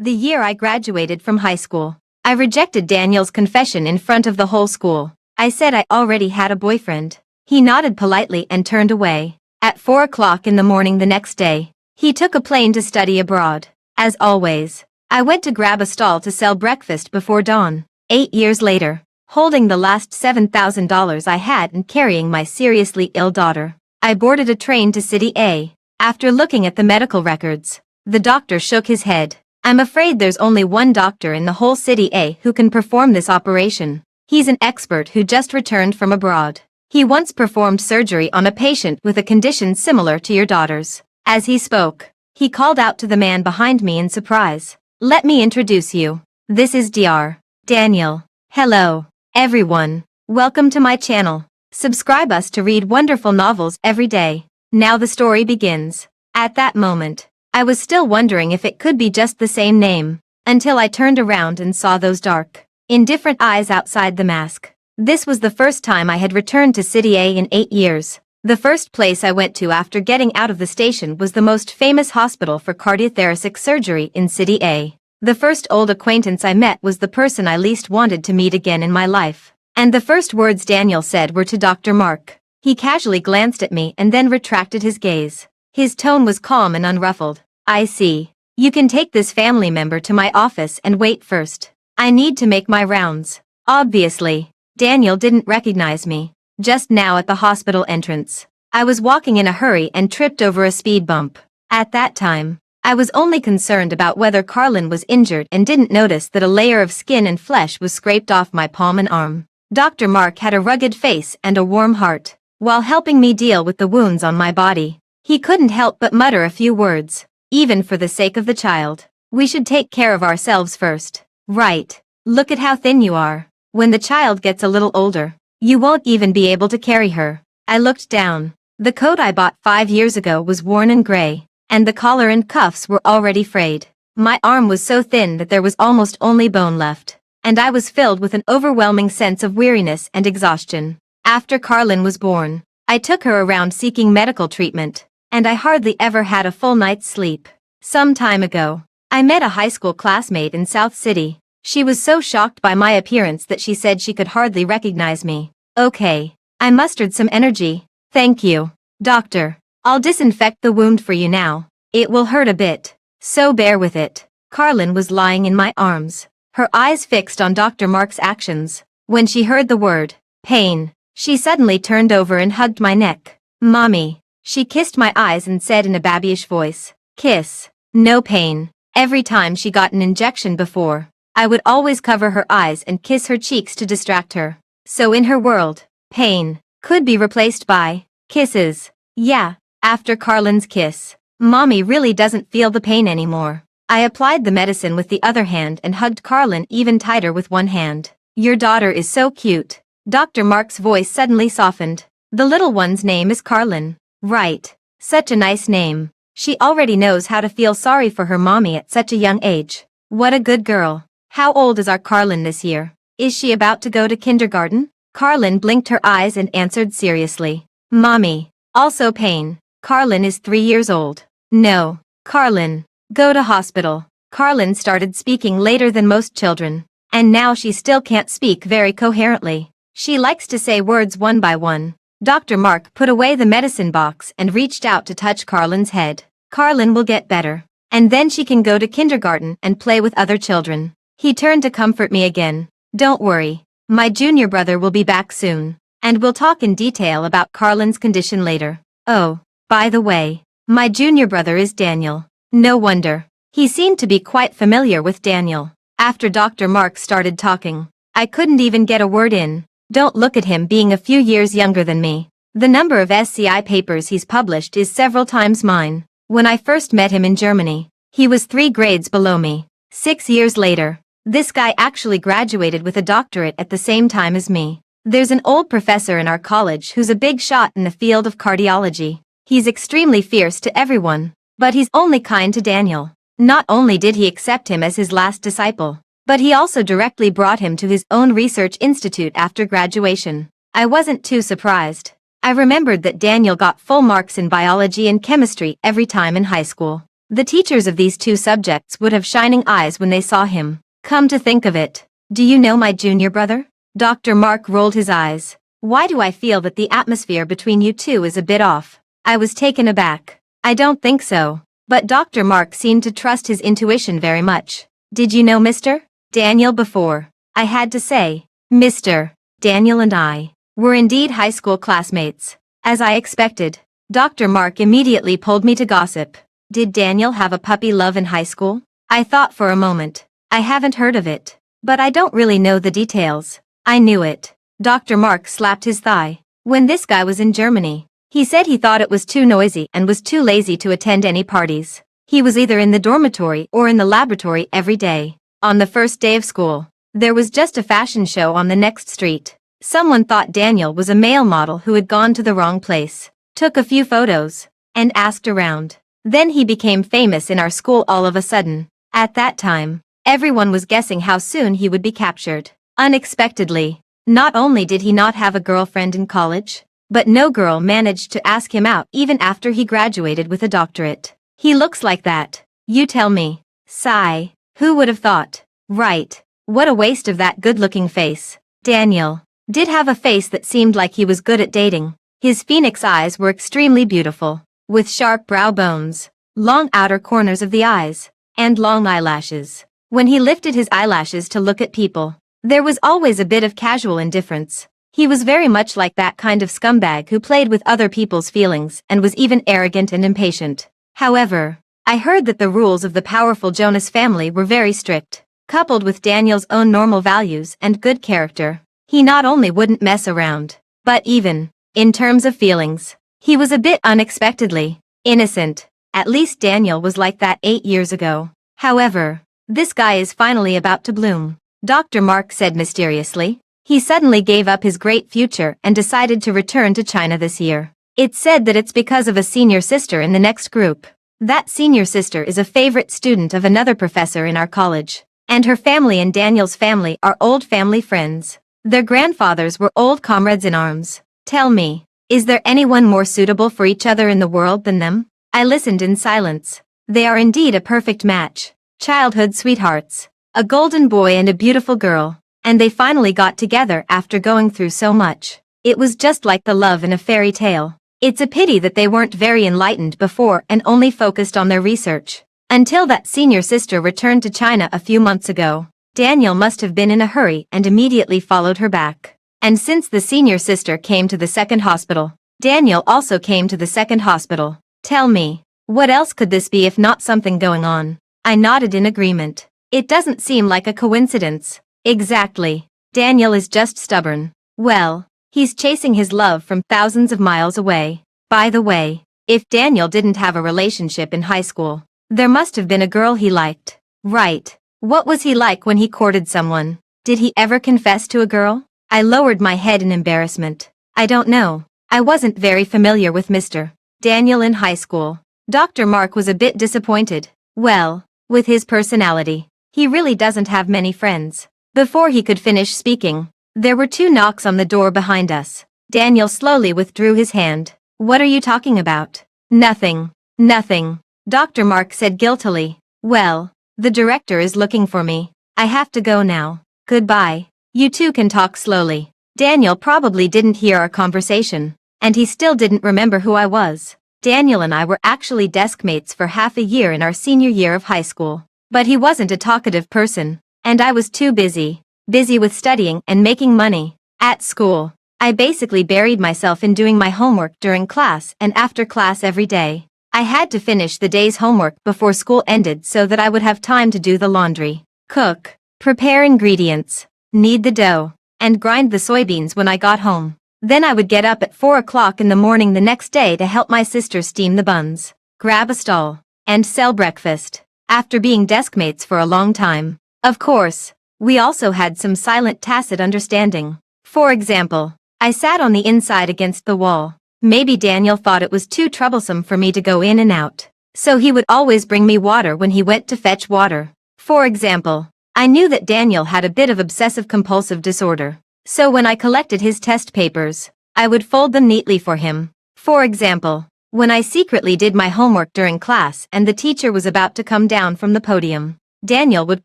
The year I graduated from high school. I rejected Daniel's confession in front of the whole school. I said I already had a boyfriend. He nodded politely and turned away. At 4 o'clock in the morning the next day, he took a plane to study abroad. As always, I went to grab a stall to sell breakfast before dawn. 8 years later, holding the last $7,000 I had and carrying my seriously ill daughter, I boarded a train to City A. After looking at the medical records, the doctor shook his head. I'm afraid there's only one doctor in the whole City A who can perform this operation. He's an expert who just returned from abroad. He once performed surgery on a patient with a condition similar to your daughter's. As he spoke, he called out to the man behind me in surprise. Let me introduce you. This is Dr. Daniel. Hello, everyone. Welcome to my channel. Subscribe us to read wonderful novels every day. Now the story begins. At that moment, I was still wondering if it could be just the same name, until I turned around and saw those dark, indifferent eyes outside the mask. This was the first time I had returned to City A in 8 years. The first place I went to after getting out of the station was the most famous hospital for cardiothoracic surgery in City A. The first old acquaintance I met was the person I least wanted to meet again in my life. And the first words Daniel said were to Dr. Mark. He casually glanced at me and then retracted his gaze. His tone was calm and unruffled. I see. You can take this family member to my office and wait first. I need to make my rounds. Obviously, Daniel didn't recognize me. Just now at the hospital entrance, I was walking in a hurry and tripped over a speed bump. At that time, I was only concerned about whether Carlin was injured and didn't notice that a layer of skin and flesh was scraped off my palm and arm. Dr. Mark had a rugged face and a warm heart. While helping me deal with the wounds on my body, he couldn't help but mutter a few words. Even for the sake of the child, we should take care of ourselves first. Right. Look at how thin you are. When the child gets a little older, you won't even be able to carry her. I looked down. The coat I bought 5 years ago was worn and gray, and the collar and cuffs were already frayed. My arm was so thin that there was almost only bone left, and I was filled with an overwhelming sense of weariness and exhaustion. After Carlin was born, I took her around seeking medical treatment, and I hardly ever had a full night's sleep. Some time ago, I met a high school classmate in South City. She was so shocked by my appearance that she said she could hardly recognize me. Okay. I mustered some energy. Thank you, doctor. I'll disinfect the wound for you now. It will hurt a bit, so bear with it. Carlin was lying in my arms, her eyes fixed on Dr. Mark's actions. When she heard the word, pain, she suddenly turned over and hugged my neck. Mommy. She kissed my eyes and said in a babyish voice, kiss. No pain. Every time she got an injection before, I would always cover her eyes and kiss her cheeks to distract her. So in her world, pain could be replaced by kisses. Yeah, after Carlin's kiss, Mommy really doesn't feel the pain anymore. I applied the medicine with the other hand and hugged Carlin even tighter with one hand. Your daughter is so cute. Dr. Mark's voice suddenly softened. The little one's name is Carlin. Right. Such a nice name. She already knows how to feel sorry for her mommy at such a young age. What a good girl. How old is our Carlin this year? Is she about to go to kindergarten? Carlin blinked her eyes and answered seriously. Mommy. Also pain. Carlin is 3 years old. No. Carlin. Go to hospital. Carlin started speaking later than most children. And now she still can't speak very coherently. She likes to say words one by one. Dr. Mark put away the medicine box and reached out to touch Carlin's head. Carlin will get better. And then she can go to kindergarten and play with other children. He turned to comfort me again. Don't worry. My junior brother will be back soon. And we'll talk in detail about Carlin's condition later. Oh, by the way, my junior brother is Daniel. No wonder. He seemed to be quite familiar with Daniel. After Dr. Mark started talking, I couldn't even get a word in. Don't look at him being a few years younger than me. The number of SCI papers he's published is several times mine. When I first met him in Germany, he was 3 grades below me. 6 years later, this guy actually graduated with a doctorate at the same time as me. There's an old professor in our college who's a big shot in the field of cardiology. He's extremely fierce to everyone, but he's only kind to Daniel. Not only did he accept him as his last disciple, but he also directly brought him to his own research institute after graduation. I wasn't too surprised. I remembered that Daniel got full marks in biology and chemistry every time in high school. The teachers of these two subjects would have shining eyes when they saw him. Come to think of it, do you know my junior brother? Dr. Mark rolled his eyes. Why do I feel that the atmosphere between you two is a bit off? I was taken aback. I don't think so. But Dr. Mark seemed to trust his intuition very much. Did you know Mr. Daniel before? I had to say. Mr. Daniel and I were indeed high school classmates. As I expected, Dr. Mark immediately pulled me to gossip. Did Daniel have a puppy love in high school? I thought for a moment. I haven't heard of it. But I don't really know the details. I knew it. Dr. Mark slapped his thigh. When this guy was in Germany, he said he thought it was too noisy and was too lazy to attend any parties. He was either in the dormitory or in the laboratory every day. On the first day of school, there was just a fashion show on the next street. Someone thought Daniel was a male model who had gone to the wrong place, took a few photos, and asked around. Then he became famous in our school all of a sudden. At that time, everyone was guessing how soon he would be captured. Unexpectedly, not only did he not have a girlfriend in college, but no girl managed to ask him out even after he graduated with a doctorate. He looks like that. You tell me. Sigh. Who would have thought? Right. What a waste of that good-looking face. Daniel did have a face that seemed like he was good at dating. His phoenix eyes were extremely beautiful, with sharp brow bones, long outer corners of the eyes, and long eyelashes. When he lifted his eyelashes to look at people, there was always a bit of casual indifference. He was very much like that kind of scumbag who played with other people's feelings and was even arrogant and impatient. However, I heard that the rules of the powerful Jonas family were very strict. Coupled with Daniel's own normal values and good character, he not only wouldn't mess around, but even, in terms of feelings, he was a bit unexpectedly innocent. At least Daniel was like that 8 years ago. However, this guy is finally about to bloom, Dr. Mark said mysteriously. He suddenly gave up his great future and decided to return to China this year. It's said that it's because of a senior sister in the next group. That senior sister is a favorite student of another professor in our college, and her family and Daniel's family are old family friends. Their grandfathers were old comrades in arms. Tell me, is there anyone more suitable for each other in the world than them? I listened in silence. They are indeed a perfect match. Childhood sweethearts. A golden boy and a beautiful girl. And they finally got together after going through so much. It was just like the love in a fairy tale. It's a pity that they weren't very enlightened before and only focused on their research. Until that senior sister returned to China a few months ago. Daniel must have been in a hurry and immediately followed her back. And since the senior sister came to the second hospital, Daniel also came to the second hospital. Tell me, what else could this be if not something going on? I nodded in agreement. It doesn't seem like a coincidence. Exactly. Daniel is just stubborn. Well, he's chasing his love from thousands of miles away. By the way, if Daniel didn't have a relationship in high school, there must have been a girl he liked. Right. What was he like when he courted someone? Did he ever confess to a girl? I lowered my head in embarrassment. I don't know. I wasn't very familiar with Mr. Daniel in high school. Dr. Mark was a bit disappointed. Well, with his personality, he really doesn't have many friends. Before he could finish speaking, there were 2 knocks on the door behind us. Daniel slowly withdrew his hand. What are you talking about? Nothing. Nothing. Dr. Mark said guiltily. Well, the director is looking for me. I have to go now. Goodbye. You two can talk slowly. Daniel probably didn't hear our conversation, and he still didn't remember who I was. Daniel and I were actually desk mates for half a year in our senior year of high school. But he wasn't a talkative person, and I was too busy with studying and making money. At school, I basically buried myself in doing my homework during class and after class every day. I had to finish the day's homework before school ended so that I would have time to do the laundry, cook, prepare ingredients, knead the dough, and grind the soybeans when I got home. Then I would get up at 4 o'clock in the morning the next day to help my sister steam the buns, grab a stall, and sell breakfast. After being desk mates for a long time, of course, we also had some silent tacit understanding. For example, I sat on the inside against the wall. Maybe Daniel thought it was too troublesome for me to go in and out, so he would always bring me water when he went to fetch water. For example, I knew that Daniel had a bit of obsessive-compulsive disorder, so when I collected his test papers, I would fold them neatly for him. For example, When I secretly did my homework during class and the teacher was about to come down from the podium, Daniel would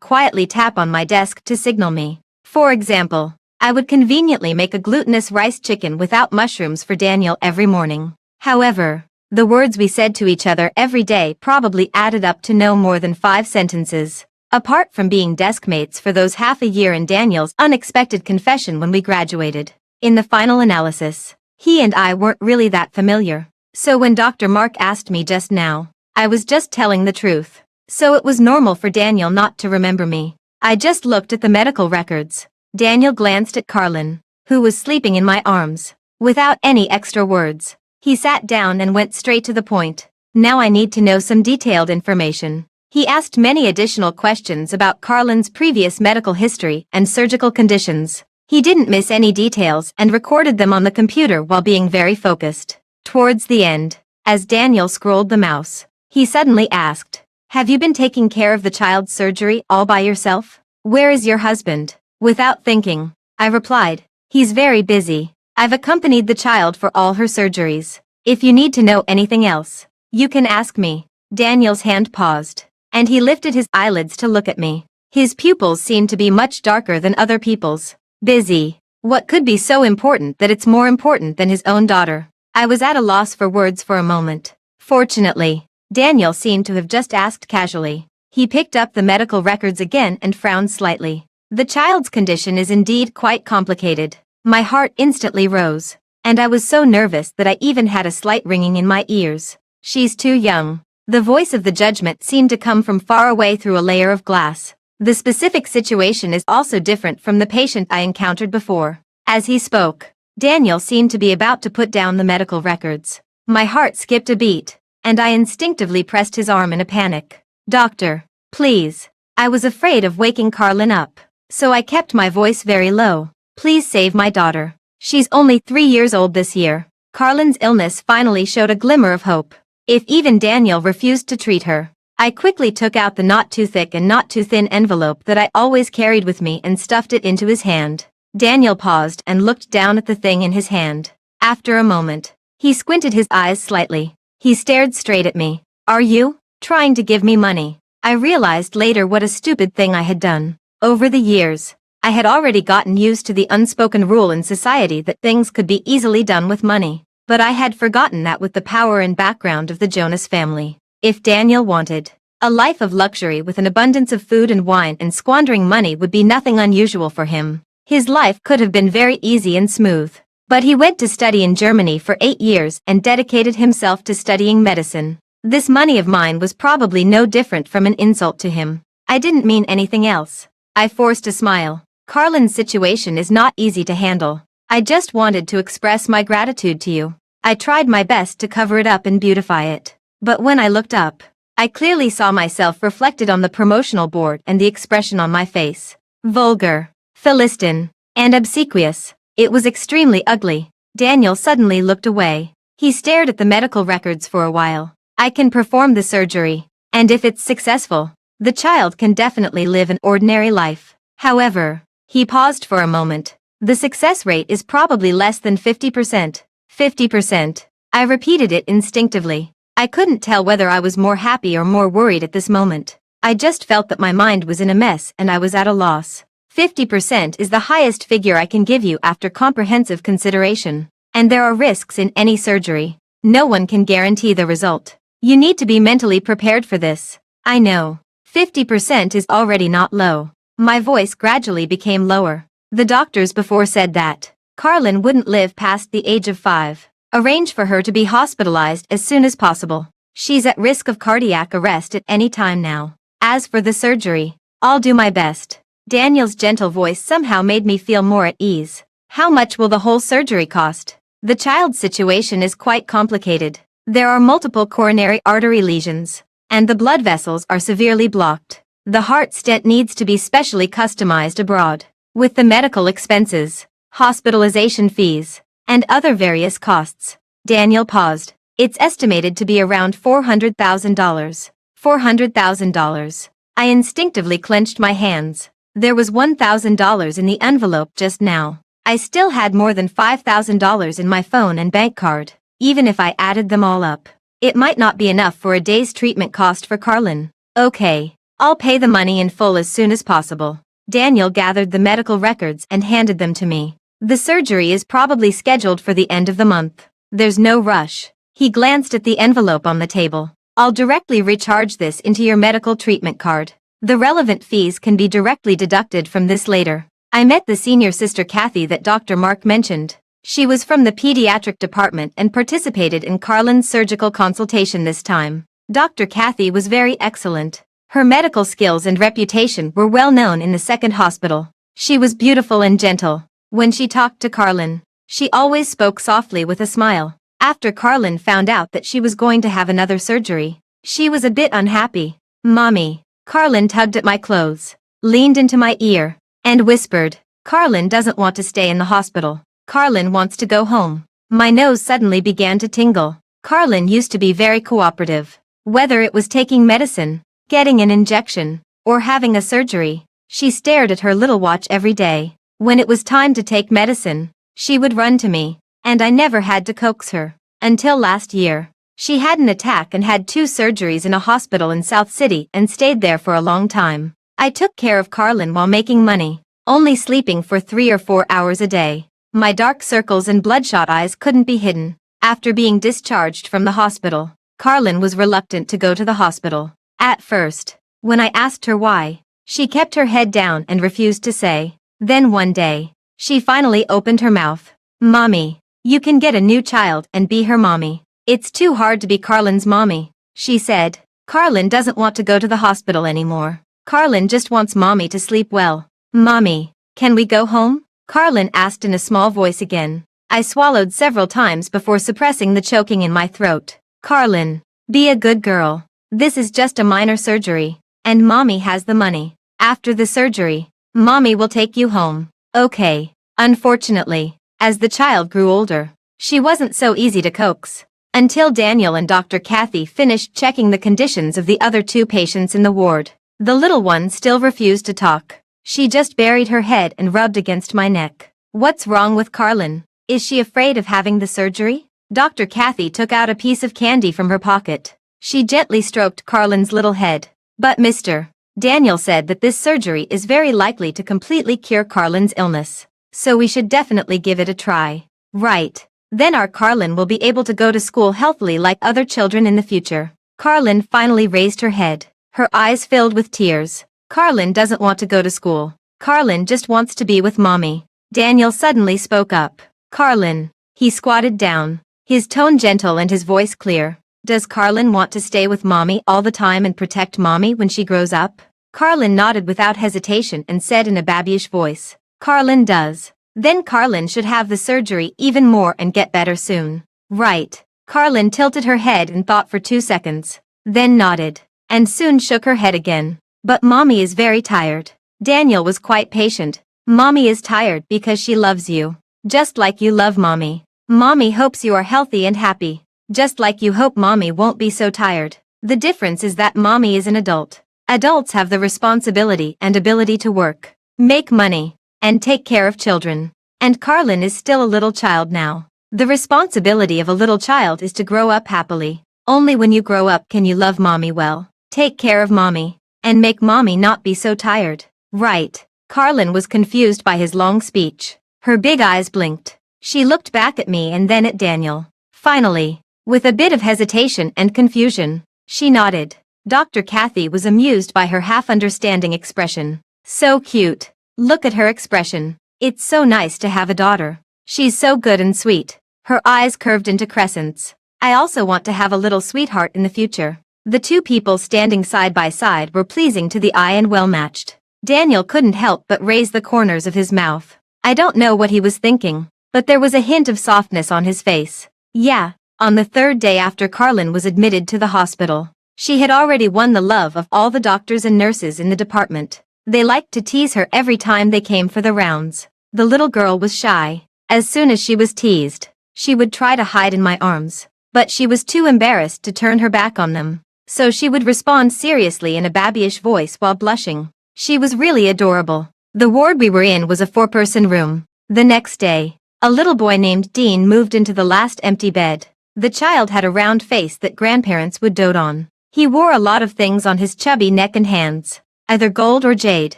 quietly tap on my desk to signal me. For example, I would conveniently make a glutinous rice chicken without mushrooms for Daniel every morning. However, the words we said to each other every day probably added up to no more than 5 sentences. Apart from being desk mates for those half a year and Daniel's unexpected confession when we graduated, in the final analysis, he and I weren't really that familiar. So when Dr. Mark asked me just now, I was just telling the truth. So it was normal for Daniel not to remember me. I just looked at the medical records. Daniel glanced at Carlin, who was sleeping in my arms. Without any extra words, he sat down and went straight to the point. Now I need to know some detailed information. He asked many additional questions about Carlin's previous medical history and surgical conditions. He didn't miss any details and recorded them on the computer while being very focused. Towards the end, as Daniel scrolled the mouse, he suddenly asked, "Have you been taking care of the child's surgery all by yourself? Where is your husband?" Without thinking, I replied, "He's very busy. I've accompanied the child for all her surgeries. If you need to know anything else, you can ask me." Daniel's hand paused, and he lifted his eyelids to look at me. His pupils seemed to be much darker than other people's. Busy. What could be so important that it's more important than his own daughter? I was at a loss for words for a moment. Fortunately, Daniel seemed to have just asked casually. He picked up the medical records again and frowned slightly. "The child's condition is indeed quite complicated." My heart instantly rose, and I was so nervous that I even had a slight ringing in my ears. "She's too young." The voice of the judgment seemed to come from far away through a layer of glass. "The specific situation is also different from the patient I encountered before." As he spoke, Daniel seemed to be about to put down the medical records. My heart skipped a beat, and I instinctively pressed his arm in a panic. "Doctor, please." I was afraid of waking Carlin up, so I kept my voice very low. "Please save my daughter. She's only 3 years old this year." Carlin's illness finally showed a glimmer of hope. If even Daniel refused to treat her, I quickly took out the not too thick and not too thin envelope that I always carried with me and stuffed it into his hand. Daniel paused and looked down at the thing in his hand. After a moment, he squinted his eyes slightly. He stared straight at me. "Are you trying to give me money?" I realized later what a stupid thing I had done. Over the years, I had already gotten used to the unspoken rule in society that things could be easily done with money. But I had forgotten that with the power and background of the Jonas family, if Daniel wanted a life of luxury with an abundance of food and wine, and squandering money would be nothing unusual for him. His life could have been very easy and smooth. But he went to study in Germany for 8 years and dedicated himself to studying medicine. This money of mine was probably no different from an insult to him. I didn't mean anything else. I forced a smile. "Carlin's situation is not easy to handle. I just wanted to express my gratitude to you." I tried my best to cover it up and beautify it. But when I looked up, I clearly saw myself reflected on the promotional board, and the expression on my face, vulgar, Philistine, and obsequious. It was extremely ugly. Daniel suddenly looked away. He stared at the medical records for a while. "I can perform the surgery, and if it's successful, the child can definitely live an ordinary life. However," he paused for a moment, "the success rate is probably less than 50%. 50%. I repeated it instinctively. I couldn't tell whether I was more happy or more worried at this moment. I just felt that my mind was in a mess and I was at a loss. 50% is the highest figure I can give you after comprehensive consideration. And there are risks in any surgery. No one can guarantee the result. You need to be mentally prepared for this. I know. 50% is already not low." My voice gradually became lower. "The doctors before said that Carlin wouldn't live past the age of 5. Arrange for her to be hospitalized as soon as possible. She's at risk of cardiac arrest at any time now. As for the surgery, I'll do my best." Daniel's gentle voice somehow made me feel more at ease. "How much will the whole surgery cost?" "The child's situation is quite complicated. There are multiple coronary artery lesions, and the blood vessels are severely blocked. The heart stent needs to be specially customized abroad. With the medical expenses, hospitalization fees, and other various costs." Daniel paused. "It's estimated to be around $400,000. $400,000. I instinctively clenched my hands. There was $1,000 in the envelope just now. I still had more than $5,000 in my phone and bank card. Even if I added them all up, It might not be enough for a day's treatment cost for Carlin. Okay. I'll pay the money in full as soon as possible. Daniel gathered the medical records and handed them to me. The surgery is probably scheduled for the end of the month. There's no rush. He glanced at the envelope on the table. I'll directly recharge this into your medical treatment card. The relevant fees can be directly deducted from this later. I met the senior sister Kathy that Dr. Mark mentioned. She was from the pediatric department and participated in Carlin's surgical consultation this time. Dr. Kathy was very excellent. Her medical skills and reputation were well known in the second hospital. She was beautiful and gentle. When she talked to Carlin, she always spoke softly with a smile. After Carlin found out that she was going to have another surgery, she was a bit unhappy. Mommy. Carlin tugged at my clothes, leaned into my ear, and whispered, Carlin doesn't want to stay in the hospital. Carlin wants to go home. My nose suddenly began to tingle. Carlin used to be very cooperative. Whether it was taking medicine, getting an injection, or having a surgery, she stared at her little watch every day. When it was time to take medicine, she would run to me, and I never had to coax her. Until last year. She had an attack and had 2 surgeries in a hospital in South City and stayed there for a long time. I took care of Carlin while making money, only sleeping for 3 or 4 hours a day. My dark circles and bloodshot eyes couldn't be hidden. After being discharged from the hospital, Carlin was reluctant to go to the hospital. At first, when I asked her why, she kept her head down and refused to say. Then one day, she finally opened her mouth. Mommy, you can get a new child and be her mommy. It's too hard to be Carlin's mommy, she said. Carlin doesn't want to go to the hospital anymore. Carlin just wants mommy to sleep well. Mommy, can we go home? Carlin asked in a small voice again. I swallowed several times before suppressing the choking in my throat. Carlin, be a good girl. This is just a minor surgery, and mommy has the money. After the surgery, mommy will take you home. Okay. Unfortunately, as the child grew older, she wasn't so easy to coax. Until Daniel and Dr. Kathy finished checking the conditions of the other 2 patients in the ward. The little one still refused to talk. She just buried her head and rubbed against my neck. What's wrong with Carlin? Is she afraid of having the surgery? Dr. Kathy took out a piece of candy from her pocket. She gently stroked Carlin's little head. But Mr. Daniel said that this surgery is very likely to completely cure Carlin's illness. So we should definitely give it a try. Right. Then our Carlin will be able to go to school healthily like other children in the future. Carlin finally raised her head. Her eyes filled with tears. Carlin doesn't want to go to school. Carlin just wants to be with mommy. Daniel suddenly spoke up. Carlin. He squatted down, his tone gentle and his voice clear. Does Carlin want to stay with mommy all the time and protect mommy when she grows up? Carlin nodded without hesitation and said in a babyish voice. Carlin does. Then Carlin should have the surgery even more and get better soon. Right. Carlin tilted her head and thought for 2 seconds, then nodded, and soon shook her head again. But mommy is very tired. Daniel was quite patient. Mommy is tired because she loves you. Just like you love mommy. Mommy hopes you are healthy and happy. Just like you hope mommy won't be so tired. The difference is that mommy is an adult. Adults have the responsibility and ability to work, make money, and take care of children. And Carlin is still a little child now. The responsibility of a little child is to grow up happily. Only when you grow up can you love mommy well, take care of mommy, and make mommy not be so tired. Right. Carlin was confused by his long speech. Her big eyes blinked. She looked back at me and then at Daniel. Finally, with a bit of hesitation and confusion, she nodded. Dr. Kathy was amused by her half-understanding expression. So cute. Look at her expression. It's so nice to have a daughter. She's so good and sweet. Her eyes curved into crescents. I also want to have a little sweetheart in the future. The 2 people standing side by side were pleasing to the eye and well-matched. Daniel couldn't help but raise the corners of his mouth. I don't know what he was thinking, but there was a hint of softness on his face. Yeah, on the 3rd day after Carlin was admitted to the hospital, she had already won the love of all the doctors and nurses in the department. They liked to tease her every time they came for the rounds. The little girl was shy. As soon as she was teased, she would try to hide in my arms, but she was too embarrassed to turn her back on them. So she would respond seriously in a babyish voice while blushing. She was really adorable. The ward we were in was a 4-person room. The next day, a little boy named Dean moved into the last empty bed. The child had a round face that grandparents would dote on. He wore a lot of things on his chubby neck and hands, either gold or jade.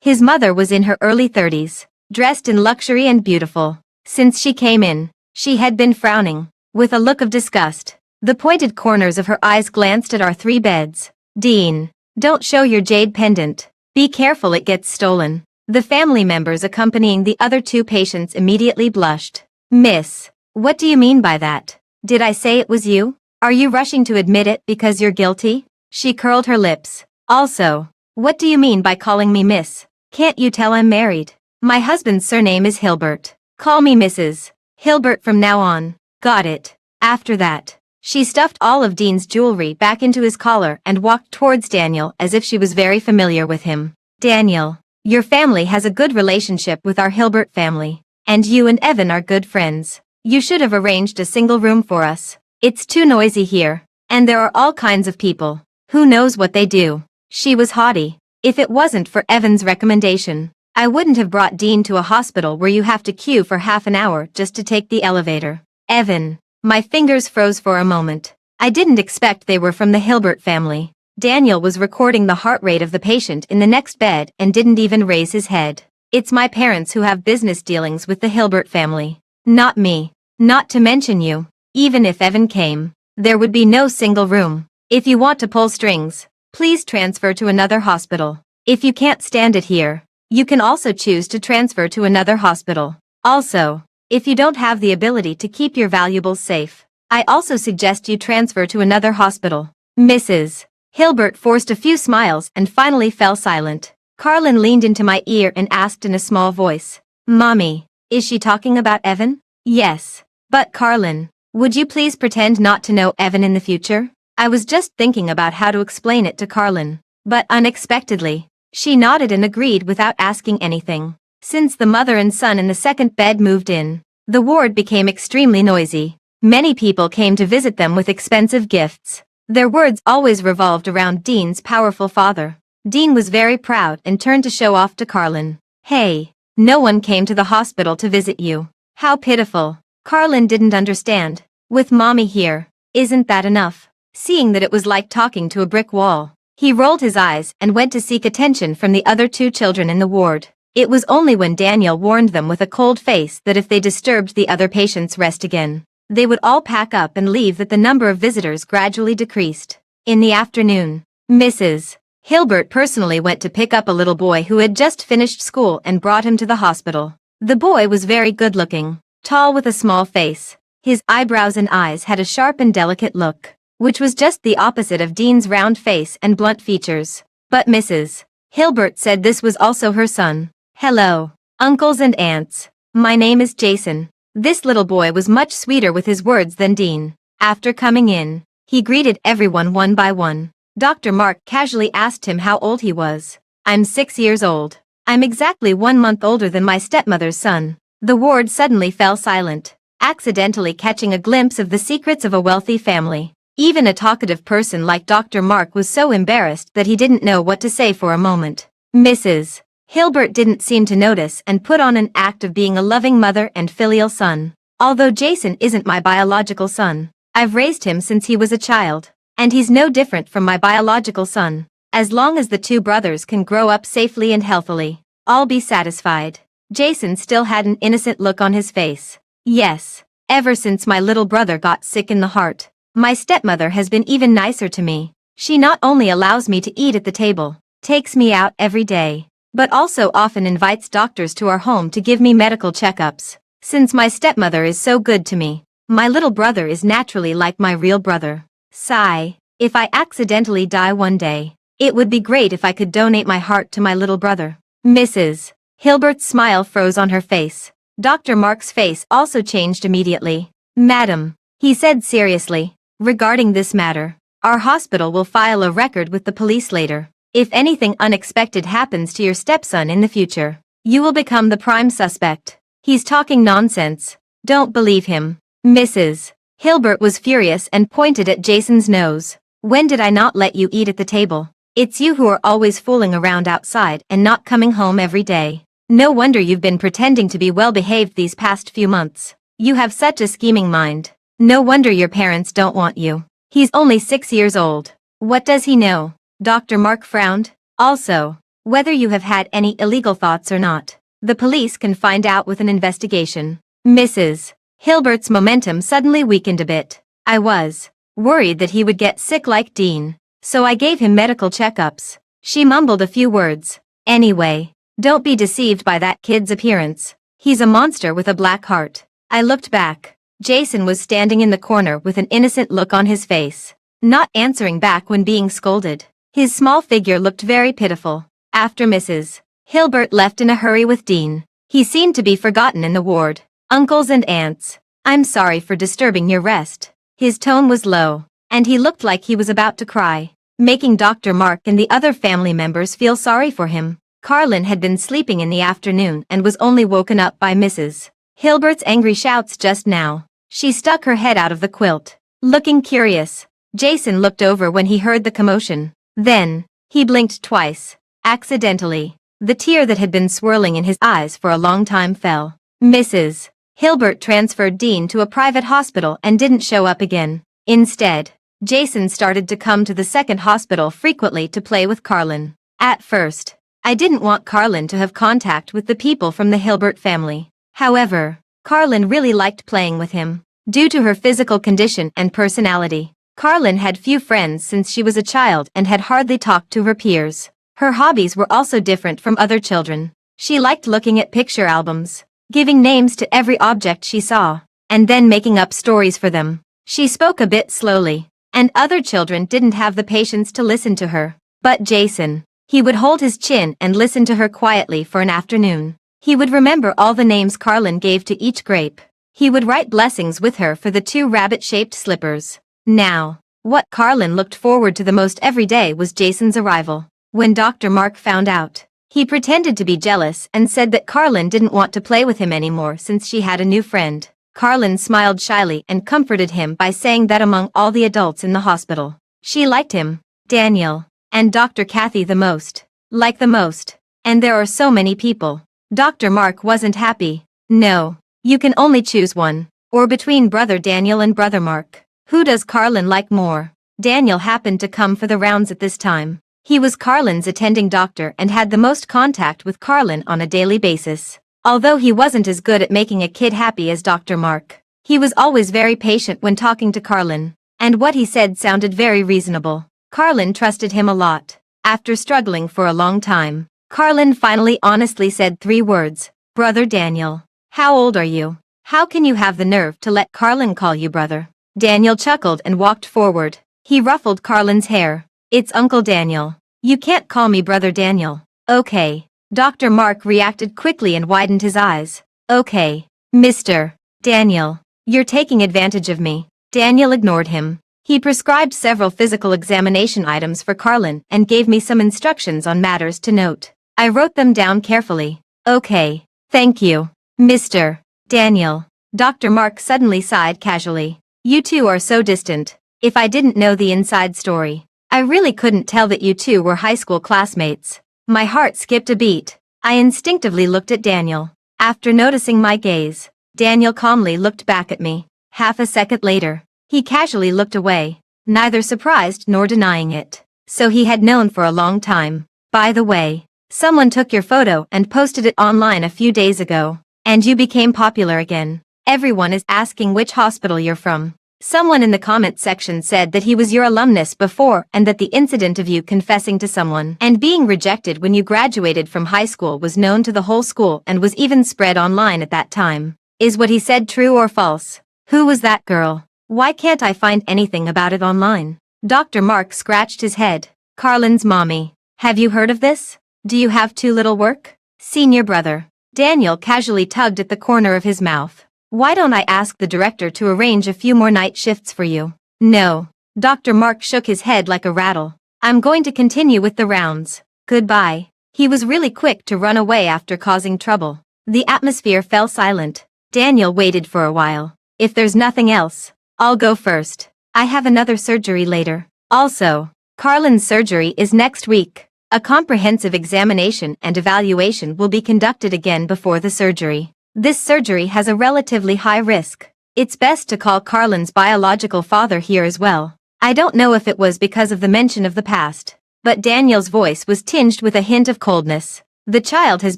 His mother was in her early 30s, dressed in luxury and beautiful. Since she came in, she had been frowning, with a look of disgust. The pointed corners of her eyes glanced at our 3 beds. Dean, don't show your jade pendant. Be careful it gets stolen. The family members accompanying the other 2 patients immediately blushed. Miss, what do you mean by that? Did I say it was you? Are you rushing to admit it because you're guilty? She curled her lips. Also, what do you mean by calling me miss? Can't you tell I'm married? My husband's surname is Hilbert. Call me Mrs. Hilbert from now on. Got it. After that, she stuffed all of Dean's jewelry back into his collar and walked towards Daniel as if she was very familiar with him. Daniel, your family has a good relationship with our Hilbert family, and you and Evan are good friends. You should have arranged a single room for us. It's too noisy here, and there are all kinds of people. Who knows what they do? She was haughty. If it wasn't for Evan's recommendation, I wouldn't have brought Dean to a hospital where you have to queue for half an hour just to take the elevator. Evan. My fingers froze for a moment. I didn't expect they were from the Hilbert family. Daniel was recording the heart rate of the patient in the next bed and didn't even raise his head. It's my parents who have business dealings with the Hilbert family. Not me. Not to mention you. Even if Evan came, there would be no single room. If you want to pull strings, please transfer to another hospital. If you can't stand it here, you can also choose to transfer to another hospital. Also, if you don't have the ability to keep your valuables safe, I also suggest you transfer to another hospital. Mrs. Hilbert forced a few smiles and finally fell silent. Carlin leaned into my ear and asked in a small voice, Mommy, is she talking about Evan? Yes. But Carlin, would you please pretend not to know Evan in the future? I was just thinking about how to explain it to Carlin, but unexpectedly, she nodded and agreed without asking anything. Since the mother and son in the second bed moved in, the ward became extremely noisy. Many people came to visit them with expensive gifts. Their words always revolved around Dean's powerful father. Dean was very proud and turned to show off to Carlin. Hey, no one came to the hospital to visit you. How pitiful. Carlin didn't understand. With Mommy here, isn't that enough? Seeing that it was like talking to a brick wall, he rolled his eyes and went to seek attention from the other 2 children in the ward. It was only when Daniel warned them with a cold face that if they disturbed the other patients' rest again, they would all pack up and leave that the number of visitors gradually decreased. In the afternoon, Mrs. Hilbert personally went to pick up a little boy who had just finished school and brought him to the hospital. The boy was very good-looking, tall with a small face. His eyebrows and eyes had a sharp and delicate look, which was just the opposite of Dean's round face and blunt features. But Mrs. Hilbert said this was also her son. Hello, uncles and aunts. My name is Jason. This little boy was much sweeter with his words than Dean. After coming in, he greeted everyone one by one. Dr. Mark casually asked him how old he was. I'm 6 years old. I'm exactly 1 month older than my stepmother's son. The ward suddenly fell silent, accidentally catching a glimpse of the secrets of a wealthy family. Even a talkative person like Dr. Mark was so embarrassed that he didn't know what to say for a moment. Mrs. Hilbert didn't seem to notice and put on an act of being a loving mother and filial son. Although Jason isn't my biological son, I've raised him since he was a child, and he's no different from my biological son. As long as the 2 brothers can grow up safely and healthily, I'll be satisfied. Jason still had an innocent look on his face. Yes, ever since my little brother got sick in the heart, my stepmother has been even nicer to me. She not only allows me to eat at the table, takes me out every day, but also often invites doctors to our home to give me medical checkups. Since my stepmother is so good to me, my little brother is naturally like my real brother. Sigh, if I accidentally die one day, it would be great if I could donate my heart to my little brother. Mrs. Hilbert's smile froze on her face. Dr. Mark's face also changed immediately. Madam, he said seriously, regarding this matter, our hospital will file a record with the police later. If anything unexpected happens to your stepson in the future, you will become the prime suspect. He's talking nonsense. Don't believe him. Mrs. Hilbert was furious and pointed at Jason's nose. When did I not let you eat at the table? It's you who are always fooling around outside and not coming home every day. No wonder you've been pretending to be well behaved these past few months. You have such a scheming mind. No wonder your parents don't want you. He's only 6 years old. What does he know? Dr. Mark frowned. Also, whether you have had any illegal thoughts or not, the police can find out with an investigation. Mrs. Hilbert's momentum suddenly weakened a bit. I was worried that he would get sick like Dean, so I gave him medical checkups. She mumbled a few words. Anyway, don't be deceived by that kid's appearance. He's a monster with a black heart. I looked back. Jason was standing in the corner with an innocent look on his face, not answering back when being scolded. His small figure looked very pitiful. After Mrs. Hilbert left in a hurry with Dean, he seemed to be forgotten in the ward. Uncles and aunts, I'm sorry for disturbing your rest. His tone was low, and he looked like he was about to cry, making Dr. Mark and the other family members feel sorry for him. Carlin had been sleeping in the afternoon and was only woken up by Mrs. Hilbert's angry shouts just now. She stuck her head out of the quilt, looking curious. Jason looked over when he heard the commotion. Then, he blinked twice. Accidentally, the tear that had been swirling in his eyes for a long time fell. Mrs. Hilbert transferred Dean to a private hospital and didn't show up again. Instead, Jason started to come to the second hospital frequently to play with Carlin. At first, I didn't want Carlin to have contact with the people from the Hilbert family. However, Carlin really liked playing with him. Due to her physical condition and personality, Carlin had few friends since she was a child and had hardly talked to her peers. Her hobbies were also different from other children. She liked looking at picture albums, giving names to every object she saw, and then making up stories for them. She spoke a bit slowly, and other children didn't have the patience to listen to her. But Jason, he would hold his chin and listen to her quietly for an afternoon. He would remember all the names Carlin gave to each grape. He would write blessings with her for the 2 rabbit-shaped slippers. Now, what Carlin looked forward to the most every day was Jason's arrival. When Dr. Mark found out, he pretended to be jealous and said that Carlin didn't want to play with him anymore since she had a new friend. Carlin smiled shyly and comforted him by saying that among all the adults in the hospital, she liked him, Daniel, and Dr. Kathy the most. Like the most. And there are so many people. Dr. Mark wasn't happy. No, you can only choose one. Or between Brother Daniel and Brother Mark. Who does Carlin like more? Daniel happened to come for the rounds at this time. He was Carlin's attending doctor and had the most contact with Carlin on a daily basis. Although he wasn't as good at making a kid happy as Dr. Mark, he was always very patient when talking to Carlin, and what he said sounded very reasonable. Carlin trusted him a lot. After struggling for a long time, Carlin finally honestly said 3 words. Brother Daniel. How old are you? How can you have the nerve to let Carlin call you brother? Daniel chuckled and walked forward. He ruffled Carlin's hair. It's Uncle Daniel. You can't call me Brother Daniel. Okay. Dr. Mark reacted quickly and widened his eyes. Okay. Mr. Daniel. You're taking advantage of me. Daniel ignored him. He prescribed several physical examination items for Carlin and gave me some instructions on matters to note. I wrote them down carefully. Okay. Thank you. Mr. Daniel. Dr. Mark suddenly sighed casually. You two are so distant. If I didn't know the inside story, I really couldn't tell that you two were high school classmates. My heart skipped a beat. I instinctively looked at Daniel. After noticing my gaze, Daniel calmly looked back at me. Half a second later, he casually looked away, neither surprised nor denying it. So he had known for a long time. By the way, someone took your photo and posted it online a few days ago, and you became popular again. Everyone is asking which hospital you're from. Someone in the comment section said that he was your alumnus before and that the incident of you confessing to someone and being rejected when you graduated from high school was known to the whole school and was even spread online at that time. Is what he said true or false? Who was that girl? Why can't I find anything about it online? Dr. Mark scratched his head. Carlin's mommy. Have you heard of this? Do you have too little work? Senior brother. Daniel casually tugged at the corner of his mouth. Why don't I ask the director to arrange a few more night shifts for you? No. Dr. Mark shook his head like a rattle. I'm going to continue with the rounds. Goodbye. He was really quick to run away after causing trouble. The atmosphere fell silent. Daniel waited for a while. If there's nothing else, I'll go first. I have another surgery later. Also, Carlin's surgery is next week. A comprehensive examination and evaluation will be conducted again before the surgery. This surgery has a relatively high risk. It's best to call Carlin's biological father here as well. I don't know if it was because of the mention of the past, but Daniel's voice was tinged with a hint of coldness. The child has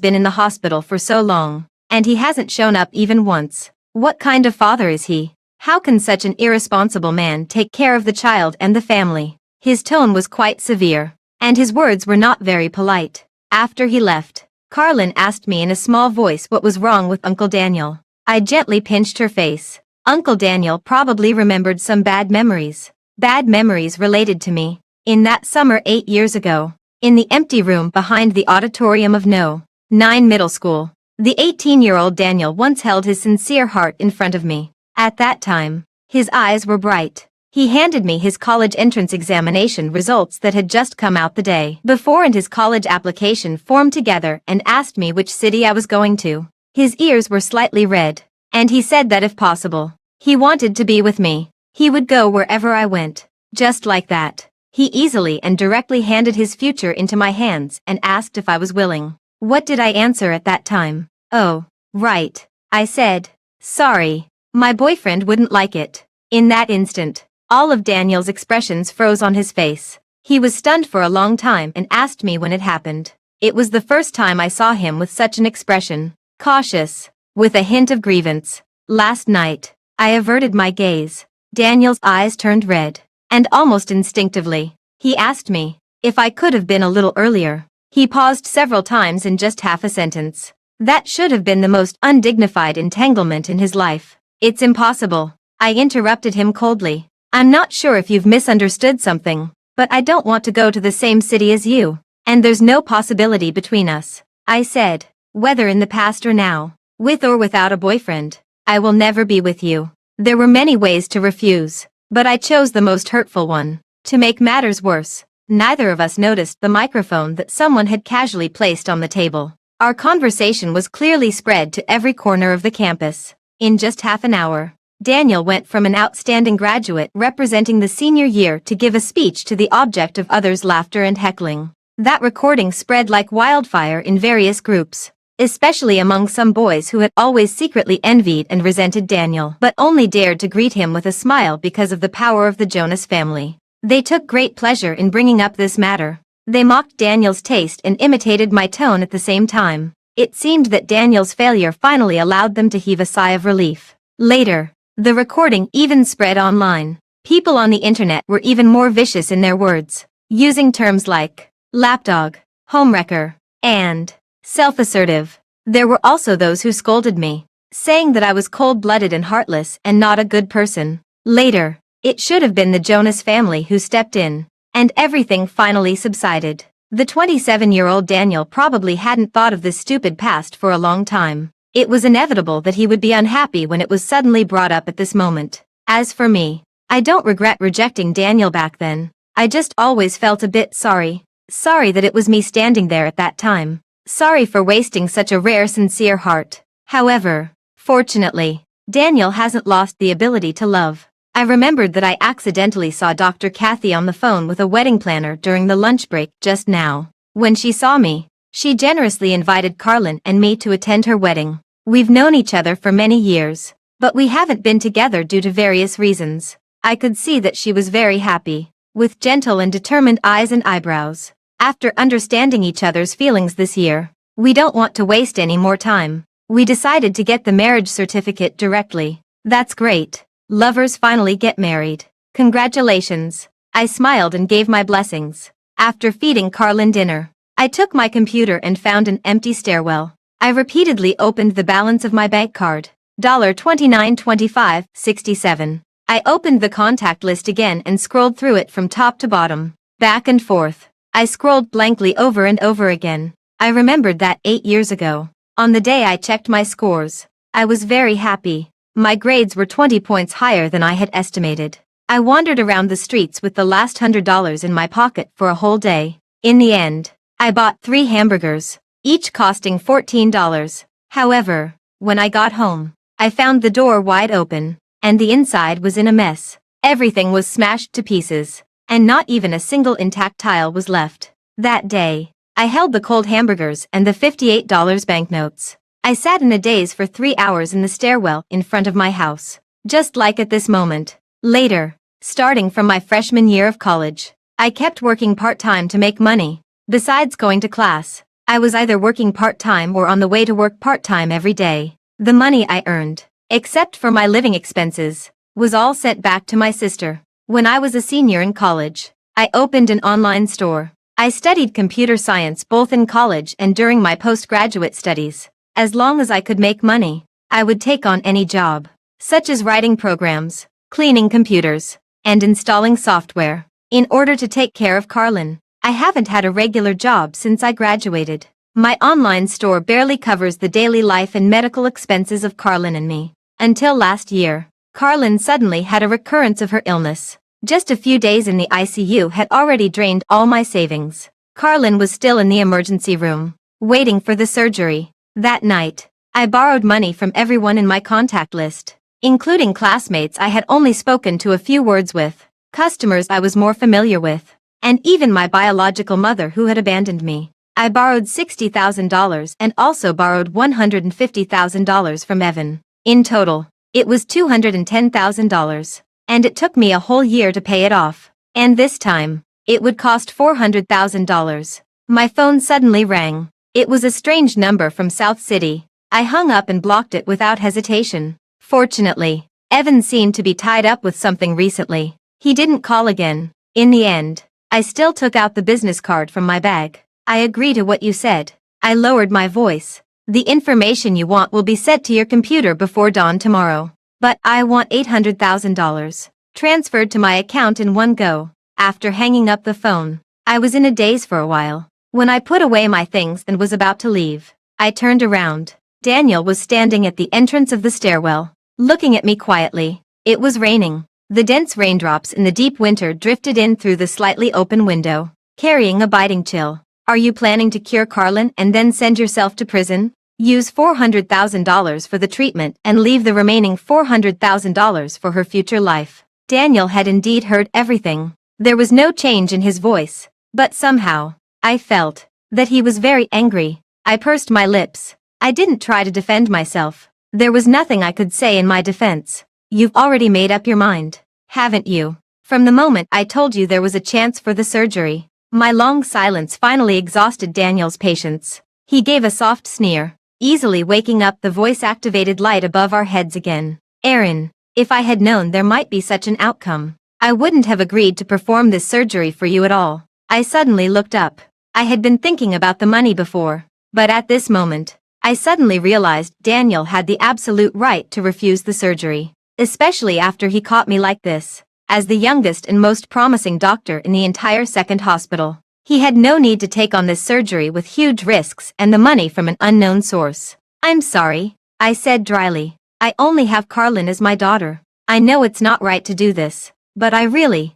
been in the hospital for so long, and he hasn't shown up even once. What kind of father is he? How can such an irresponsible man take care of the child and the family? His tone was quite severe, and his words were not very polite. After he left, Carlin asked me in a small voice what was wrong with Uncle Daniel. I gently pinched her face. Uncle Daniel probably remembered some bad memories. Bad memories related to me. In that summer 8 years ago, in the empty room behind the auditorium of No. 9 Middle School, the 18-year-old Daniel once held his sincere heart in front of me. At that time, his eyes were bright. He handed me his college entrance examination results that had just come out the day before and his college application form together and asked me which city I was going to. His ears were slightly red, and he said that if possible, he wanted to be with me. He would go wherever I went. Just like that, he easily and directly handed his future into my hands and asked if I was willing. What did I answer at that time? Oh, right, I said. Sorry, my boyfriend wouldn't like it. In that instant, all of Daniel's expressions froze on his face. He was stunned for a long time and asked me when it happened. It was the first time I saw him with such an expression. Cautious, with a hint of grievance. Last night, I averted my gaze. Daniel's eyes turned red, and almost instinctively, he asked me if I could have been a little earlier. He paused several times in just half a sentence. That should have been the most undignified entanglement in his life. It's impossible. I interrupted him coldly. I'm not sure if you've misunderstood something, but I don't want to go to the same city as you, and there's no possibility between us. I said, whether in the past or now, with or without a boyfriend, I will never be with you. There were many ways to refuse, but I chose the most hurtful one. To make matters worse, neither of us noticed the microphone that someone had casually placed on the table. Our conversation was clearly spread to every corner of the campus. In just half an hour, Daniel went from an outstanding graduate representing the senior year to give a speech to the object of others' laughter and heckling. That recording spread like wildfire in various groups, especially among some boys who had always secretly envied and resented Daniel, but only dared to greet him with a smile because of the power of the Jonas family. They took great pleasure in bringing up this matter. They mocked Daniel's taste and imitated my tone at the same time. It seemed that Daniel's failure finally allowed them to heave a sigh of relief. Later, the recording even spread online. People on the internet were even more vicious in their words, using terms like lapdog, homewrecker, and self-assertive. There were also those who scolded me, saying that I was cold-blooded and heartless and not a good person. Later, it should have been the Jonas family who stepped in, and everything finally subsided. The 27-year-old Daniel probably hadn't thought of this stupid past for a long time. It was inevitable that he would be unhappy when it was suddenly brought up at this moment. As for me, I don't regret rejecting Daniel back then. I just always felt a bit sorry. Sorry that it was me standing there at that time. Sorry for wasting such a rare, sincere heart. However, fortunately, Daniel hasn't lost the ability to love. I remembered that I accidentally saw Dr. Kathy on the phone with a wedding planner during the lunch break just now. When she saw me, she generously invited Carlin and me to attend her wedding. We've known each other for many years, but we haven't been together due to various reasons. I could see that she was very happy, with gentle and determined eyes and eyebrows. After understanding each other's feelings this year, we don't want to waste any more time. We decided to get the marriage certificate directly. That's great. Lovers finally get married. Congratulations. I smiled and gave my blessings. After feeding Carlin dinner, I took my computer and found an empty stairwell. I repeatedly opened the balance of my bank card. $29.25.67. I opened the contact list again and scrolled through it from top to bottom, back and forth. I scrolled blankly over and over again. I remembered that 8 years ago, on the day I checked my scores, I was very happy. My grades were 20 points higher than I had estimated. I wandered around the streets with the last $100 in my pocket for a whole day. In the end, I bought 3 hamburgers, each costing $14. However, when I got home, I found the door wide open, and the inside was in a mess. Everything was smashed to pieces, and not even a single intact tile was left. That day, I held the cold hamburgers and the $58 banknotes. I sat in a daze for 3 hours in the stairwell in front of my house. just like at this moment. Later, starting from my freshman year of college, I kept working part-time to make money. Besides going to class, I was either working part-time or on the way to work part-time every day. The money I earned, except for my living expenses, was all sent back to my sister. When I was a senior in college, I opened an online store. I studied computer science both in college and during my postgraduate studies. As long as I could make money, I would take on any job, such as writing programs, cleaning computers, and installing software, in order to take care of Carlin. I haven't had a regular job since I graduated. My online store barely covers the daily life and medical expenses of Carlin and me. Until last year, Carlin suddenly had a recurrence of her illness. Just a few days in the ICU had already drained all my savings. Carlin was still in the emergency room, waiting for the surgery. That night, I borrowed money from everyone in my contact list, including classmates I had only spoken to a few words with, customers I was more familiar with, and even my biological mother who had abandoned me. I borrowed $60,000 and also borrowed $150,000 from Evan. In total, it was $210,000, and it took me a whole year to pay it off. And this time, it would cost $400,000. My phone suddenly rang. It was a strange number from South City. I hung up and blocked it without hesitation. Fortunately, Evan seemed to be tied up with something recently. He didn't call again. In the end, I still took out the business card from my bag. I agree to what you said. I lowered my voice. The information you want will be sent to your computer before dawn tomorrow. But I want $800,000 transferred to my account in one go. After hanging up the phone, I was in a daze for a while. When I put away my things and was about to leave, I turned around. Daniel was standing at the entrance of the stairwell, looking at me quietly. It was raining. The dense raindrops in the deep winter drifted in through the slightly open window, carrying a biting chill. Are you planning to cure Carlin and then send yourself to prison? Use $400,000 for the treatment and leave the remaining $400,000 for her future life. Daniel had indeed heard everything. There was no change in his voice, but somehow, I felt that he was very angry. I pursed my lips. I didn't try to defend myself. There was nothing I could say in my defense. You've already made up your mind, haven't you? From the moment I told you there was a chance for the surgery. My long silence finally exhausted Daniel's patience. He gave a soft sneer, easily waking up the voice-activated light above our heads again. Aaron, if I had known there might be such an outcome, I wouldn't have agreed to perform this surgery for you at all. I suddenly looked up. I had been thinking about the money before, but at this moment, I suddenly realized Daniel had the absolute right to refuse the surgery, especially after he caught me like this. As the youngest and most promising doctor in the entire second hospital, he had no need to take on this surgery with huge risks and the money from an unknown source. I'm sorry, I said dryly. I only have Carlin as my daughter. I know it's not right to do this, but I really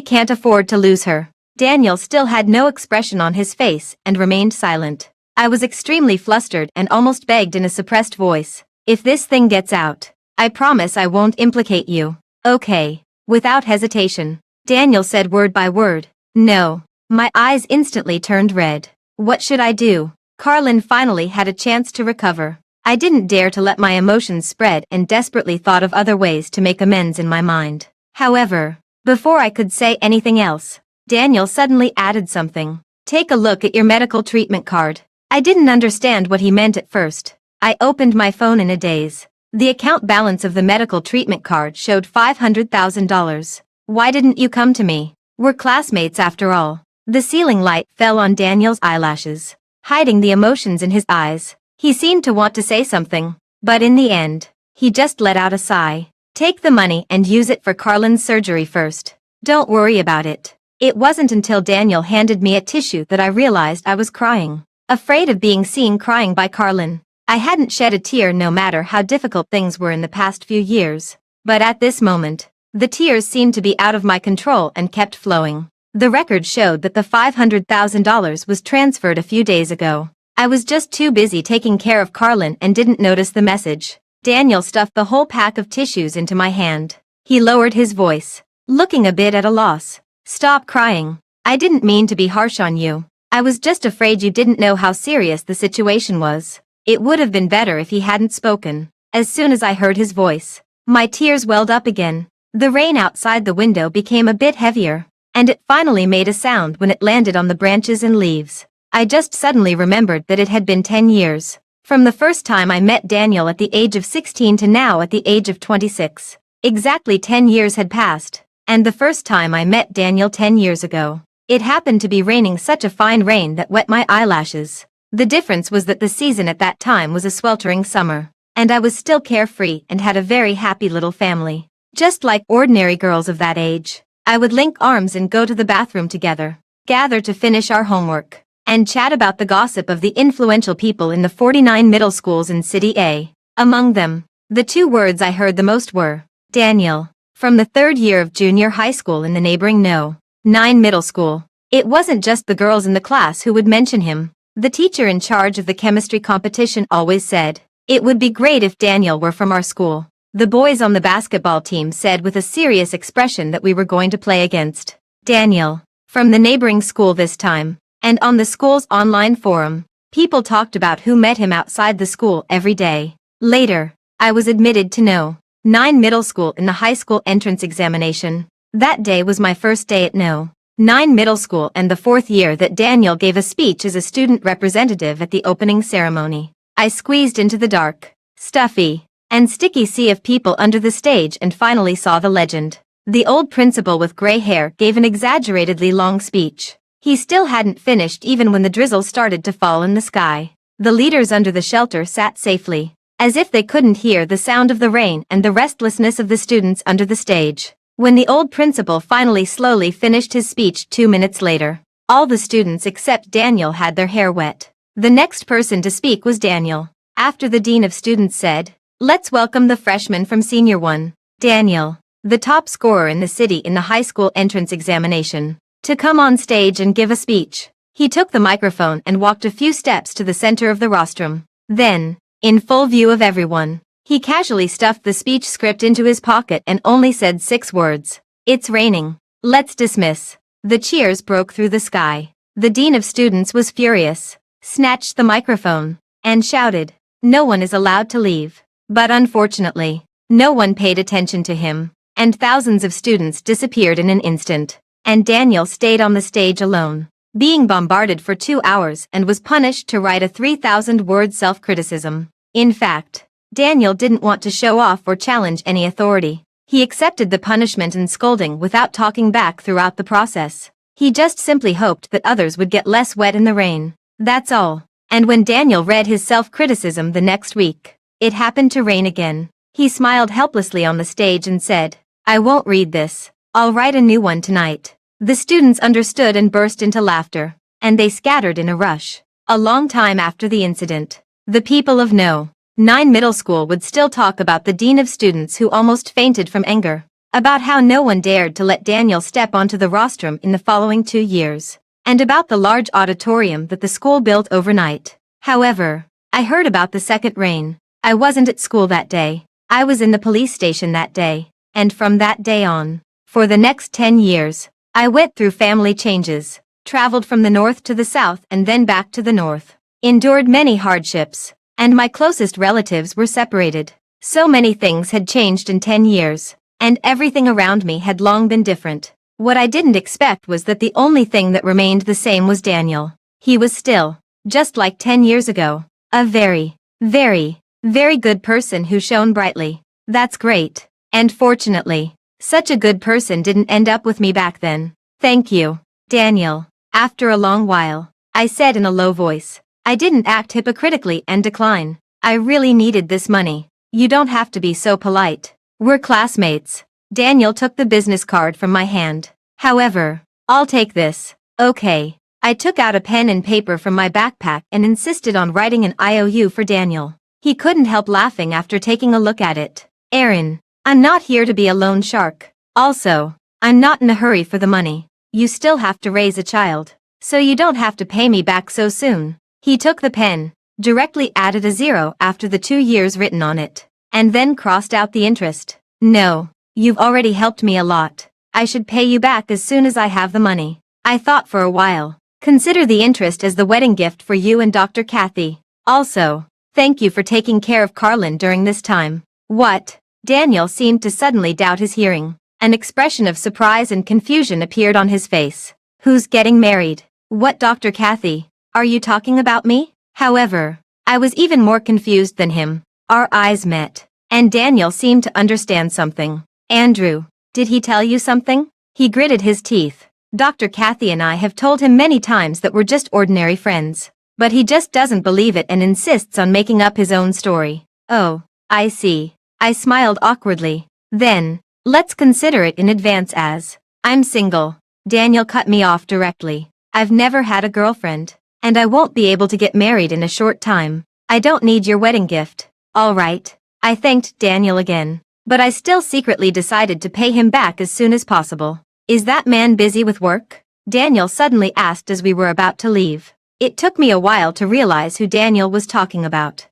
can't afford to lose her. Daniel still had no expression on his face and remained silent. I was extremely flustered and almost begged in a suppressed voice. If this thing gets out, I promise I won't implicate you. Okay. Without hesitation, Daniel said word by word. No. My eyes instantly turned red. What should I do? Carlin finally had a chance to recover. I didn't dare to let my emotions spread and desperately thought of other ways to make amends in my mind. However, before I could say anything else, Daniel suddenly added something. Take a look at your medical treatment card. I didn't understand what he meant at first. I opened my phone in a daze. The account balance of the medical treatment card showed $500,000. Why didn't you come to me? We're classmates after all. The ceiling light fell on Daniel's eyelashes, hiding the emotions in his eyes. He seemed to want to say something, but in the end, he just let out a sigh. Take the money and use it for Carlin's surgery first. Don't worry about it. It wasn't until Daniel handed me a tissue that I realized I was crying. Afraid of being seen crying by Carlin. I hadn't shed a tear no matter how difficult things were in the past few years. But at this moment, the tears seemed to be out of my control and kept flowing. The record showed that the $500,000 was transferred a few days ago. I was just too busy taking care of Carlin and didn't notice the message. Daniel stuffed the whole pack of tissues into my hand. He lowered his voice, looking a bit at a loss. Stop crying. I didn't mean to be harsh on you. I was just afraid you didn't know how serious the situation was. It would have been better if he hadn't spoken. As soon as I heard his voice, My tears welled up again. The rain outside the window became a bit heavier, and it finally made a sound when it landed on the branches and leaves. I just suddenly remembered that it had been 10 years. From the first time I met Daniel at the age of 16 to now at the age of 26. Exactly 10 years had passed, and the first time I met Daniel 10 years ago, it happened to be raining such a fine rain that wet my eyelashes. The difference was that the season at that time was a sweltering summer, and I was still carefree and had a very happy little family. Just like ordinary girls of that age, I would link arms and go to the bathroom together, gather to finish our homework, and chat about the gossip of the influential people in the 49 middle schools in City A. Among them, the two words I heard the most were, Daniel, from the third year of junior high school in the neighboring No. 9 middle school. It wasn't just the girls in the class who would mention him. The teacher in charge of the chemistry competition always said, it would be great if Daniel were from our school. The boys on the basketball team said with a serious expression that we were going to play against Daniel, from the neighboring school this time. And on the school's online forum, people talked about who met him outside the school every day. Later, I was admitted to No. 9 middle school in the high school entrance examination. That day was my first day at No. 9 middle school and the fourth year that Daniel gave a speech as a student representative at the opening ceremony. I squeezed into the dark, stuffy, and sticky sea of people under the stage and finally saw the legend. The old principal with gray hair gave an exaggeratedly long speech. He still hadn't finished even when the drizzle started to fall in the sky. The leaders under the shelter sat safely, as if they couldn't hear the sound of the rain and the restlessness of the students under the stage. When the old principal finally slowly finished his speech 2 minutes later, all the students except Daniel had their hair wet. The next person to speak was Daniel. After the dean of students said, let's welcome the freshman from senior 1, Daniel, the top scorer in the city in the high school entrance examination, to come on stage and give a speech. He took the microphone and walked a few steps to the center of the rostrum. Then, in full view of everyone, he casually stuffed the speech script into his pocket and only said 6 words. It's raining. Let's dismiss. The cheers broke through the sky. The dean of students was furious, snatched the microphone, and shouted, no one is allowed to leave. But unfortunately, no one paid attention to him, and thousands of students disappeared in an instant. And Daniel stayed on the stage alone, being bombarded for 2 hours and was punished to write a 3,000-word self-criticism. In fact, Daniel didn't want to show off or challenge any authority. He accepted the punishment and scolding without talking back throughout the process. He just simply hoped that others would get less wet in the rain. That's all. And when Daniel read his self-criticism the next week, it happened to rain again. He smiled helplessly on the stage and said, I won't read this. I'll write a new one tonight. The students understood and burst into laughter, and they scattered in a rush. A long time after the incident, the people of No. 9 middle school would still talk about the dean of students who almost fainted from anger, about how no one dared to let Daniel step onto the rostrum in the following 2 years, and about the large auditorium that the school built overnight. However, I heard about the second rain. I wasn't at school that day. I was in the police station that day, and from that day on, for the next 10 years, I went through family changes, traveled from the north to the south and then back to the north, endured many hardships, and my closest relatives were separated. So many things had changed in 10 years, and everything around me had long been different. What I didn't expect was that the only thing that remained the same was Daniel. He was still, just like 10 years ago, a very, very, very good person who shone brightly. That's great. And fortunately, such a good person didn't end up with me back then. Thank you, Daniel. After a long while, I said in a low voice. I didn't act hypocritically and decline. I really needed this money. You don't have to be so polite. We're classmates. Daniel took the business card from my hand. However, I'll take this. Okay. I took out a pen and paper from my backpack and insisted on writing an IOU for Daniel. He couldn't help laughing after taking a look at it. Aaron, I'm not here to be a loan shark. Also, I'm not in a hurry for the money. You still have to raise a child, so you don't have to pay me back so soon. He took the pen, directly added a 0 after the 2 years written on it, and then crossed out the interest. No, you've already helped me a lot. I should pay you back as soon as I have the money. I thought for a while. Consider the interest as the wedding gift for you and Dr. Kathy. Also, thank you for taking care of Carlin during this time. What? Daniel seemed to suddenly doubt his hearing. An expression of surprise and confusion appeared on his face. Who's getting married? What, Dr. Kathy? Are you talking about me? However, I was even more confused than him. Our eyes met, and Daniel seemed to understand something. Andrew, did he tell you something? He gritted his teeth. Dr. Kathy and I have told him many times that we're just ordinary friends. But he just doesn't believe it and insists on making up his own story. Oh, I see. I smiled awkwardly. Then, let's consider it in advance as, I'm single. Daniel cut me off directly. I've never had a girlfriend. And I won't be able to get married in a short time. I don't need your wedding gift. All right. I thanked Daniel again. But I still secretly decided to pay him back as soon as possible. Is that man busy with work? Daniel suddenly asked as we were about to leave. It took me a while to realize who Daniel was talking about.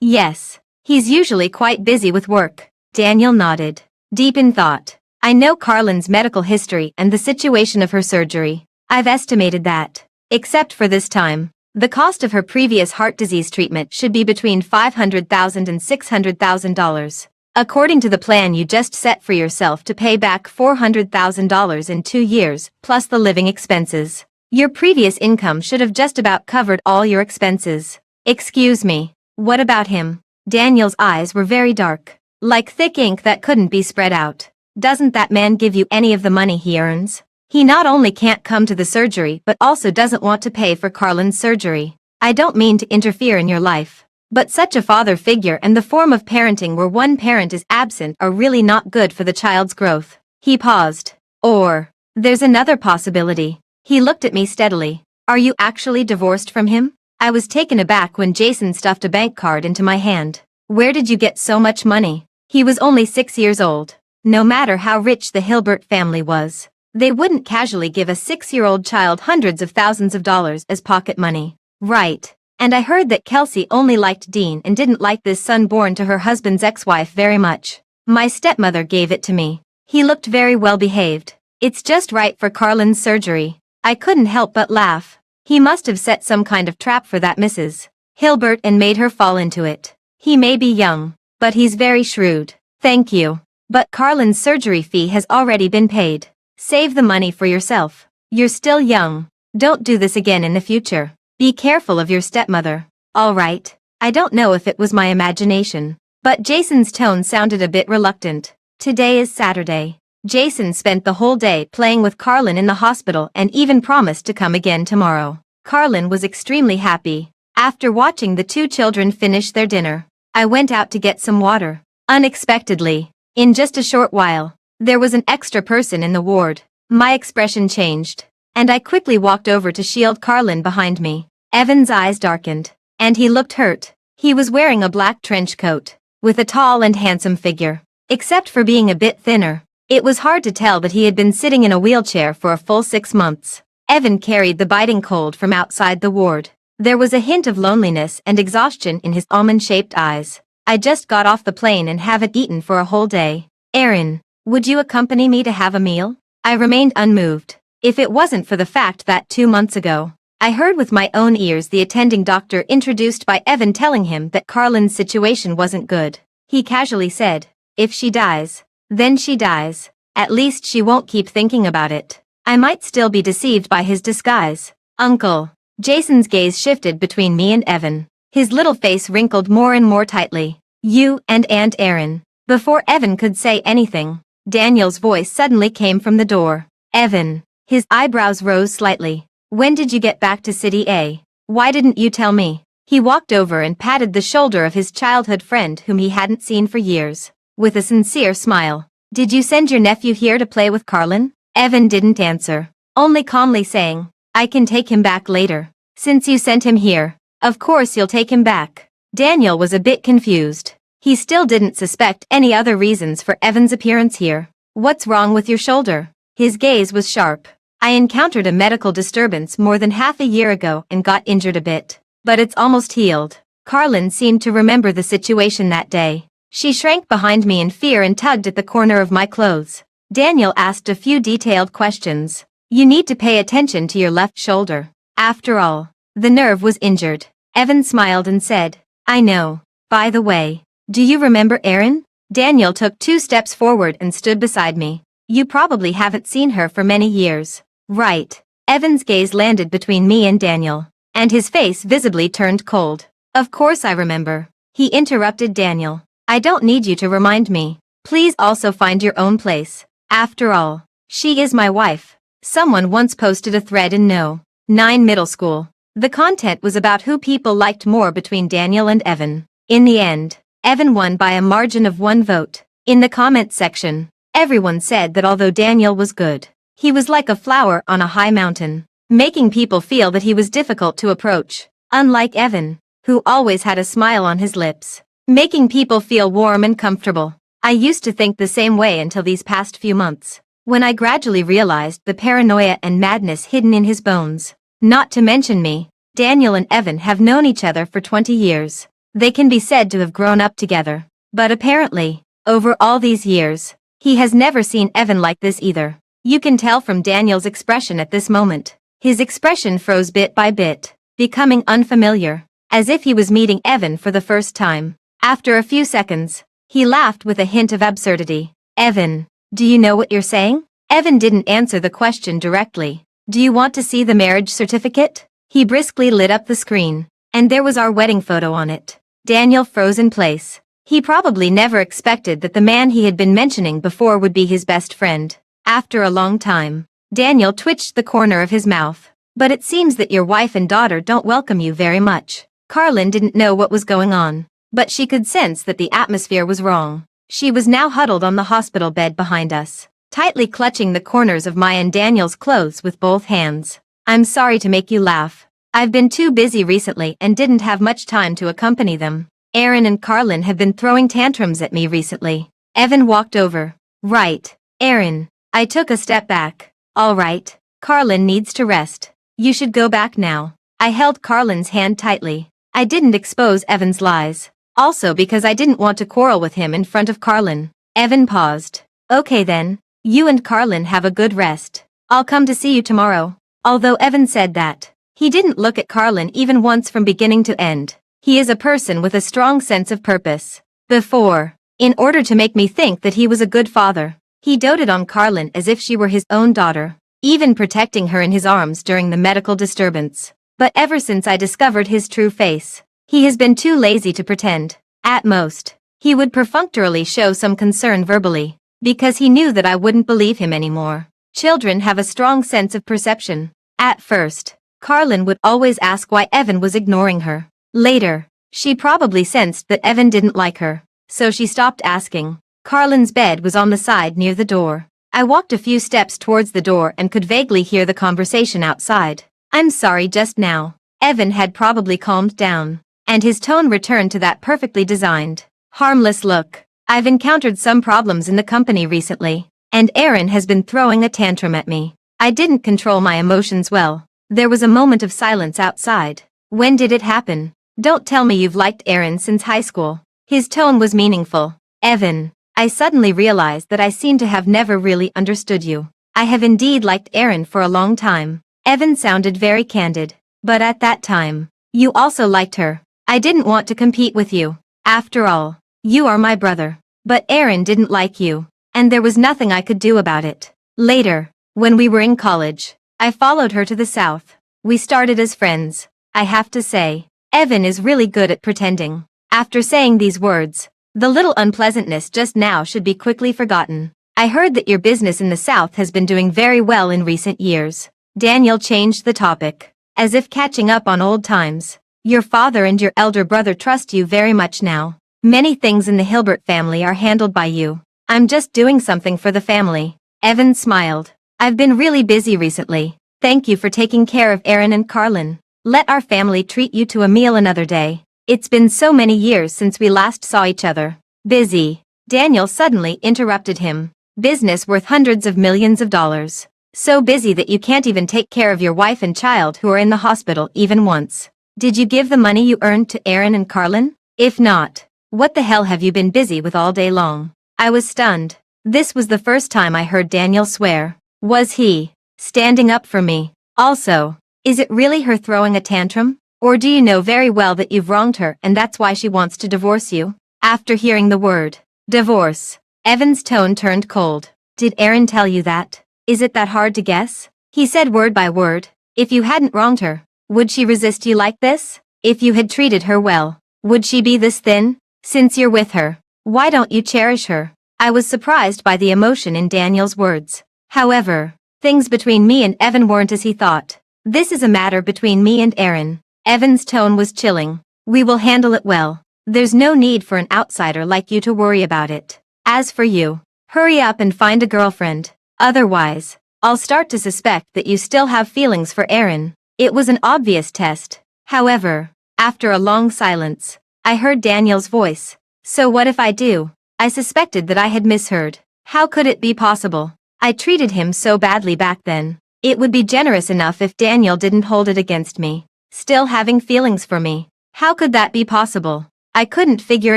Yes. He's usually quite busy with work. Daniel nodded, deep in thought. I know Carlin's medical history and the situation of her surgery. I've estimated that, except for this time, the cost of her previous heart disease treatment should be between $500,000 and $600,000. According to the plan you just set for yourself to pay back $400,000 in 2 years, plus the living expenses. Your previous income should have just about covered all your expenses. Excuse me, what about him? Daniel's eyes were very dark, like thick ink that couldn't be spread out. Doesn't that man give you any of the money he earns? He not only can't come to the surgery but also doesn't want to pay for Carlin's surgery. I don't mean to interfere in your life, but such a father figure and the form of parenting where one parent is absent are really not good for the child's growth. He paused. Or, there's another possibility. He looked at me steadily. Are you actually divorced from him? I was taken aback when Jason stuffed a bank card into my hand. Where did you get so much money? He was only 6 years old. No matter how rich the Hilbert family was, they wouldn't casually give a 6-year-old child hundreds of thousands of dollars as pocket money. Right. And I heard that Kelsey only liked Dean and didn't like this son born to her husband's ex-wife very much. My stepmother gave it to me. He looked very well behaved. It's just right for Carlin's surgery. I couldn't help but laugh. He must have set some kind of trap for that Mrs. Hilbert and made her fall into it. He may be young, but he's very shrewd. Thank you. But Carlin's surgery fee has already been paid. Save the money for yourself. You're still young. Don't do this again in the future. Be careful of your stepmother. All right. I don't know if it was my imagination, but Jason's tone sounded a bit reluctant. Today is Saturday. Jason spent the whole day playing with Carlin in the hospital and even promised to come again tomorrow. Carlin was extremely happy. After watching the two children finish their dinner, I went out to get some water. Unexpectedly, in just a short while, there was an extra person in the ward. My expression changed, and I quickly walked over to shield Carlin behind me. Evan's eyes darkened, and he looked hurt. He was wearing a black trench coat, with a tall and handsome figure. Except for being a bit thinner, it was hard to tell that he had been sitting in a wheelchair for a full 6 months. Evan carried the biting cold from outside the ward. There was a hint of loneliness and exhaustion in his almond-shaped eyes. I just got off the plane and haven't eaten for a whole day. Aaron, would you accompany me to have a meal? I remained unmoved. If it wasn't for the fact that 2 months ago, I heard with my own ears the attending doctor introduced by Evan telling him that Carlin's situation wasn't good. He casually said, if she dies, then she dies. At least she won't keep thinking about it. I might still be deceived by his disguise. Uncle. Jason's gaze shifted between me and Evan. His little face wrinkled more and more tightly. You and Aunt Erin. Before Evan could say anything, Daniel's voice suddenly came from the door. Evan. His eyebrows rose slightly. When did you get back to City A? Why didn't you tell me? He walked over and patted the shoulder of his childhood friend whom he hadn't seen for years, with a sincere smile. Did you send your nephew here to play with Carlin? Evan didn't answer, only calmly saying, I can take him back later. Since you sent him here, of course you'll take him back. Daniel was a bit confused. He still didn't suspect any other reasons for Evan's appearance here. What's wrong with your shoulder? His gaze was sharp. I encountered a medical disturbance more than half a year ago and got injured a bit, but it's almost healed. Carlin seemed to remember the situation that day. She shrank behind me in fear and tugged at the corner of my clothes. Daniel asked a few detailed questions. You need to pay attention to your left shoulder. After all, the nerve was injured. Evan smiled and said, I know. By the way, do you remember Aaron? Daniel took 2 steps forward and stood beside me. You probably haven't seen her for many years. Right. Evan's gaze landed between me and Daniel, and his face visibly turned cold. Of course I remember. He interrupted Daniel. I don't need you to remind me. Please also find your own place. After all, she is my wife. Someone once posted a thread in No. 9 Middle School. The content was about who people liked more between Daniel and Evan. In the end, Evan won by a margin of 1 vote. In the comments section, everyone said that although Daniel was good, he was like a flower on a high mountain, making people feel that he was difficult to approach, unlike Evan, who always had a smile on his lips, making people feel warm and comfortable. I used to think the same way until these past few months, when I gradually realized the paranoia and madness hidden in his bones. Not to mention me, Daniel and Evan have known each other for 20 years. They can be said to have grown up together. But apparently, over all these years, he has never seen Evan like this either. You can tell from Daniel's expression at this moment. His expression froze bit by bit, becoming unfamiliar, as if he was meeting Evan for the first time. After a few seconds, he laughed with a hint of absurdity. Evan, do you know what you're saying? Evan didn't answer the question directly. Do you want to see the marriage certificate? He briskly lit up the screen, and there was our wedding photo on it. Daniel froze in place. He probably never expected that the man he had been mentioning before would be his best friend. After a long time, Daniel twitched the corner of his mouth. But it seems that your wife and daughter don't welcome you very much. Carlin didn't know what was going on, but she could sense that the atmosphere was wrong. She was now huddled on the hospital bed behind us, tightly clutching the corners of my and Daniel's clothes with both hands. I'm sorry to make you laugh. I've been too busy recently and didn't have much time to accompany them. Aaron and Carlin have been throwing tantrums at me recently. Evan walked over. Right, Aaron. I took a step back. All right, Carlin needs to rest. You should go back now. I held Carlin's hand tightly. I didn't expose Evan's lies. Also because I didn't want to quarrel with him in front of Carlin. Evan paused. Okay then, you and Carlin have a good rest. I'll come to see you tomorrow. Although Evan said that, he didn't look at Carlin even once from beginning to end. He is a person with a strong sense of purpose. Before, in order to make me think that he was a good father, he doted on Carlin as if she were his own daughter, even protecting her in his arms during the medical disturbance. But ever since I discovered his true face, he has been too lazy to pretend. At most, he would perfunctorily show some concern verbally, because he knew that I wouldn't believe him anymore. Children have a strong sense of perception. At first, Carlin would always ask why Evan was ignoring her. Later, she probably sensed that Evan didn't like her, so she stopped asking. Carlin's bed was on the side near the door. I walked a few steps towards the door and could vaguely hear the conversation outside. I'm sorry just now. Evan had probably calmed down, and his tone returned to that perfectly designed, harmless look. I've encountered some problems in the company recently, and Aaron has been throwing a tantrum at me. I didn't control my emotions well. There was a moment of silence outside. When did it happen? Don't tell me you've liked Aaron since high school. His tone was meaningful. Evan, I suddenly realized that I seem to have never really understood you. I have indeed liked Aaron for a long time. Evan sounded very candid. But at that time, you also liked her. I didn't want to compete with you. After all, you are my brother. But Aaron didn't like you, and there was nothing I could do about it. Later, when we were in college, I followed her to the south. We started as friends. I have to say, Evan is really good at pretending. After saying these words, the little unpleasantness just now should be quickly forgotten. I heard that your business in the south has been doing very well in recent years. Daniel changed the topic, as if catching up on old times. Your father and your elder brother trust you very much now. Many things in the Hilbert family are handled by you. I'm just doing something for the family. Evan smiled. I've been really busy recently. Thank you for taking care of Aaron and Carlin. Let our family treat you to a meal another day. It's been so many years since we last saw each other. Busy. Daniel suddenly interrupted him. Business worth hundreds of millions of dollars. So busy that you can't even take care of your wife and child who are in the hospital even once. Did you give the money you earned to Aaron and Carlin? If not, what the hell have you been busy with all day long? I was stunned. This was the first time I heard Daniel swear. Was he standing up for me? Also, is it really her throwing a tantrum? Or do you know very well that you've wronged her and that's why she wants to divorce you? After hearing the word Divorce. Evan's tone turned cold. Did Aaron tell you that? Is it that hard to guess? He said word by word. If you hadn't wronged her, would she resist you like this? If you had treated her well, would she be this thin? Since you're with her, why don't you cherish her? I was surprised by the emotion in Daniel's words. However, things between me and Evan weren't as he thought. This is a matter between me and Aaron. Evan's tone was chilling. We will handle it well. There's no need for an outsider like you to worry about it. As for you, hurry up and find a girlfriend. Otherwise, I'll start to suspect that you still have feelings for Aaron. It was an obvious test. However, after a long silence, I heard Daniel's voice. So what if I do? I suspected that I had misheard. How could it be possible? I treated him so badly back then. It would be generous enough if Daniel didn't hold it against me. Still having feelings for me. How could that be possible? I couldn't figure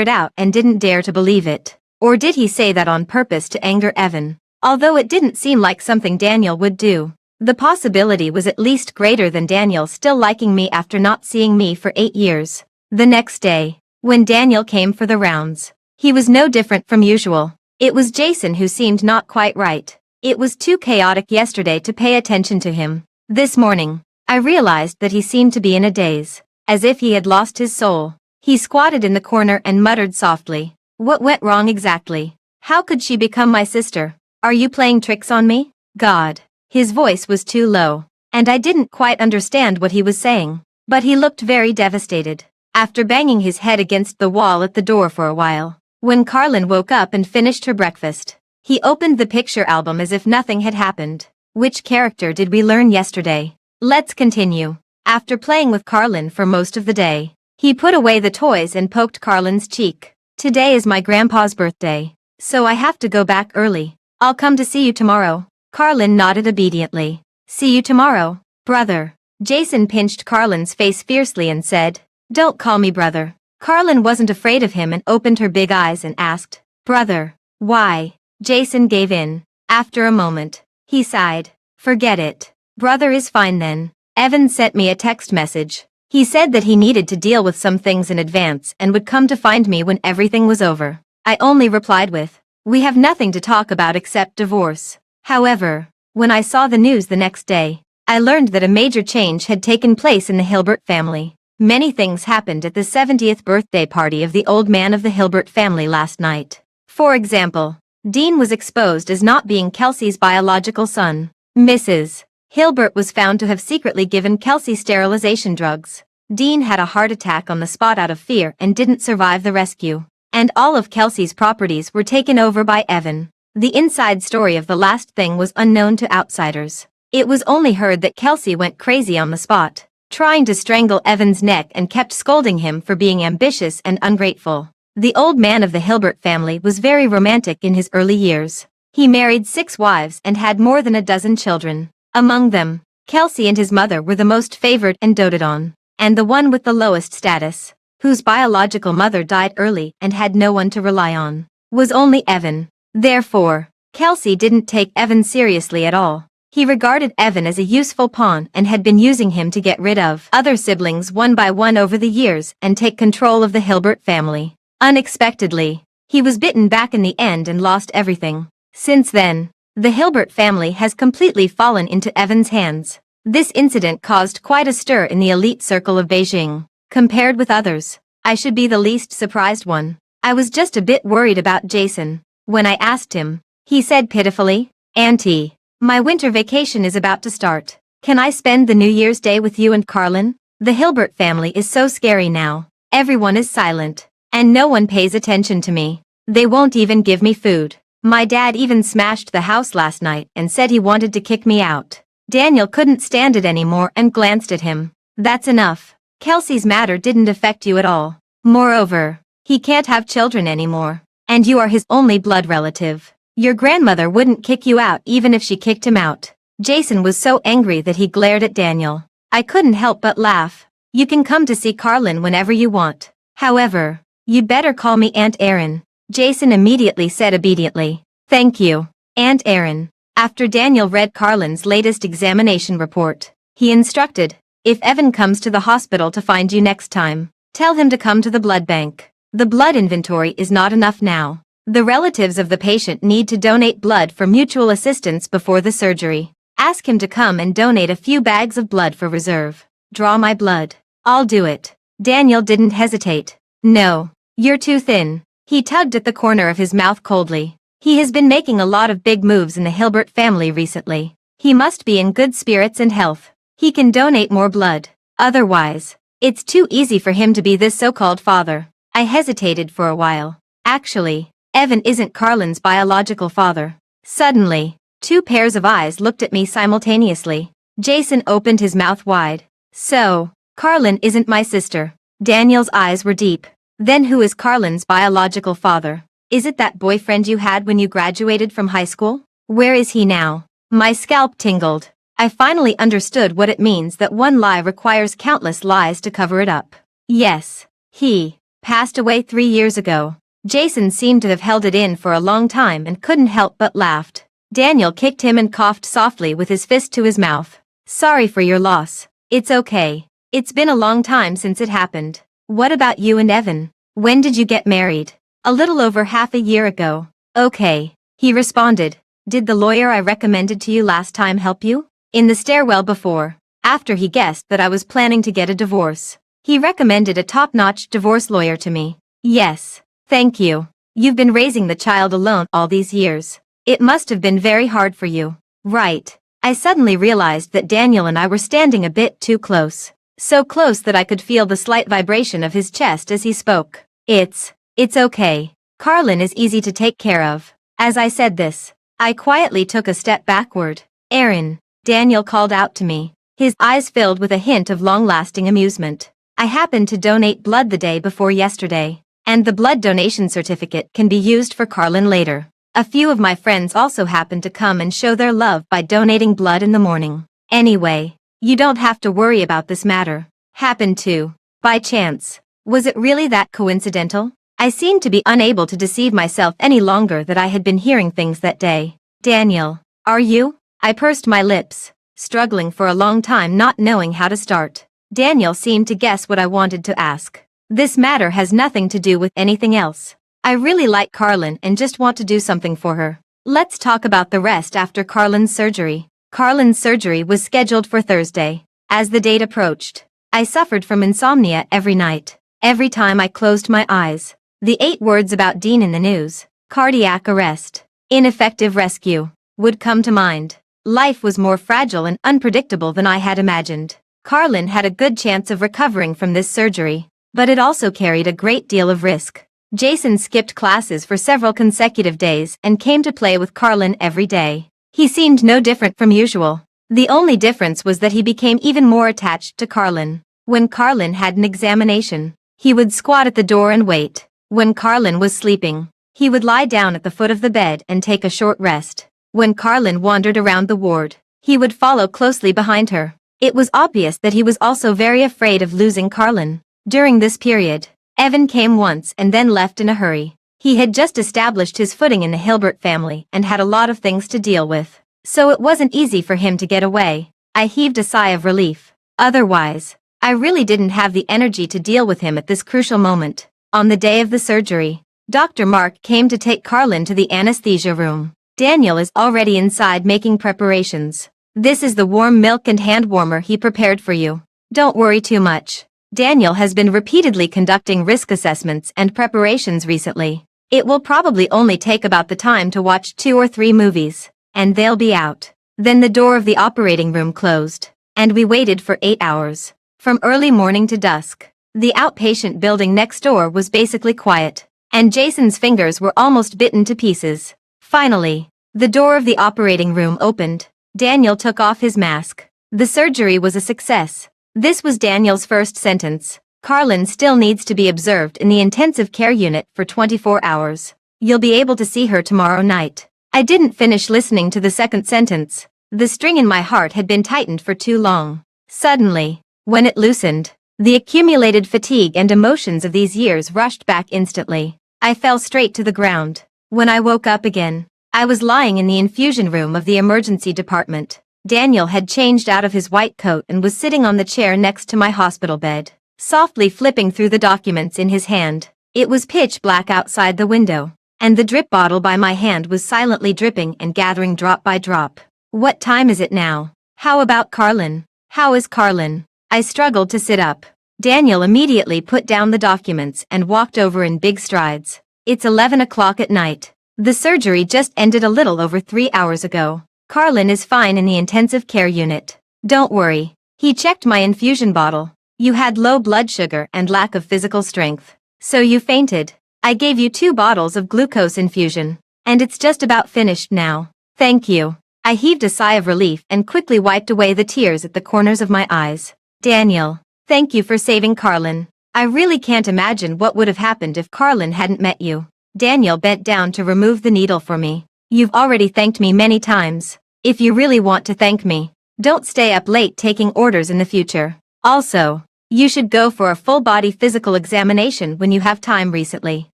it out and didn't dare to believe it. Or did he say that on purpose to anger Evan? Although it didn't seem like something Daniel would do. The possibility was at least greater than Daniel still liking me after not seeing me for 8 years. The next day, when Daniel came for the rounds, he was no different from usual. It was Jason who seemed not quite right. It was too chaotic yesterday to pay attention to him. This morning, I realized that he seemed to be in a daze, as if he had lost his soul. He squatted in the corner and muttered softly. What went wrong exactly? How could she become my sister? Are you playing tricks on me? God. His voice was too low, and I didn't quite understand what he was saying, but he looked very devastated. After banging his head against the wall at the door for a while, when Carlin woke up and finished her breakfast, he opened the picture album as if nothing had happened. Which character did we learn yesterday? Let's continue. After playing with Carlin for most of the day, he put away the toys and poked Carlin's cheek. Today is my grandpa's birthday, so I have to go back early. I'll come to see you tomorrow. Carlin nodded obediently. See you tomorrow, brother. Jason pinched Carlin's face fiercely and said, Don't call me brother. Carlin wasn't afraid of him and opened her big eyes and asked, Brother, why? Jason gave in. After a moment, he sighed. Forget it. Brother is fine then. Evan sent me a text message. He said that he needed to deal with some things in advance and would come to find me when everything was over. I only replied with, We have nothing to talk about except divorce. However, when I saw the news the next day, I learned that a major change had taken place in the Hilbert family. Many things happened at the 70th birthday party of the old man of the Hilbert family last night. For example, Dean was exposed as not being Kelsey's biological son. Mrs. Hilbert was found to have secretly given Kelsey sterilization drugs. Dean had a heart attack on the spot out of fear and didn't survive the rescue. And all of Kelsey's properties were taken over by Evan. The inside story of the last thing was unknown to outsiders. It was only heard that Kelsey went crazy on the spot, trying to strangle Evan's neck and kept scolding him for being ambitious and ungrateful. The old man of the Hilbert family was very romantic in his early years. He married 6 wives and had more than a dozen children. Among them, Kelsey and his mother were the most favored and doted on, and the one with the lowest status, whose biological mother died early and had no one to rely on, was only Evan. Therefore, Kelsey didn't take Evan seriously at all. He regarded Evan as a useful pawn and had been using him to get rid of other siblings one by one over the years and take control of the Hilbert family. Unexpectedly, he was bitten back in the end and lost everything. Since then, the Hilbert family has completely fallen into Evan's hands. This incident caused quite a stir in the elite circle of Beijing. Compared with others, I should be the least surprised one. I was just a bit worried about Jason. When I asked him, he said pitifully, Auntie, my winter vacation is about to start. Can I spend the New Year's Day with you and Carlin? The Hilbert family is so scary now. Everyone is silent, and no one pays attention to me. They won't even give me food. My dad even smashed the house last night and said he wanted to kick me out. Daniel couldn't stand it anymore and glanced at him. That's enough. Kelsey's matter didn't affect you at all. Moreover, he can't have children anymore. And you are his only blood relative. Your grandmother wouldn't kick you out even if she kicked him out. Jason was so angry that he glared at Daniel. I couldn't help but laugh. You can come to see Carlin whenever you want. However, you'd better call me Aunt Erin. Jason immediately said obediently. Thank you, Aunt Erin. After Daniel read Carlin's latest examination report, he instructed, if Evan comes to the hospital to find you next time, tell him to come to the blood bank. The blood inventory is not enough now. The relatives of the patient need to donate blood for mutual assistance before the surgery. Ask him to come and donate a few bags of blood for reserve. Draw my blood. I'll do it. Daniel didn't hesitate. No. You're too thin. He tugged at the corner of his mouth coldly. He has been making a lot of big moves in the Hilbert family recently. He must be in good spirits and health. He can donate more blood. Otherwise, it's too easy for him to be this so-called father. I hesitated for a while. Actually, Evan isn't Carlin's biological father. Suddenly, two pairs of eyes looked at me simultaneously. Jason opened his mouth wide. So, Carlin isn't my sister. Daniel's eyes were deep. Then who is Carlin's biological father? Is it that boyfriend you had when you graduated from high school? Where is he now? My scalp tingled. I finally understood what it means that one lie requires countless lies to cover it up. Yes, he passed away 3 years ago. Jason seemed to have held it in for a long time and couldn't help but laughed. Daniel kicked him and coughed softly with his fist to his mouth. Sorry for your loss. It's okay. It's been a long time since it happened. What about you and Evan? When did you get married? A little over half a year ago. Okay, he responded. Did the lawyer I recommended to you last time help you? In the stairwell before, after he guessed that I was planning to get a divorce. He recommended a top-notch divorce lawyer to me. Yes, thank you. You've been raising the child alone all these years. It must have been very hard for you. Right. I suddenly realized that Daniel and I were standing a bit too close. So close that I could feel the slight vibration of his chest as he spoke. It's okay. Carlin is easy to take care of. As I said this, I quietly took a step backward. Aaron, Daniel called out to me, his eyes filled with a hint of long-lasting amusement. I happened to donate blood the day before yesterday, and the blood donation certificate can be used for Carlin later. A few of my friends also happened to come and show their love by donating blood in the morning. Anyway, you don't have to worry about this matter. Happened to, by chance. Was it really that coincidental? I seemed to be unable to deceive myself any longer that I had been hearing things that day. Daniel, are you? I pursed my lips, struggling for a long time not knowing how to start. Daniel seemed to guess what I wanted to ask. This matter has nothing to do with anything else. I really like Carlin and just want to do something for her. Let's talk about the rest after Carlin's surgery. Carlin's surgery was scheduled for Thursday. As the date approached, I suffered from insomnia every night. Every time I closed my eyes, the 8 words about Dean in the news, cardiac arrest, ineffective rescue, would come to mind. Life was more fragile and unpredictable than I had imagined. Carlin had a good chance of recovering from this surgery, but it also carried a great deal of risk. Jason skipped classes for several consecutive days and came to play with Carlin every day. He seemed no different from usual. The only difference was that he became even more attached to Carlin. When Carlin had an examination, he would squat at the door and wait. When Carlin was sleeping, he would lie down at the foot of the bed and take a short rest. When Carlin wandered around the ward, he would follow closely behind her. It was obvious that he was also very afraid of losing Carlin. During this period, Evan came once and then left in a hurry. He had just established his footing in the Hilbert family and had a lot of things to deal with. So it wasn't easy for him to get away. I heaved a sigh of relief. Otherwise, I really didn't have the energy to deal with him at this crucial moment. On the day of the surgery, Dr. Mark came to take Carlin to the anesthesia room. Daniel is already inside making preparations. This is the warm milk and hand warmer he prepared for you. Don't worry too much. Daniel has been repeatedly conducting risk assessments and preparations recently. It will probably only take about the time to watch 2 or 3 movies, and they'll be out. Then the door of the operating room closed, and we waited for 8 hours. From early morning to dusk, the outpatient building next door was basically quiet, and Jason's fingers were almost bitten to pieces. Finally, the door of the operating room opened. Daniel took off his mask. The surgery was a success. This was Daniel's first sentence. Carlin still needs to be observed in the intensive care unit for 24 hours. You'll be able to see her tomorrow night. I didn't finish listening to the second sentence. The string in my heart had been tightened for too long. Suddenly, when it loosened, the accumulated fatigue and emotions of these years rushed back instantly. I fell straight to the ground. When I woke up again, I was lying in the infusion room of the emergency department. Daniel had changed out of his white coat and was sitting on the chair next to my hospital bed, softly flipping through the documents in his hand. It was pitch black outside the window, and the drip bottle by my hand was silently dripping and gathering drop by drop. What time is it now? How about Carlin? How is Carlin? I struggled to sit up. Daniel immediately put down the documents and walked over in big strides. It's 11 o'clock at night. The surgery just ended a little over 3 hours ago. Carlin is fine in the intensive care unit. Don't worry. He checked my infusion bottle. You had low blood sugar and lack of physical strength. So you fainted. I gave you 2 bottles of glucose infusion. And it's just about finished now. Thank you. I heaved a sigh of relief and quickly wiped away the tears at the corners of my eyes. Daniel, thank you for saving Carlin. I really can't imagine what would have happened if Carlin hadn't met you. Daniel bent down to remove the needle for me. You've already thanked me many times. If you really want to thank me, don't stay up late taking orders in the future. Also, you should go for a full-body physical examination when you have time recently.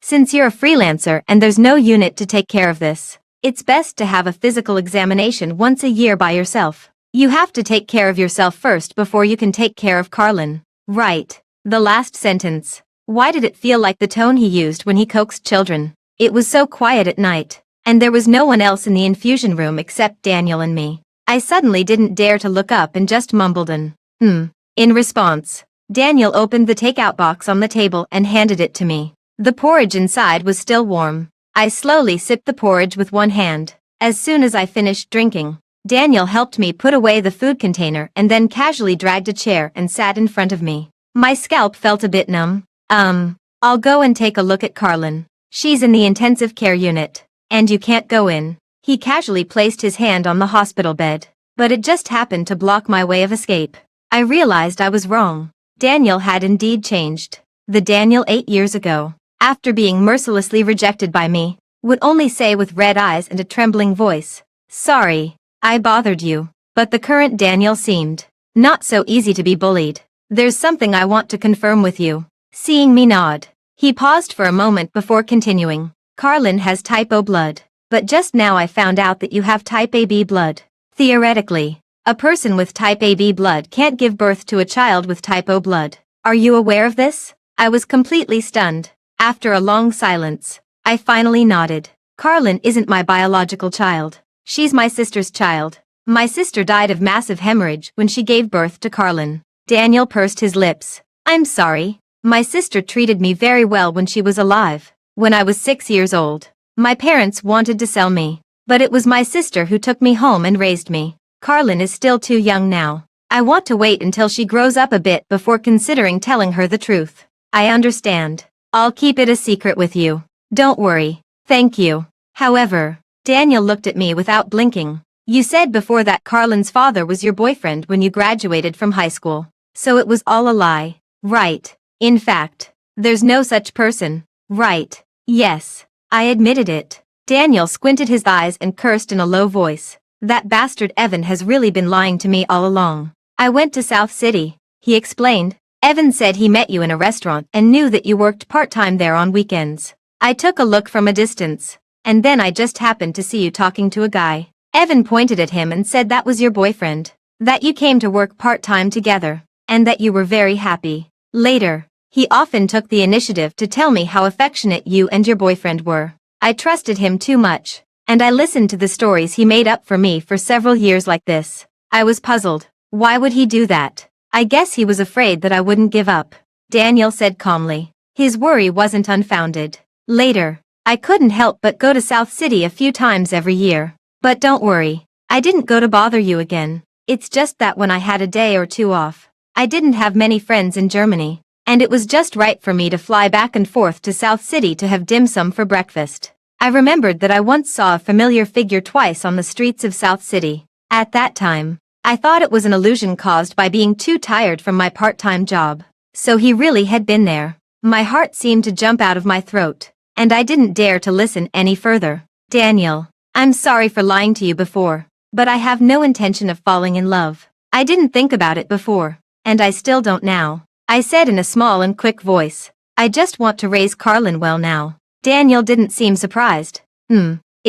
Since you're a freelancer and there's no unit to take care of this, it's best to have a physical examination once a year by yourself. You have to take care of yourself first before you can take care of Carlin. Right. The last sentence. Why did it feel like the tone he used when he coaxed children? It was so quiet at night, and there was no one else in the infusion room except Daniel and me. I suddenly didn't dare to look up and just mumbled an, In response, Daniel opened the takeout box on the table and handed it to me. The porridge inside was still warm. I slowly sipped the porridge with one hand. As soon as I finished drinking, Daniel helped me put away the food container and then casually dragged a chair and sat in front of me. My scalp felt a bit numb. I'll go and take a look at Carlin. She's in the intensive care unit, and you can't go in. He casually placed his hand on the hospital bed, but it just happened to block my way of escape. I realized I was wrong. Daniel had indeed changed. The Daniel 8 years ago, after being mercilessly rejected by me, would only say with red eyes and a trembling voice, "Sorry, I bothered you." But the current Daniel seemed not so easy to be bullied. "There's something I want to confirm with you." Seeing me nod, he paused for a moment before continuing. "Carlin has type O blood, but just now I found out that you have type AB blood. Theoretically, a person with type AB blood can't give birth to a child with type O blood. Are you aware of this?" I was completely stunned. After a long silence, I finally nodded. "Carlin isn't my biological child. She's my sister's child. My sister died of massive hemorrhage when she gave birth to Carlin." Daniel pursed his lips. "I'm sorry. My sister treated me very well when she was alive. When I was 6 years old, my parents wanted to sell me, but it was my sister who took me home and raised me. Carlin is still too young now. I want to wait until she grows up a bit before considering telling her the truth." "I understand. I'll keep it a secret with you. Don't worry. Thank you." However, Daniel looked at me without blinking. "You said before that Carlin's father was your boyfriend when you graduated from high school. So it was all a lie, right?" "In fact, there's no such person." "Right. Yes. I admitted it." Daniel squinted his eyes and cursed in a low voice. "That bastard Evan has really been lying to me all along. I went to South City," he explained. "Evan said he met you in a restaurant and knew that you worked part-time there on weekends. I took a look from a distance, and then I just happened to see you talking to a guy. Evan pointed at him and said that was your boyfriend, that you came to work part-time together, and that you were very happy. Later, he often took the initiative to tell me how affectionate you and your boyfriend were. I trusted him too much, and I listened to the stories he made up for me for several years like this. I was puzzled. Why would he do that? I guess he was afraid that I wouldn't give up," Daniel said calmly. His worry wasn't unfounded. "Later, I couldn't help but go to South City a few times every year. But don't worry, I didn't go to bother you again. It's just that when I had a day or two off, I didn't have many friends in Germany, and it was just right for me to fly back and forth to South City to have dim sum for breakfast. I remembered that I once saw a familiar figure twice on the streets of South City. At that time, I thought it was an illusion caused by being too tired from my part-time job. So he really had been there." My heart seemed to jump out of my throat, and I didn't dare to listen any further. "Daniel, I'm sorry for lying to you before, but I have no intention of falling in love. I didn't think about it before, and I still don't now," I said in a small and quick voice. "I just want to raise Carlin well now." Daniel didn't seem surprised.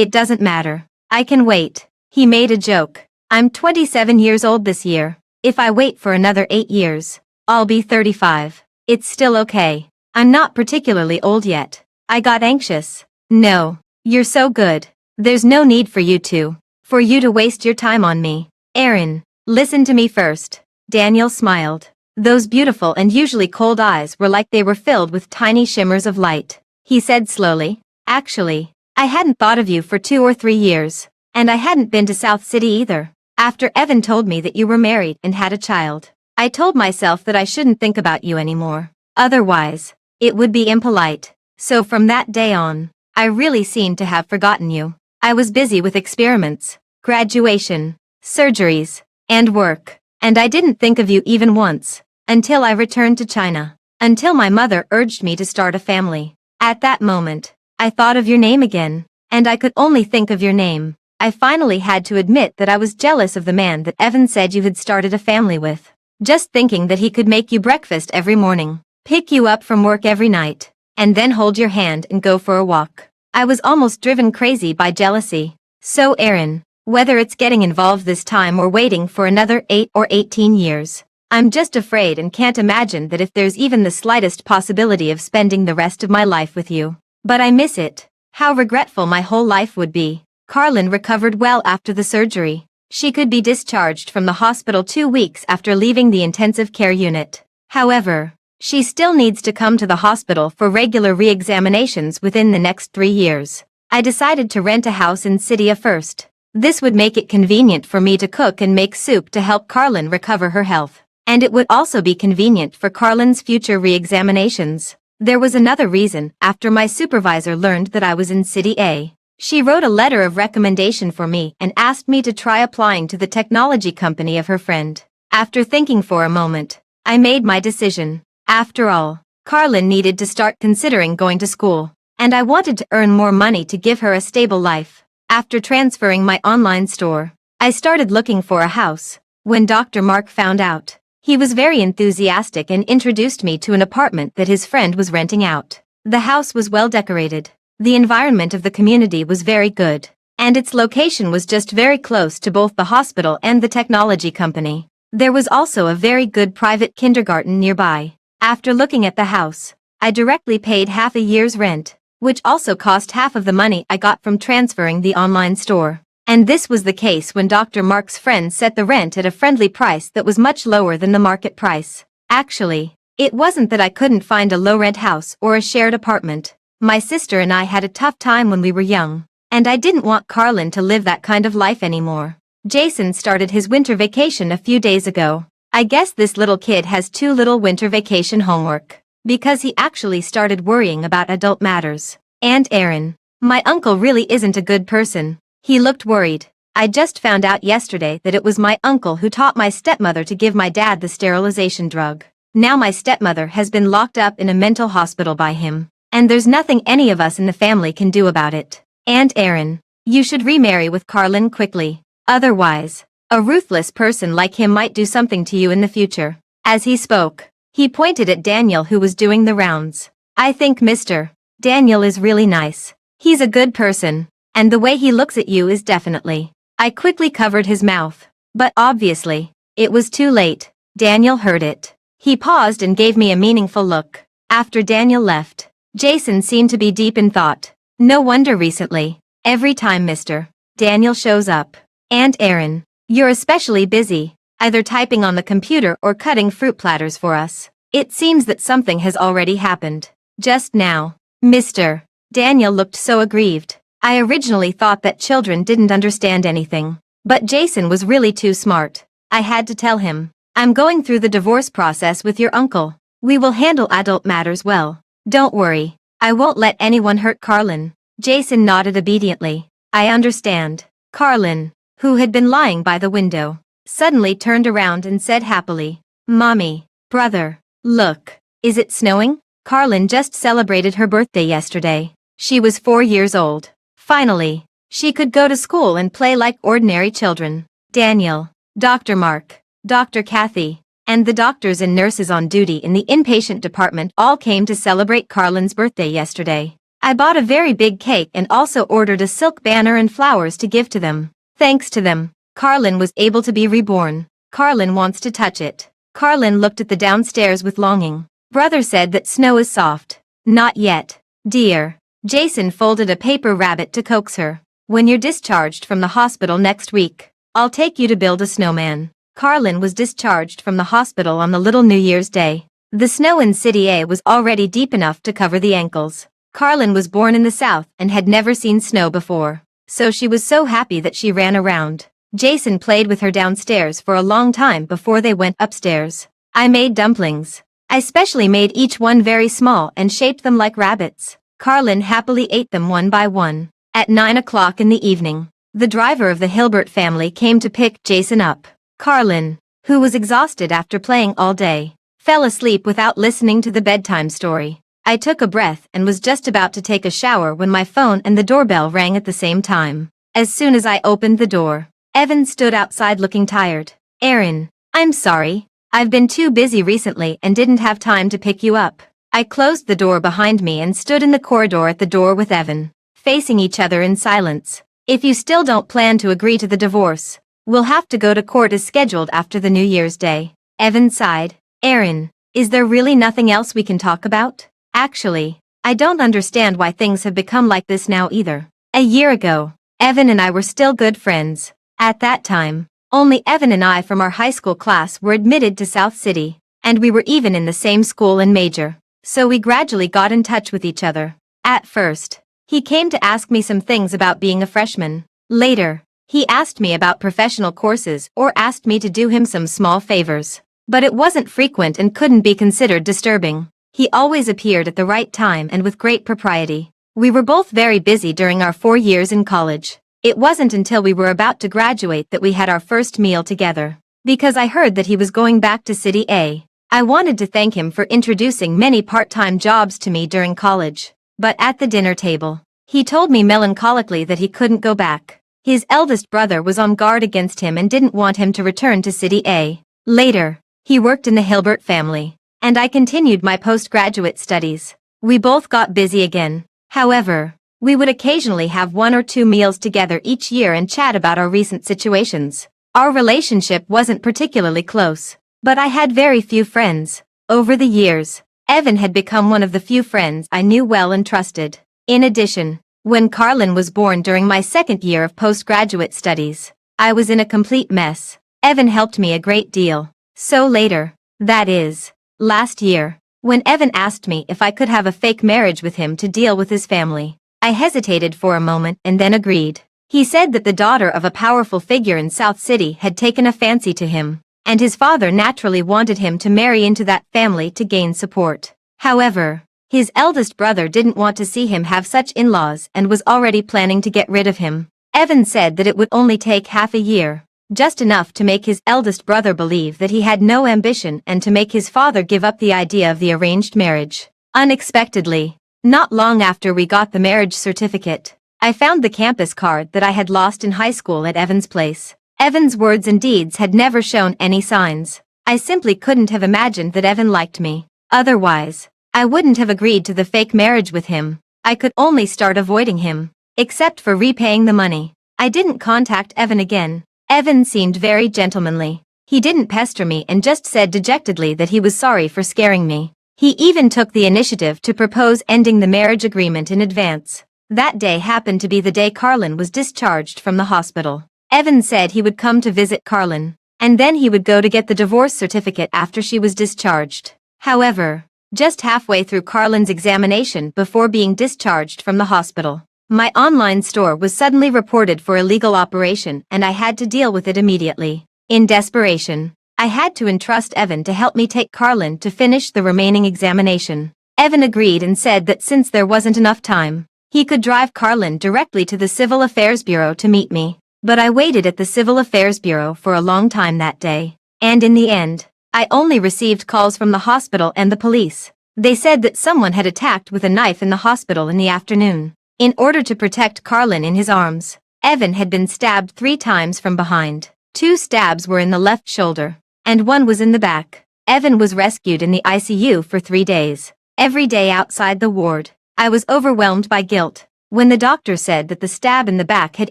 It doesn't matter. I can wait." He made a joke. "I'm 27 years old this year. If I wait for another 8 years, I'll be 35. It's still okay. I'm not particularly old yet." I got anxious. No. You're so good. There's no need for you to waste your time on me. Aaron, listen to me first. Daniel smiled. Those beautiful and usually cold eyes were like they were filled with tiny shimmers of light. He said slowly, actually, I hadn't thought of you for 2 or 3 years. And I hadn't been to South City either. After Evan told me that you were married and had a child, I told myself that I shouldn't think about you anymore. Otherwise, it would be impolite. So from that day on, I really seemed to have forgotten you. I was busy with experiments, graduation, surgeries, and work. And I didn't think of you even once, until I returned to China. Until my mother urged me to start a family. At that moment, I thought of your name again, and I could only think of your name. I finally had to admit that I was jealous of the man that Evan said you had started a family with. Just thinking that he could make you breakfast every morning, pick you up from work every night, and then hold your hand and go for a walk. I was almost driven crazy by jealousy. So Aaron, whether it's getting involved this time or waiting for another 8 or 18 years, I'm just afraid and can't imagine that if there's even the slightest possibility of spending the rest of my life with you. But I miss it. How regretful my whole life would be. Carlin recovered well after the surgery. She could be discharged from the hospital 2 weeks after leaving the intensive care unit. However, she still needs to come to the hospital for regular re-examinations within the next 3 years. I decided to rent a house in City first. This would make it convenient for me to cook and make soup to help Carlin recover her health. And it would also be convenient for Carlin's future re-examinations. There was another reason. After my supervisor learned that I was in City A, she wrote a letter of recommendation for me and asked me to try applying to the technology company of her friend. After thinking for a moment, I made my decision. After all, Carlin needed to start considering going to school, and I wanted to earn more money to give her a stable life. After transferring my online store, I started looking for a house. When Dr. Mark found out, he was very enthusiastic and introduced me to an apartment that his friend was renting out. The house was well decorated. The environment of the community was very good, and its location was just very close to both the hospital and the technology company. There was also a very good private kindergarten nearby. After looking at the house, I directly paid half a year's rent, which also cost half of the money I got from transferring the online store. And this was the case when Dr. Mark's friend set the rent at a friendly price that was much lower than the market price. Actually, it wasn't that I couldn't find a low-rent house or a shared apartment. My sister and I had a tough time when we were young, and I didn't want Carlin to live that kind of life anymore. Jason started his winter vacation a few days ago. I guess this little kid has too little winter vacation homework, because he actually started worrying about adult matters. And Aaron, my uncle really isn't a good person. He looked worried. I just found out yesterday that it was my uncle who taught my stepmother to give my dad the sterilization drug. Now my stepmother has been locked up in a mental hospital by him, and there's nothing any of us in the family can do about it. And Aaron, you should remarry with Carlin quickly. Otherwise, a ruthless person like him might do something to you in the future. As he spoke, he pointed at Daniel, who was doing the rounds. I think Mr. Daniel is really nice. He's a good person, and the way he looks at you is definitely. I quickly covered his mouth, but obviously, it was too late. Daniel heard it. He paused and gave me a meaningful look. After Daniel left, Jason seemed to be deep in thought. No wonder recently, every time Mr. Daniel shows up. And Aaron, you're especially busy, either typing on the computer or cutting fruit platters for us. It seems that something has already happened. Just now. Mr. Daniel looked so aggrieved. I originally thought that children didn't understand anything. But Jason was really too smart. I had to tell him, I'm going through the divorce process with your uncle. We will handle adult matters well. Don't worry. I won't let anyone hurt Carlin. Jason nodded obediently. I understand. Carlin, who had been lying by the window, suddenly turned around and said happily, Mommy, brother, look, is it snowing? Carlin just celebrated her birthday yesterday. She was 4 years old. Finally, she could go to school and play like ordinary children. Daniel, Dr. Mark, Dr. Kathy, and the doctors and nurses on duty in the inpatient department all came to celebrate Carlin's birthday yesterday. I bought a very big cake and also ordered a silk banner and flowers to give to them. Thanks to them, Carlin was able to be reborn. Carlin wants to touch it. Carlin looked at the downstairs with longing. Brother said that snow is soft. Not yet, dear. Jason folded a paper rabbit to coax her. When you're discharged from the hospital next week, I'll take you to build a snowman. Carlin was discharged from the hospital on the little New Year's Day. The snow in City A was already deep enough to cover the ankles. Carlin was born in the South and had never seen snow before, so she was so happy that she ran around. Jason played with her downstairs for a long time before they went upstairs. I made dumplings. I specially made each one very small and shaped them like rabbits. Carlin happily ate them one by one. At 9 o'clock in the evening, the driver of the Hilbert family came to pick Jason up. Carlin, who was exhausted after playing all day, fell asleep without listening to the bedtime story. I took a breath and was just about to take a shower when my phone and the doorbell rang at the same time. As soon as I opened the door, Evan stood outside looking tired. "Erin, I'm sorry. I've been too busy recently and didn't have time to pick you up." I closed the door behind me and stood in the corridor at the door with Evan, facing each other in silence. "If you still don't plan to agree to the divorce, we'll have to go to court as scheduled after the New Year's Day." Evan sighed. "Erin, is there really nothing else we can talk about? Actually, I don't understand why things have become like this now either." A year ago, Evan and I were still good friends. At that time, only Evan and I from our high school class were admitted to South City, and we were even in the same school and major, so we gradually got in touch with each other. At first, he came to ask me some things about being a freshman. Later, he asked me about professional courses or asked me to do him some small favors. But it wasn't frequent and couldn't be considered disturbing. He always appeared at the right time and with great propriety. We were both very busy during our 4 years in college. It wasn't until we were about to graduate that we had our first meal together. Because I heard that he was going back to City A, I wanted to thank him for introducing many part-time jobs to me during college. But at the dinner table, he told me melancholically that he couldn't go back. His eldest brother was on guard against him and didn't want him to return to City A. Later, he worked in the Hilbert family, and I continued my postgraduate studies. We both got busy again. However, we would occasionally have 1 or 2 meals together each year and chat about our recent situations. Our relationship wasn't particularly close, but I had very few friends. Over the years, Evan had become one of the few friends I knew well and trusted. In addition, when Carlin was born during my second year of postgraduate studies, I was in a complete mess. Evan helped me a great deal. So later, that is, last year, when Evan asked me if I could have a fake marriage with him to deal with his family, I hesitated for a moment and then agreed. He said that the daughter of a powerful figure in South City had taken a fancy to him, and his father naturally wanted him to marry into that family to gain support. However, his eldest brother didn't want to see him have such in-laws and was already planning to get rid of him. Evan said that it would only take half a year, just enough to make his eldest brother believe that he had no ambition and to make his father give up the idea of the arranged marriage. Unexpectedly, not long after we got the marriage certificate, I found the campus card that I had lost in high school at Evan's place. Evan's words and deeds had never shown any signs. I simply couldn't have imagined that Evan liked me. Otherwise, I wouldn't have agreed to the fake marriage with him. I could only start avoiding him, except for repaying the money. I didn't contact Evan again. Evan seemed very gentlemanly. He didn't pester me and just said dejectedly that he was sorry for scaring me. He even took the initiative to propose ending the marriage agreement in advance. That day happened to be the day Carlin was discharged from the hospital. Evan said he would come to visit Carlin, and then he would go to get the divorce certificate after she was discharged. However, just halfway through Carlin's examination before being discharged from the hospital, my online store was suddenly reported for illegal operation and I had to deal with it immediately. In desperation, I had to entrust Evan to help me take Carlin to finish the remaining examination. Evan agreed and said that since there wasn't enough time, he could drive Carlin directly to the Civil Affairs Bureau to meet me. But I waited at the Civil Affairs Bureau for a long time that day, and in the end, I only received calls from the hospital and the police. They said that someone had attacked with a knife in the hospital in the afternoon. In order to protect Carlin in his arms, Evan had been stabbed 3 times from behind. 2 stabs were in the left shoulder, and 1 was in the back. Evan was rescued in the ICU for 3 days. Every day outside the ward, I was overwhelmed by guilt. When the doctor said that the stab in the back had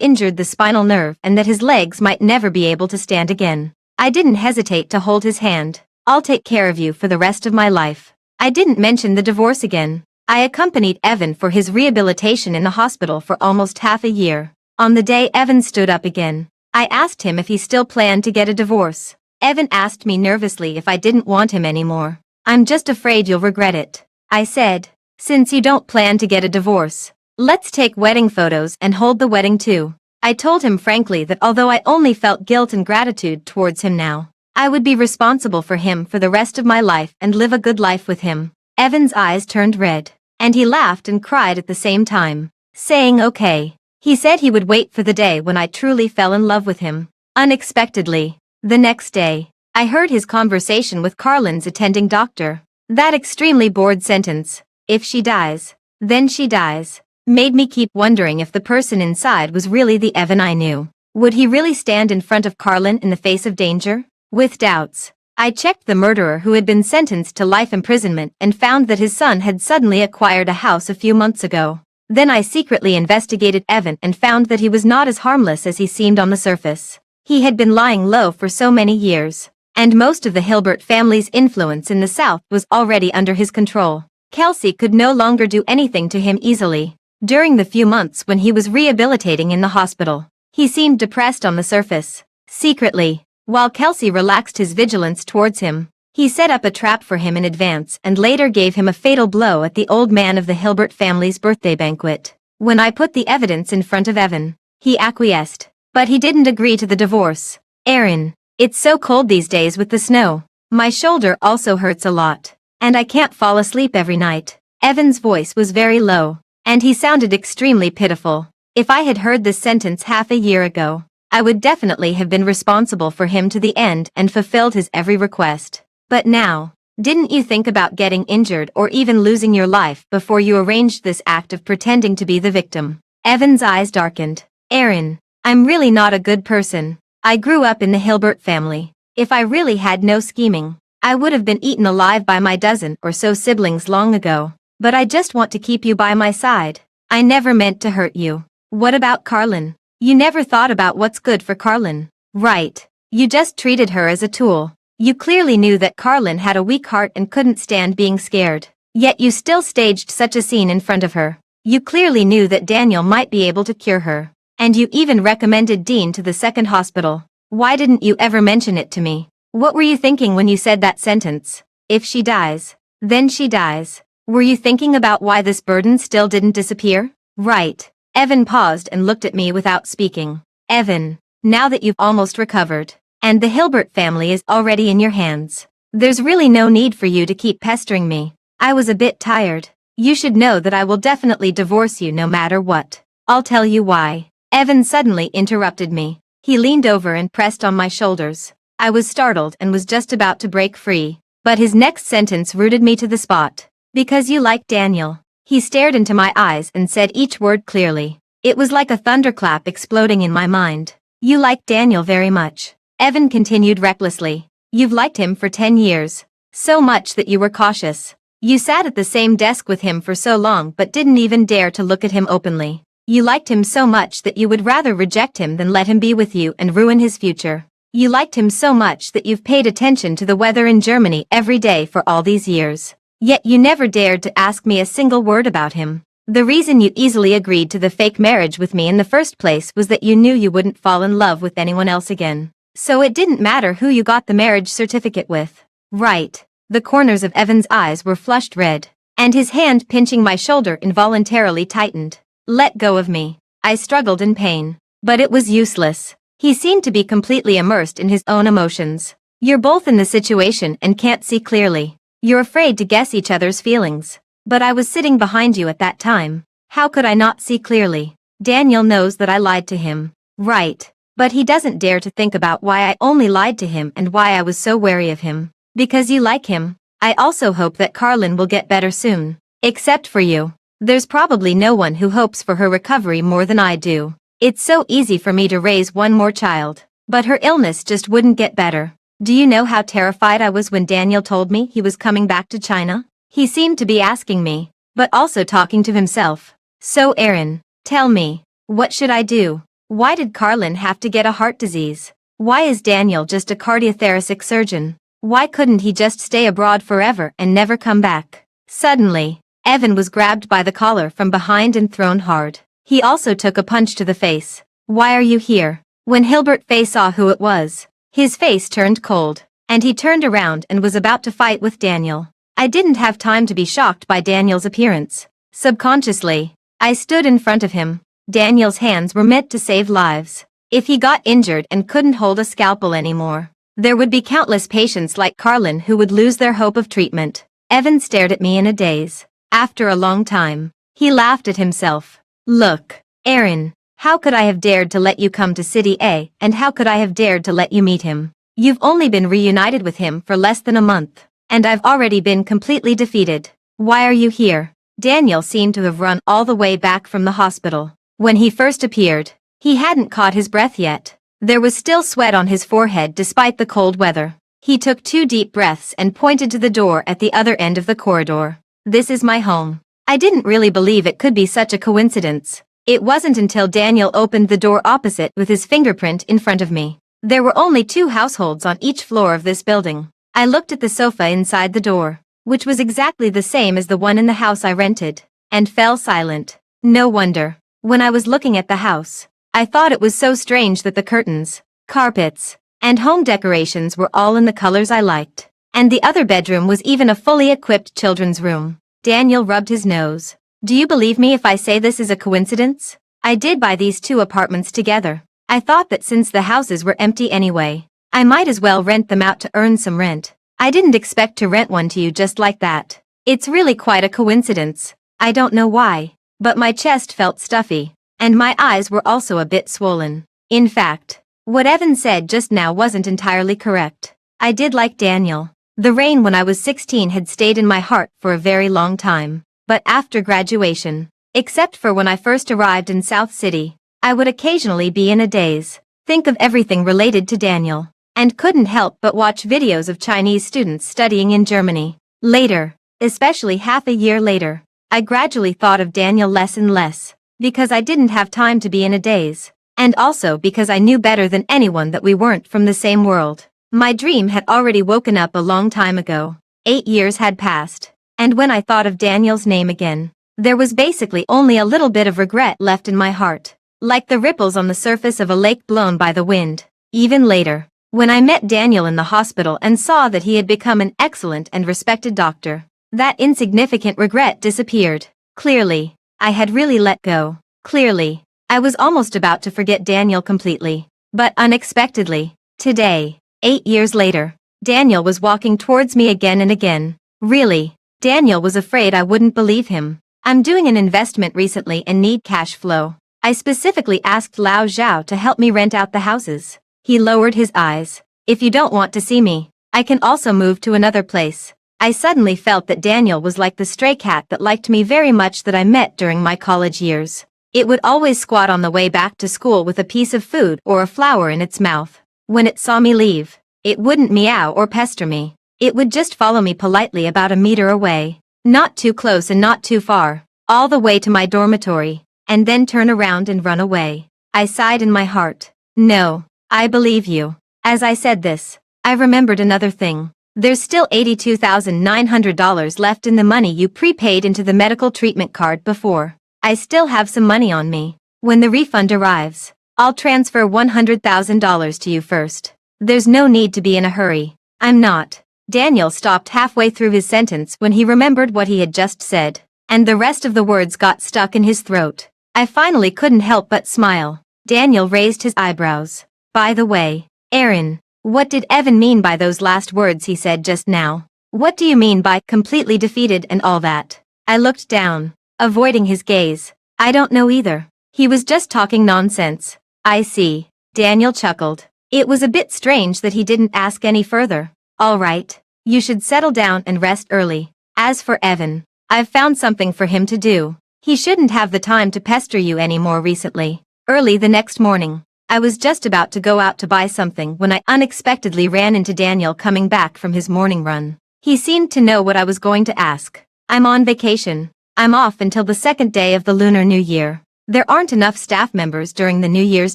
injured the spinal nerve and that his legs might never be able to stand again, I didn't hesitate to hold his hand. "I'll take care of you for the rest of my life." I didn't mention the divorce again. I accompanied Evan for his rehabilitation in the hospital for almost half a year. On the day Evan stood up again, I asked him if he still planned to get a divorce. Evan asked me nervously if I didn't want him anymore. "I'm just afraid you'll regret it," I said. "Since you don't plan to get a divorce, let's take wedding photos and hold the wedding too." I told him frankly that although I only felt guilt and gratitude towards him now, I would be responsible for him for the rest of my life and live a good life with him. Evan's eyes turned red, and he laughed and cried at the same time, saying okay. He said he would wait for the day when I truly fell in love with him. Unexpectedly, the next day, I heard his conversation with Carlin's attending doctor. That extremely bored sentence, "If she dies, then she dies," made me keep wondering if the person inside was really the Evan I knew. Would he really stand in front of Carlin in the face of danger? With doubts, I checked the murderer who had been sentenced to life imprisonment and found that his son had suddenly acquired a house a few months ago. Then I secretly investigated Evan and found that he was not as harmless as he seemed on the surface. He had been lying low for so many years, and most of the Hilbert family's influence in the South was already under his control. Kelsey could no longer do anything to him easily. During the few months when he was rehabilitating in the hospital, he seemed depressed on the surface. Secretly, while Kelsey relaxed his vigilance towards him, he set up a trap for him in advance and later gave him a fatal blow at the old man of the Hilbert family's birthday banquet. When I put the evidence in front of Evan, he acquiesced, but he didn't agree to the divorce. "Aaron, it's so cold these days with the snow. My shoulder also hurts a lot, and I can't fall asleep every night." Evan's voice was very low, and he sounded extremely pitiful. If I had heard this sentence half a year ago, I would definitely have been responsible for him to the end and fulfilled his every request. But now, didn't you think about getting injured or even losing your life before you arranged this act of pretending to be the victim? Evan's eyes darkened. "Aaron, I'm really not a good person. I grew up in the Hilbert family. If I really had no scheming, I would have been eaten alive by my dozen or so siblings long ago. But I just want to keep you by my side. I never meant to hurt you." "What about Carlin? You never thought about what's good for Carlin." "Right. You just treated her as a tool. You clearly knew that Carlin had a weak heart and couldn't stand being scared. Yet you still staged such a scene in front of her. You clearly knew that Daniel might be able to cure her. And you even recommended Dean to the second hospital. Why didn't you ever mention it to me? What were you thinking when you said that sentence? If she dies, then she dies. Were you thinking about why this burden still didn't disappear?" "Right." Evan paused and looked at me without speaking. "Evan, now that you've almost recovered, and the Hilbert family is already in your hands, there's really no need for you to keep pestering me. I was a bit tired. You should know that I will definitely divorce you no matter what. I'll tell you why." Evan suddenly interrupted me. He leaned over and pressed on my shoulders. I was startled and was just about to break free, but his next sentence rooted me to the spot. "Because you like Daniel." He stared into my eyes and said each word clearly. It was like a thunderclap exploding in my mind. "You like Daniel very much." Evan continued recklessly. "You've liked him for 10 years. So much that you were cautious. You sat at the same desk with him for so long but didn't even dare to look at him openly. You liked him so much that you would rather reject him than let him be with you and ruin his future. You liked him so much that you've paid attention to the weather in Germany every day for all these years. Yet you never dared to ask me a single word about him. The reason you easily agreed to the fake marriage with me in the first place was that you knew you wouldn't fall in love with anyone else again. So it didn't matter who you got the marriage certificate with." "Right." The corners of Evan's eyes were flushed red, and his hand pinching my shoulder involuntarily tightened. "Let go of me." I struggled in pain, but it was useless. He seemed to be completely immersed in his own emotions. "You're both in the situation and can't see clearly. You're afraid to guess each other's feelings. But I was sitting behind you at that time. How could I not see clearly? Daniel knows that I lied to him. Right. But he doesn't dare to think about why I only lied to him and why I was so wary of him. Because you like him. I also hope that Carlin will get better soon. Except for you. There's probably no one who hopes for her recovery more than I do. It's so easy for me to raise one more child. But her illness just wouldn't get better. Do you know how terrified I was when Daniel told me he was coming back to China? He seemed to be asking me, but also talking to himself. So Aaron, tell me, what should I do? Why did Carlin have to get a heart disease? Why is Daniel just a cardiothoracic surgeon? Why couldn't he just stay abroad forever and never come back? Suddenly, Evan was grabbed by the collar from behind and thrown hard. He also took a punch to the face. "Why are you here?" When Hilbert Fay saw who it was, his face turned cold, and he turned around and was about to fight with Daniel. I didn't have time to be shocked by Daniel's appearance. Subconsciously, I stood in front of him. Daniel's hands were meant to save lives. If he got injured and couldn't hold a scalpel anymore, there would be countless patients like Carlin who would lose their hope of treatment. Evan stared at me in a daze. After a long time, he laughed at himself. "Look, Aaron, how could I have dared to let you come to City A, and how could I have dared to let you meet him? You've only been reunited with him for less than a month, and I've already been completely defeated. Why are you here?" Daniel seemed to have run all the way back from the hospital. When he first appeared, he hadn't caught his breath yet. There was still sweat on his forehead despite the cold weather. He took 2 deep breaths and pointed to the door at the other end of the corridor. "This is my home." I didn't really believe it could be such a coincidence. It wasn't until Daniel opened the door opposite with his fingerprint in front of me. There were only 2 households on each floor of this building. I looked at the sofa inside the door, which was exactly the same as the one in the house I rented, and fell silent. No wonder. When I was looking at the house, I thought it was so strange that the curtains, carpets, and home decorations were all in the colors I liked. And the other bedroom was even a fully equipped children's room. Daniel rubbed his nose. "Do you believe me if I say this is a coincidence? I did buy these 2 apartments together. I thought that since the houses were empty anyway, I might as well rent them out to earn some rent. I didn't expect to rent one to you just like that. It's really quite a coincidence. I don't know why, but my chest felt stuffy, and my eyes were also a bit swollen. In fact, what Evan said just now wasn't entirely correct. I did like Daniel. The rain when I was 16 had stayed in my heart for a very long time. But after graduation, except for when I first arrived in South City, I would occasionally be in a daze, think of everything related to Daniel, and couldn't help but watch videos of Chinese students studying in Germany. Later, especially half a year later, I gradually thought of Daniel less and less, because I didn't have time to be in a daze, and also because I knew better than anyone that we weren't from the same world. My dream had already woken up a long time ago. 8 years had passed, and when I thought of Daniel's name again, there was basically only a little bit of regret left in my heart, like the ripples on the surface of a lake blown by the wind. Even later, when I met Daniel in the hospital and saw that he had become an excellent and respected doctor, that insignificant regret disappeared. Clearly, I had really let go. Clearly, I was almost about to forget Daniel completely. But unexpectedly, today, 8 years later, Daniel was walking towards me again and again. Really, Daniel was afraid I wouldn't believe him. "I'm doing an investment recently and need cash flow. I specifically asked Lao Zhao to help me rent out the houses." He lowered his eyes. "If you don't want to see me, I can also move to another place." I suddenly felt that Daniel was like the stray cat that liked me very much that I met during my college years. It would always squat on the way back to school with a piece of food or a flower in its mouth. When it saw me leave, it wouldn't meow or pester me. It would just follow me politely about a meter away, not too close and not too far, all the way to my dormitory, and then turn around and run away. I sighed in my heart. "No, I believe you." As I said this, I remembered another thing. "There's still $82,900 left in the money you prepaid into the medical treatment card before. I still have some money on me. When the refund arrives, I'll transfer $100,000 to you first. There's no need to be in a hurry." "I'm not." Daniel stopped halfway through his sentence when he remembered what he had just said, and the rest of the words got stuck in his throat. I finally couldn't help but smile. Daniel raised his eyebrows. "By the way, Aaron, what did Evan mean by those last words he said just now? What do you mean by completely defeated and all that?" I looked down, avoiding his gaze. "I don't know either. He was just talking nonsense." "I see." Daniel chuckled. It was a bit strange that he didn't ask any further. "All right, you should settle down and rest early. As for Evan, I've found something for him to do. He shouldn't have the time to pester you anymore recently." Early the next morning, I was just about to go out to buy something when I unexpectedly ran into Daniel coming back from his morning run. He seemed to know what I was going to ask. "I'm on vacation. I'm off until the 2nd day of the Lunar New Year. There aren't enough staff members during the New Year's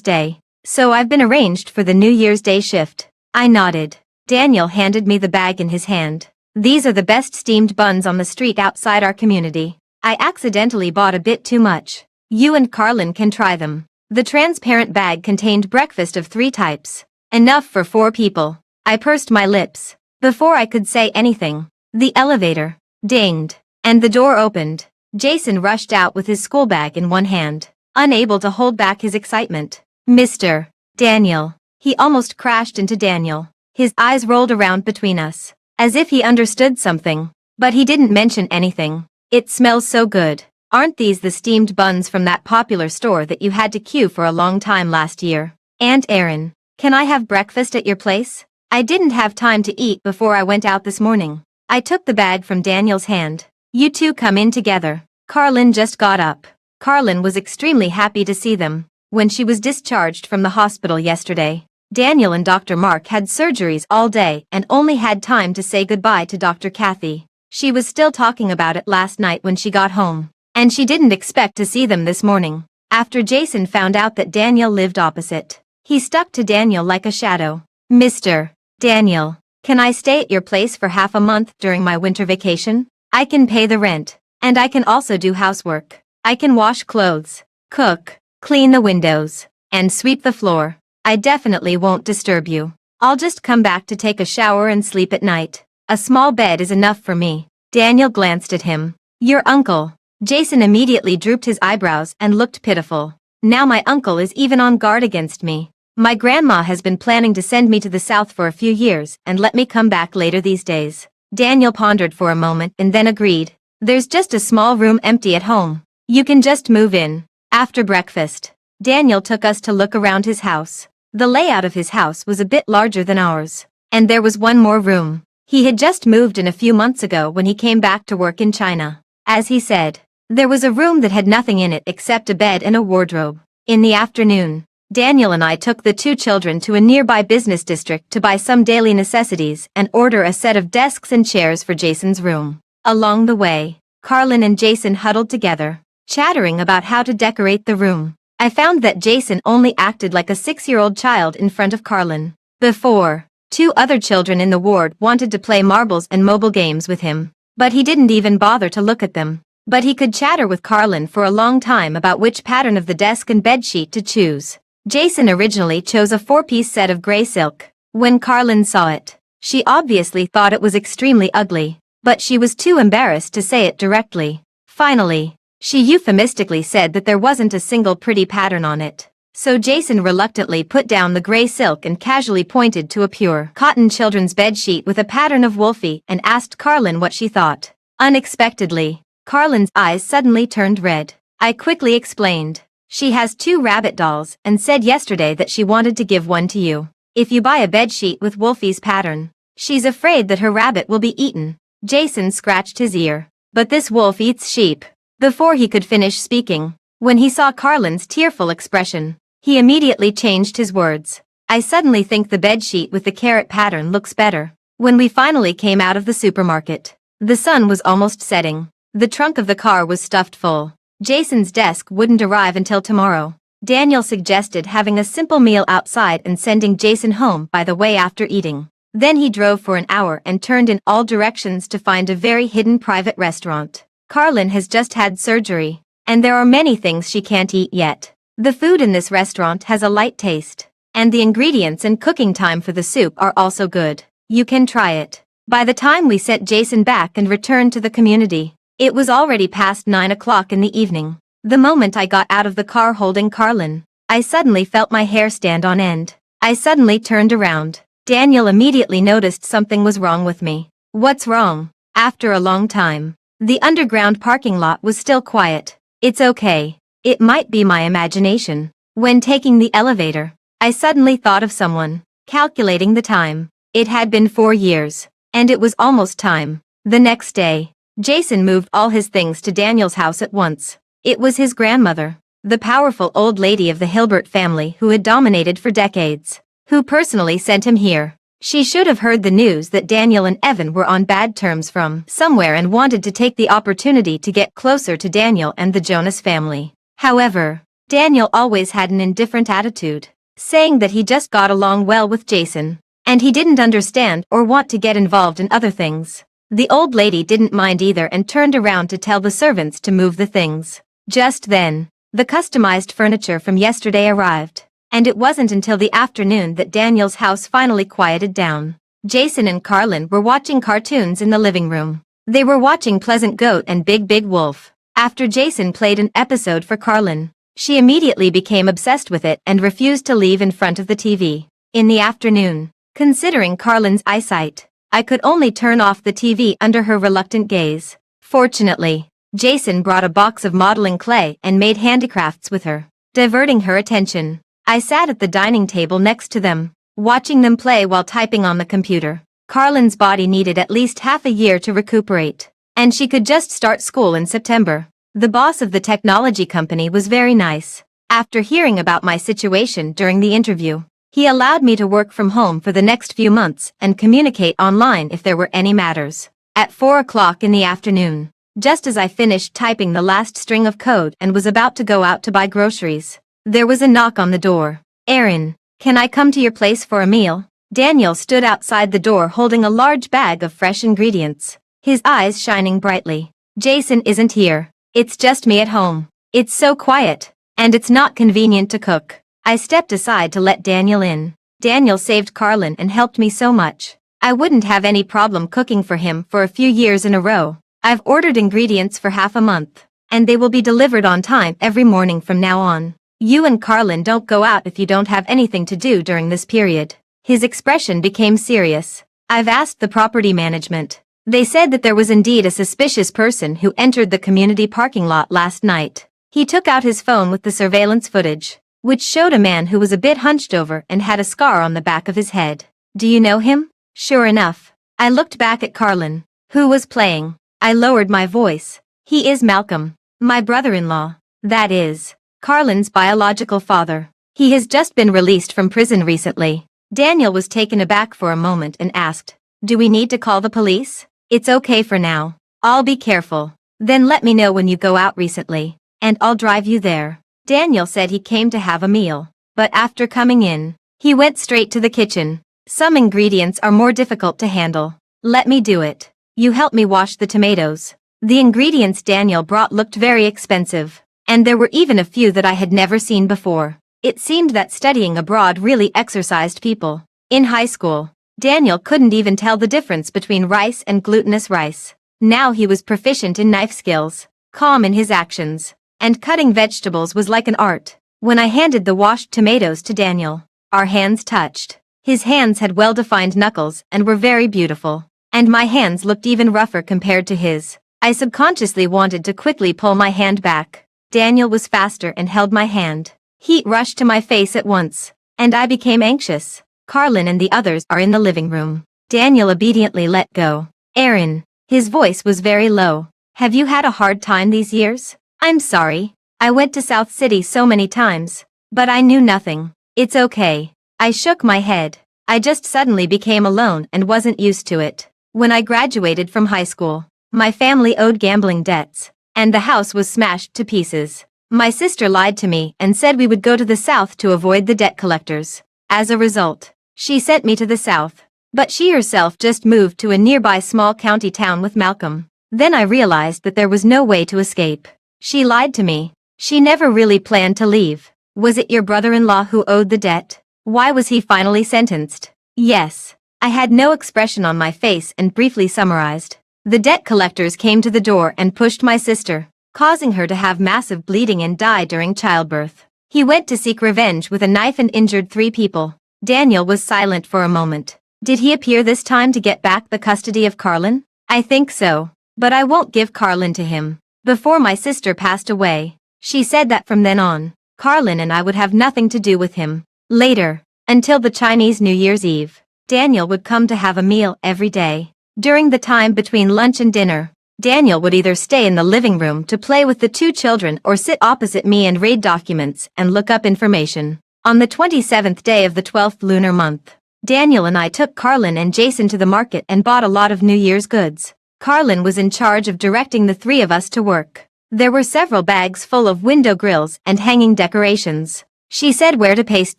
Day, so I've been arranged for the New Year's Day shift." I nodded. Daniel handed me the bag in his hand. "These are the best steamed buns on the street outside our community. I accidentally bought a bit too much. You and Carlin can try them. The transparent bag contained breakfast of 3 types. Enough for 4 people. I pursed my lips. Before I could say anything, the elevator dinged, and the door opened. Jason rushed out with his school bag in one hand, unable to hold back his excitement. Mr. Daniel. He almost crashed into Daniel. His eyes rolled around between us, as if he understood something, but he didn't mention anything. It smells so good. Aren't these the steamed buns from that popular store that you had to queue for a long time last year? Aunt Erin, can I have breakfast at your place? I didn't have time to eat before I went out this morning. I took the bag from Daniel's hand. You two come in together. Carlin just got up. Carlin was extremely happy to see them. When she was discharged from the hospital yesterday, Daniel and Dr. Mark had surgeries all day and only had time to say goodbye to Dr. Kathy. She was still talking about it last night when she got home, and she didn't expect to see them this morning. After Jason found out that Daniel lived opposite, he stuck to Daniel like a shadow. Mr. Daniel, can I stay at your place for half a month during my winter vacation? I can pay the rent, and I can also do housework. I can wash clothes, cook, clean the windows, and sweep the floor. I definitely won't disturb you. I'll just come back to take a shower and sleep at night. A small bed is enough for me. Daniel glanced at him. Your uncle. Jason immediately drooped his eyebrows and looked pitiful. Now my uncle is even on guard against me. My grandma has been planning to send me to the south for a few years and let me come back later these days. Daniel pondered for a moment and then agreed. There's just a small room empty at home. You can just move in. After breakfast, Daniel took us to look around his house. The layout of his house was a bit larger than ours, and there was one more room. He had just moved in a few months ago when he came back to work in China. As he said, there was a room that had nothing in it except a bed and a wardrobe. In the afternoon, Daniel and I took the 2 children to a nearby business district to buy some daily necessities and order a set of desks and chairs for Jason's room. Along the way, Carlin and Jason huddled together, chattering about how to decorate the room. I found that Jason only acted like a 6-year-old child in front of Carlin. Before, 2 other children in the ward wanted to play marbles and mobile games with him, but he didn't even bother to look at them. But he could chatter with Carlin for a long time about which pattern of the desk and bedsheet to choose. Jason originally chose a 4-piece set of gray silk. When Carlin saw it, she obviously thought it was extremely ugly, but she was too embarrassed to say it directly. Finally, she euphemistically said that there wasn't a single pretty pattern on it. So Jason reluctantly put down the gray silk and casually pointed to a pure cotton children's bedsheet with a pattern of Wolfie and asked Carlin what she thought. Unexpectedly, Carlin's eyes suddenly turned red. I quickly explained. She has 2 rabbit dolls and said yesterday that she wanted to give one to you. If you buy a bedsheet with Wolfie's pattern, she's afraid that her rabbit will be eaten. Jason scratched his ear. But this wolf eats sheep. Before he could finish speaking, when he saw Carlin's tearful expression, he immediately changed his words. I suddenly think the bedsheet with the carrot pattern looks better. When we finally came out of the supermarket, the sun was almost setting. The trunk of the car was stuffed full. Jason's desk wouldn't arrive until tomorrow. Daniel suggested having a simple meal outside and sending Jason home by the way after eating. Then he drove for an hour and turned in all directions to find a very hidden private restaurant. Carlin has just had surgery, and there are many things she can't eat yet. The food in this restaurant has a light taste, and the ingredients and cooking time for the soup are also good. You can try it. By the time we sent Jason back and returned to the community, it was already past 9 o'clock in the evening. The moment I got out of the car holding Carlin, I suddenly felt my hair stand on end. I suddenly turned around. Daniel immediately noticed something was wrong with me. What's wrong? After a long time, the underground parking lot was still quiet. It's okay. It might be my imagination. When taking the elevator, I suddenly thought of someone. Calculating the time, it had been 4 years, and it was almost time. The next day, Jason moved all his things to Daniel's house at once. It was his grandmother, the powerful old lady of the Hilbert family who had dominated for decades, who personally sent him here. She should have heard the news that Daniel and Evan were on bad terms from somewhere and wanted to take the opportunity to get closer to Daniel and the Jonas family. However, Daniel always had an indifferent attitude, saying that he just got along well with Jason, and he didn't understand or want to get involved in other things. The old lady didn't mind either and turned around to tell the servants to move the things. Just then, the customized furniture from yesterday arrived, and it wasn't until the afternoon that Daniel's house finally quieted down. Jason and Carlin were watching cartoons in the living room. They were watching Pleasant Goat and Big Big Wolf. After Jason played an episode for Carlin, she immediately became obsessed with it and refused to leave in front of the TV. In the afternoon, considering Carlin's eyesight, I could only turn off the TV under her reluctant gaze. Fortunately, Jason brought a box of modeling clay and made handicrafts with her, diverting her attention. I sat at the dining table next to them, watching them play while typing on the computer. Carlin's body needed at least half a year to recuperate, and she could just start school in September. The boss of the technology company was very nice. After hearing about my situation during the interview, he allowed me to work from home for the next few months and communicate online if there were any matters. At 4 o'clock in the afternoon, just as I finished typing the last string of code and was about to go out to buy groceries, there was a knock on the door. "Erin, can I come to your place for a meal?" Daniel stood outside the door holding a large bag of fresh ingredients, his eyes shining brightly. "Jason isn't here. It's just me at home. It's so quiet, and it's not convenient to cook." I stepped aside to let Daniel in. Daniel saved Carlin and helped me so much. I wouldn't have any problem cooking for him for a few years in a row. I've ordered ingredients for half a month, and they will be delivered on time every morning from now on. You and Carlin don't go out if you don't have anything to do during this period. His expression became serious. I've asked the property management. They said that there was indeed a suspicious person who entered the community parking lot last night. He took out his phone with the surveillance footage, which showed a man who was a bit hunched over and had a scar on the back of his head. "Do you know him?" Sure enough, I looked back at Carlin, who was playing. I lowered my voice. "He is Malcolm, my brother-in-law. That is, Carlin's biological father. He has just been released from prison recently." Daniel was taken aback for a moment and asked, "Do we need to call the police?" "It's okay for now. I'll be careful. Then let me know when you go out recently, and I'll drive you there." Daniel said he came to have a meal, but after coming in, he went straight to the kitchen. "Some ingredients are more difficult to handle. Let me do it. You help me wash the tomatoes." The ingredients Daniel brought looked very expensive, and there were even a few that I had never seen before. It seemed that studying abroad really exercised people. In high school, Daniel couldn't even tell the difference between rice and glutinous rice. Now he was proficient in knife skills, calm in his actions, and cutting vegetables was like an art. When I handed the washed tomatoes to Daniel, our hands touched. His hands had well-defined knuckles and were very beautiful, and my hands looked even rougher compared to his. I subconsciously wanted to quickly pull my hand back. Daniel was faster and held my hand. Heat rushed to my face at once, and I became anxious. Carlin and the others are in the living room. Daniel obediently let go. "Erin," his voice was very low. "Have you had a hard time these years?" "I'm sorry. I went to South City so many times, but I knew nothing." "It's okay." I shook my head. I just suddenly became alone and wasn't used to it. When I graduated from high school, my family owed gambling debts, and the house was smashed to pieces. My sister lied to me and said we would go to the South to avoid the debt collectors. As a result, she sent me to the South, but she herself just moved to a nearby small county town with Malcolm. Then I realized that there was no way to escape. She lied to me. She never really planned to leave. "Was it your brother-in-law who owed the debt? Why was he finally sentenced?" "Yes." I had no expression on my face and briefly summarized. "The debt collectors came to the door and pushed my sister, causing her to have massive bleeding and die during childbirth. He went to seek revenge with a knife and injured 3 people. Daniel was silent for a moment. "Did he appear this time to get back the custody of Carlin?" "I think so, but I won't give Carlin to him. Before my sister passed away, she said that from then on, Carlin and I would have nothing to do with him." Later, until the Chinese New Year's Eve, Daniel would come to have a meal every day. During the time between lunch and dinner, Daniel would either stay in the living room to play with the 2 children or sit opposite me and read documents and look up information. On the 27th day of the 12th lunar month, Daniel and I took Carlin and Jason to the market and bought a lot of New Year's goods. Carlin was in charge of directing the 3 of us to work. There were several bags full of window grills and hanging decorations. She said where to paste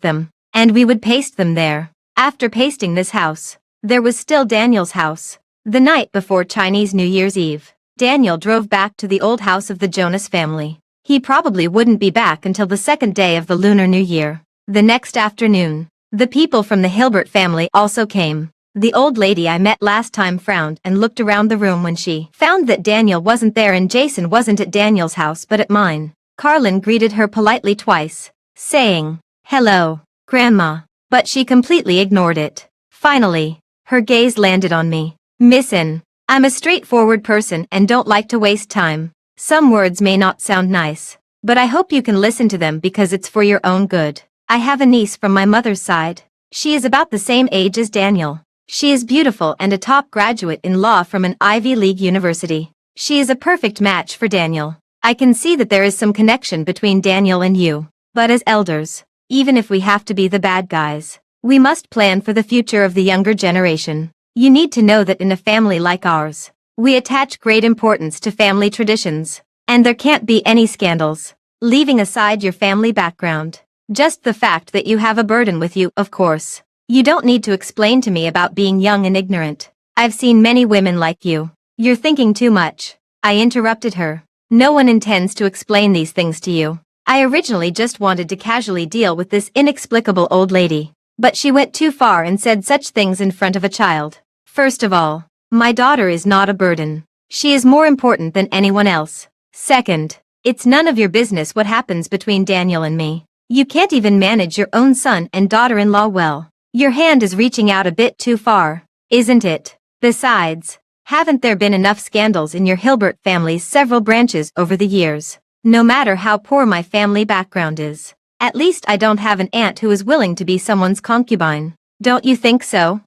them, and we would paste them there. After pasting this house, there was still Daniel's house. The night before Chinese New Year's Eve, Daniel drove back to the old house of the Jonas family. He probably wouldn't be back until the second day of the Lunar New Year. The next afternoon, the people from the Hilbert family also came. The old lady I met last time frowned and looked around the room when she found that Daniel wasn't there and Jason wasn't at Daniel's house but at mine. Carlin greeted her politely twice, saying, "Hello, Grandma," but she completely ignored it. Finally, her gaze landed on me. "Missin', I'm a straightforward person and don't like to waste time. Some words may not sound nice, but I hope you can listen to them because it's for your own good. I have a niece from my mother's side. She is about the same age as Daniel. She is beautiful and a top graduate in law from an Ivy League university. She is a perfect match for Daniel. I can see that there is some connection between Daniel and you. But as elders, even if we have to be the bad guys, we must plan for the future of the younger generation. You need to know that in a family like ours, we attach great importance to family traditions, and there can't be any scandals. Leaving aside your family background, just the fact that you have a burden with you, of course. You don't need to explain to me about being young and ignorant. I've seen many women like you. You're thinking too much." I interrupted her. "No one intends to explain these things to you. I originally just wanted to casually deal with this inexplicable old lady. But she went too far and said such things in front of a child. First of all, my daughter is not a burden. She is more important than anyone else. Second, it's none of your business what happens between Daniel and me. You can't even manage your own son and daughter-in-law well. Your hand is reaching out a bit too far, isn't it? Besides, haven't there been enough scandals in your Hilbert family's several branches over the years? No matter how poor my family background is, at least I don't have an aunt who is willing to be someone's concubine. Don't you think so?"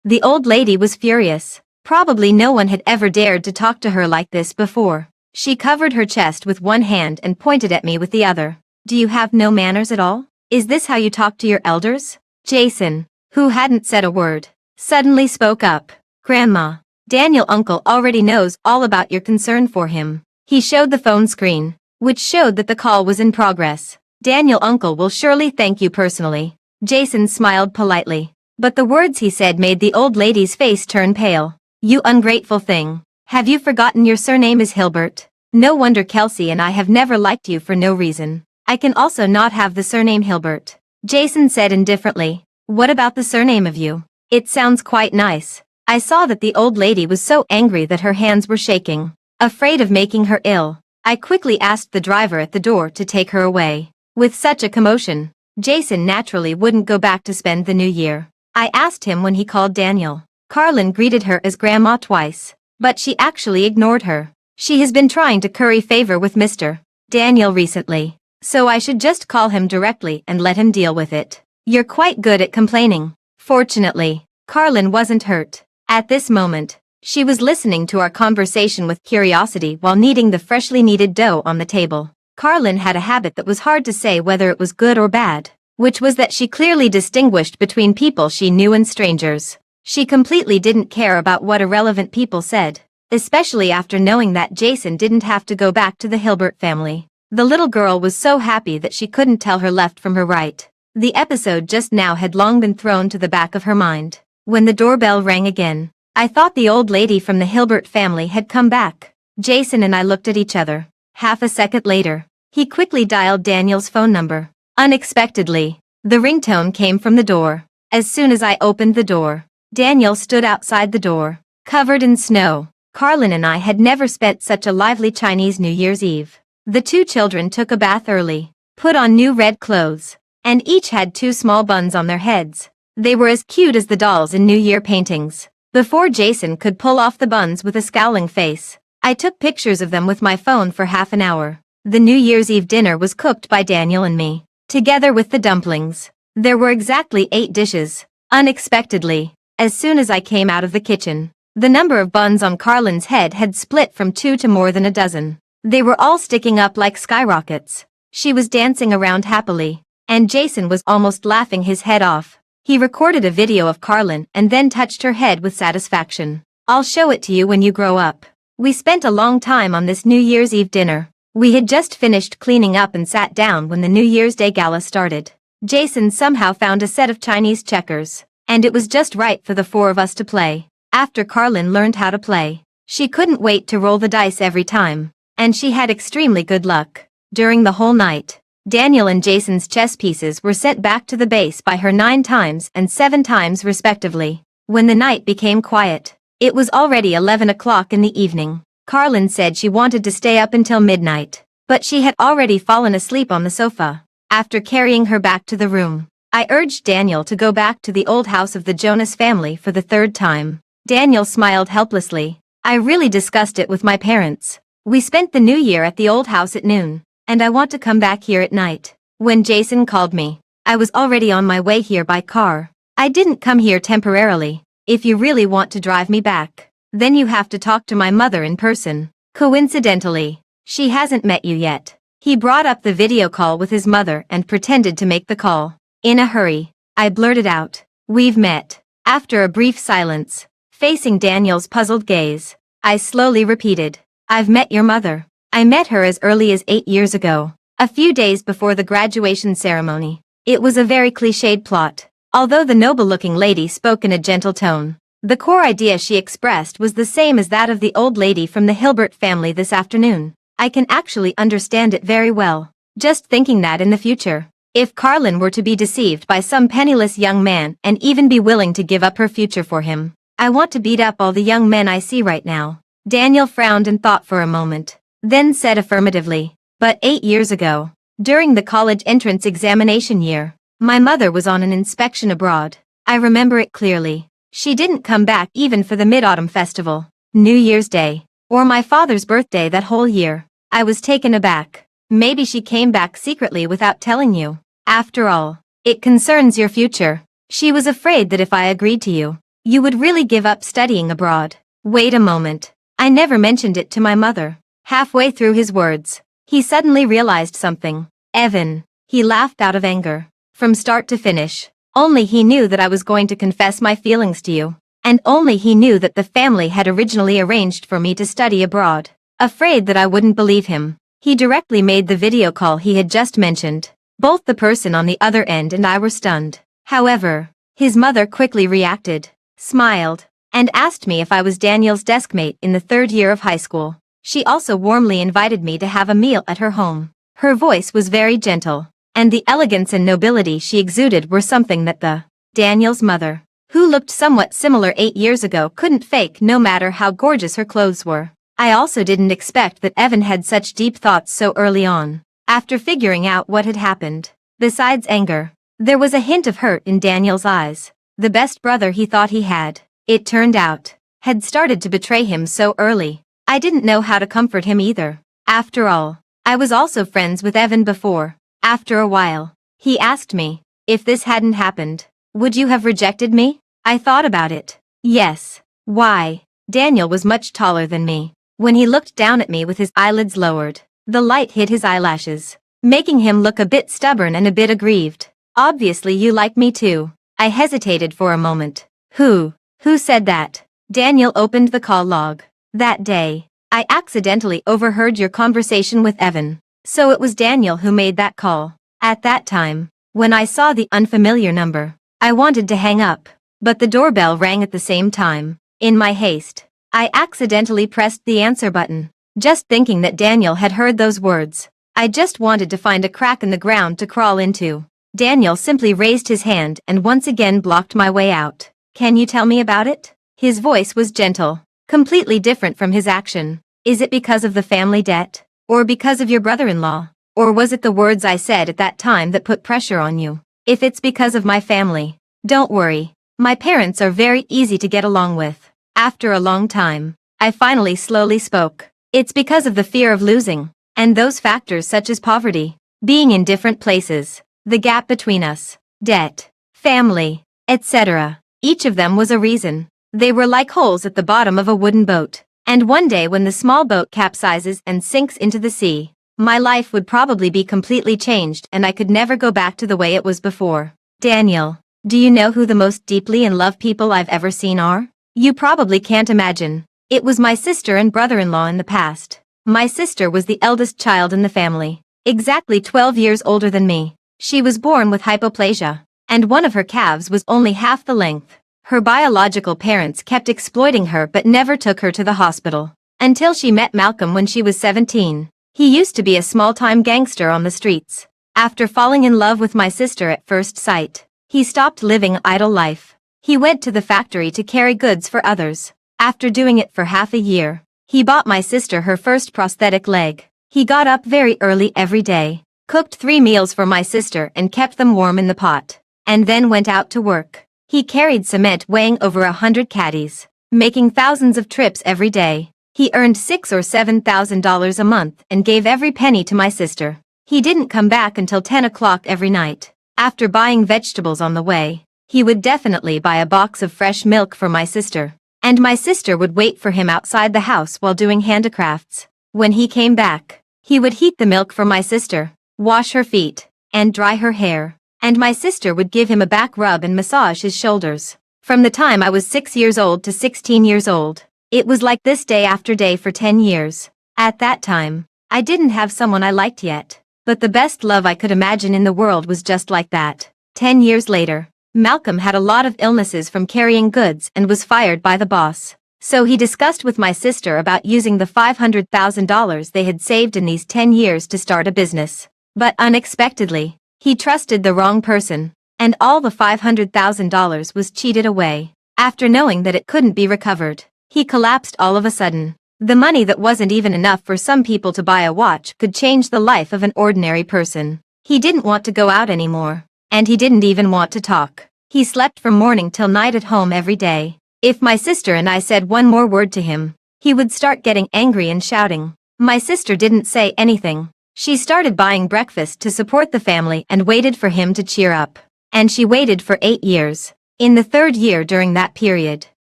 The old lady was furious. Probably no one had ever dared to talk to her like this before. She covered her chest with one hand and pointed at me with the other. "Do you have no manners at all? Is this how you talk to your elders?" Jason, who hadn't said a word, suddenly spoke up. "Grandma, Daniel uncle already knows all about your concern for him." He showed the phone screen, which showed that the call was in progress. "Daniel uncle will surely thank you personally." Jason smiled politely, but the words he said made the old lady's face turn pale. "You ungrateful thing. Have you forgotten your surname is Hilbert? No wonder Kelsey and I have never liked you for no reason. I can also not have the surname Hilbert." Jason said indifferently. "What about the surname of you? It sounds quite nice." I saw that the old lady was so angry that her hands were shaking. Afraid of making her ill, I quickly asked the driver at the door to take her away. With such a commotion, Jason naturally wouldn't go back to spend the new year. I asked him when he called Daniel. Carlin greeted her as Grandma twice, but she actually ignored her. She has been trying to curry favor with Mr. Daniel recently, so I should just call him directly and let him deal with it. You're quite good at complaining. Fortunately, Carlin wasn't hurt. At this moment, she was listening to our conversation with curiosity while kneading the freshly kneaded dough on the table. Carlin had a habit that was hard to say whether it was good or bad, which was that she clearly distinguished between people she knew and strangers. She completely didn't care about what irrelevant people said, especially after knowing that Jason didn't have to go back to the Hilbert family. The little girl was so happy that she couldn't tell her left from her right. The episode just now had long been thrown to the back of her mind. When the doorbell rang again, I thought the old lady from the Hilbert family had come back. Jason and I looked at each other. Half a second later, he quickly dialed Daniel's phone number. Unexpectedly, the ringtone came from the door. As soon as I opened the door, Daniel stood outside the door, covered in snow. Carlin and I had never spent such a lively Chinese New Year's Eve. The two children took a bath early, put on new red clothes, and each had two small buns on their heads. They were as cute as the dolls in New Year paintings. Before Jason could pull off the buns with a scowling face, I took pictures of them with my phone for half an hour. The New Year's Eve dinner was cooked by Daniel and me, together with the dumplings. There were exactly 8 dishes. Unexpectedly, as soon as I came out of the kitchen, the number of buns on Carlin's head had split from 2 to more than a dozen. They were all sticking up like skyrockets. She was dancing around happily, and Jason was almost laughing his head off. He recorded a video of Carlin and then touched her head with satisfaction. "I'll show it to you when you grow up." We spent a long time on this New Year's Eve dinner. We had just finished cleaning up and sat down when the New Year's Day gala started. Jason somehow found a set of Chinese checkers, and it was just right for the 4 of us to play. After Carlin learned how to play, she couldn't wait to roll the dice every time, and she had extremely good luck. During the whole night, Daniel and Jason's chess pieces were sent back to the base by her 9 times and 7 times respectively. When the night became quiet, it was already 11 o'clock in the evening. Carlin said she wanted to stay up until midnight, but she had already fallen asleep on the sofa. After carrying her back to the room, I urged Daniel to go back to the old house of the Jonas family for the 3rd time. Daniel smiled helplessly. I really discussed it with my parents. We spent the new year at the old house at noon, and I want to come back here at night. When Jason called me, I was already on my way here by car. I didn't come here temporarily. If you really want to drive me back, then you have to talk to my mother in person. Coincidentally, she hasn't met you yet. He brought up the video call with his mother and pretended to make the call. In a hurry, I blurted out, "We've met." After a brief silence, facing Daniel's puzzled gaze, I slowly repeated, "I've met your mother. I met her as early as 8 years ago, a few days before the graduation ceremony." It was a very cliched plot. Although the noble-looking lady spoke in a gentle tone, the core idea she expressed was the same as that of the old lady from the Hilbert family this afternoon. I can actually understand it very well. Just thinking that in the future, if Carlin were to be deceived by some penniless young man and even be willing to give up her future for him, I want to beat up all the young men I see right now. Daniel frowned and thought for a moment, then said affirmatively, "But 8 years ago, during the college entrance examination year, my mother was on an inspection abroad. I remember it clearly. She didn't come back even for the Mid-Autumn Festival, New Year's Day, or my father's birthday that whole year. I was taken aback. Maybe she came back secretly without telling you. After all, it concerns your future. She was afraid that if I agreed to you, you would really give up studying abroad." Wait a moment. I never mentioned it to my mother. Halfway through his words, he suddenly realized something. "Evan." He laughed out of anger. From start to finish, only he knew that I was going to confess my feelings to you, and only he knew that the family had originally arranged for me to study abroad. Afraid that I wouldn't believe him, he directly made the video call he had just mentioned. Both the person on the other end and I were stunned. However, his mother quickly reacted, smiled, and asked me if I was Daniel's deskmate in the 3rd year of high school. She also warmly invited me to have a meal at her home. Her voice was very gentle, and the elegance and nobility she exuded were something that Daniel's mother, who looked somewhat similar 8 years ago, couldn't fake no matter how gorgeous her clothes were. I also didn't expect that Evan had such deep thoughts so early on. After figuring out what had happened, besides anger, there was a hint of hurt in Daniel's eyes. The best brother he thought he had, it turned out, had started to betray him so early. I didn't know how to comfort him either. After all, I was also friends with Evan before. After a while, he asked me, "If this hadn't happened, would you have rejected me?" I thought about it. Yes. Why? Daniel was much taller than me. When he looked down at me with his eyelids lowered, the light hit his eyelashes, making him look a bit stubborn and a bit aggrieved. "Obviously you like me too." I hesitated for a moment. Who said that?" Daniel opened the call log. "That day, I accidentally overheard your conversation with Evan. So it was Daniel who made that call. At that time, when I saw the unfamiliar number, I wanted to hang up, but the doorbell rang at the same time. In my haste, I accidentally pressed the answer button, just thinking that Daniel had heard those words. I just wanted to find a crack in the ground to crawl into." Daniel simply raised his hand and once again blocked my way out. "Can you tell me about it?" His voice was gentle, completely different from his action. "Is it because of the family debt? Or because of your brother-in-law? Or was it the words I said at that time that put pressure on you? If it's because of my family, don't worry. My parents are very easy to get along with." After a long time, I finally slowly spoke. "It's because of the fear of losing, and those factors such as poverty, being in different places, the gap between us, debt, family, etc. Each of them was a reason. They were like holes at the bottom of a wooden boat. And one day when the small boat capsizes and sinks into the sea, my life would probably be completely changed and I could never go back to the way it was before." Daniel, do you know who the most deeply in love people I've ever seen are? You probably can't imagine. It was my sister and brother-in-law in the past. My sister was the eldest child in the family, exactly 12 years older than me. She was born with hypoplasia, and one of her calves was only half the length. Her biological parents kept exploiting her but never took her to the hospital. Until she met Malcolm when she was 17. He used to be a small-time gangster on the streets. After falling in love with my sister at first sight, he stopped living an idle life. He went to the factory to carry goods for others. After doing it for half a year, he bought my sister her first prosthetic leg. He got up very early every day, cooked 3 meals for my sister and kept them warm in the pot, and then went out to work. He carried cement weighing over 100 caddies, making thousands of trips every day. He earned $6,000 or $7,000 a month and gave every penny to my sister. He didn't come back until 10 o'clock every night. After buying vegetables on the way, he would definitely buy a box of fresh milk for my sister. And my sister would wait for him outside the house while doing handicrafts. When he came back, he would heat the milk for my sister, wash her feet, and dry her hair. And my sister would give him a back rub and massage his shoulders. From the time I was 6 years old to 16 years old, it was like this day after day for 10 years. At that time, I didn't have someone I liked yet. But the best love I could imagine in the world was just like that. 10 years later, Malcolm had a lot of illnesses from carrying goods and was fired by the boss. So he discussed with my sister about using the $500,000 they had saved in these 10 years to start a business. But unexpectedly, he trusted the wrong person, and all the $500,000 was cheated away. After knowing that it couldn't be recovered, he collapsed all of a sudden. The money that wasn't even enough for some people to buy a watch could change the life of an ordinary person. He didn't want to go out anymore, and he didn't even want to talk. He slept from morning till night at home every day. If my sister and I said one more word to him, he would start getting angry and shouting. My sister didn't say anything. She started buying breakfast to support the family and waited for him to cheer up. And she waited for 8 years. In the 3rd year during that period,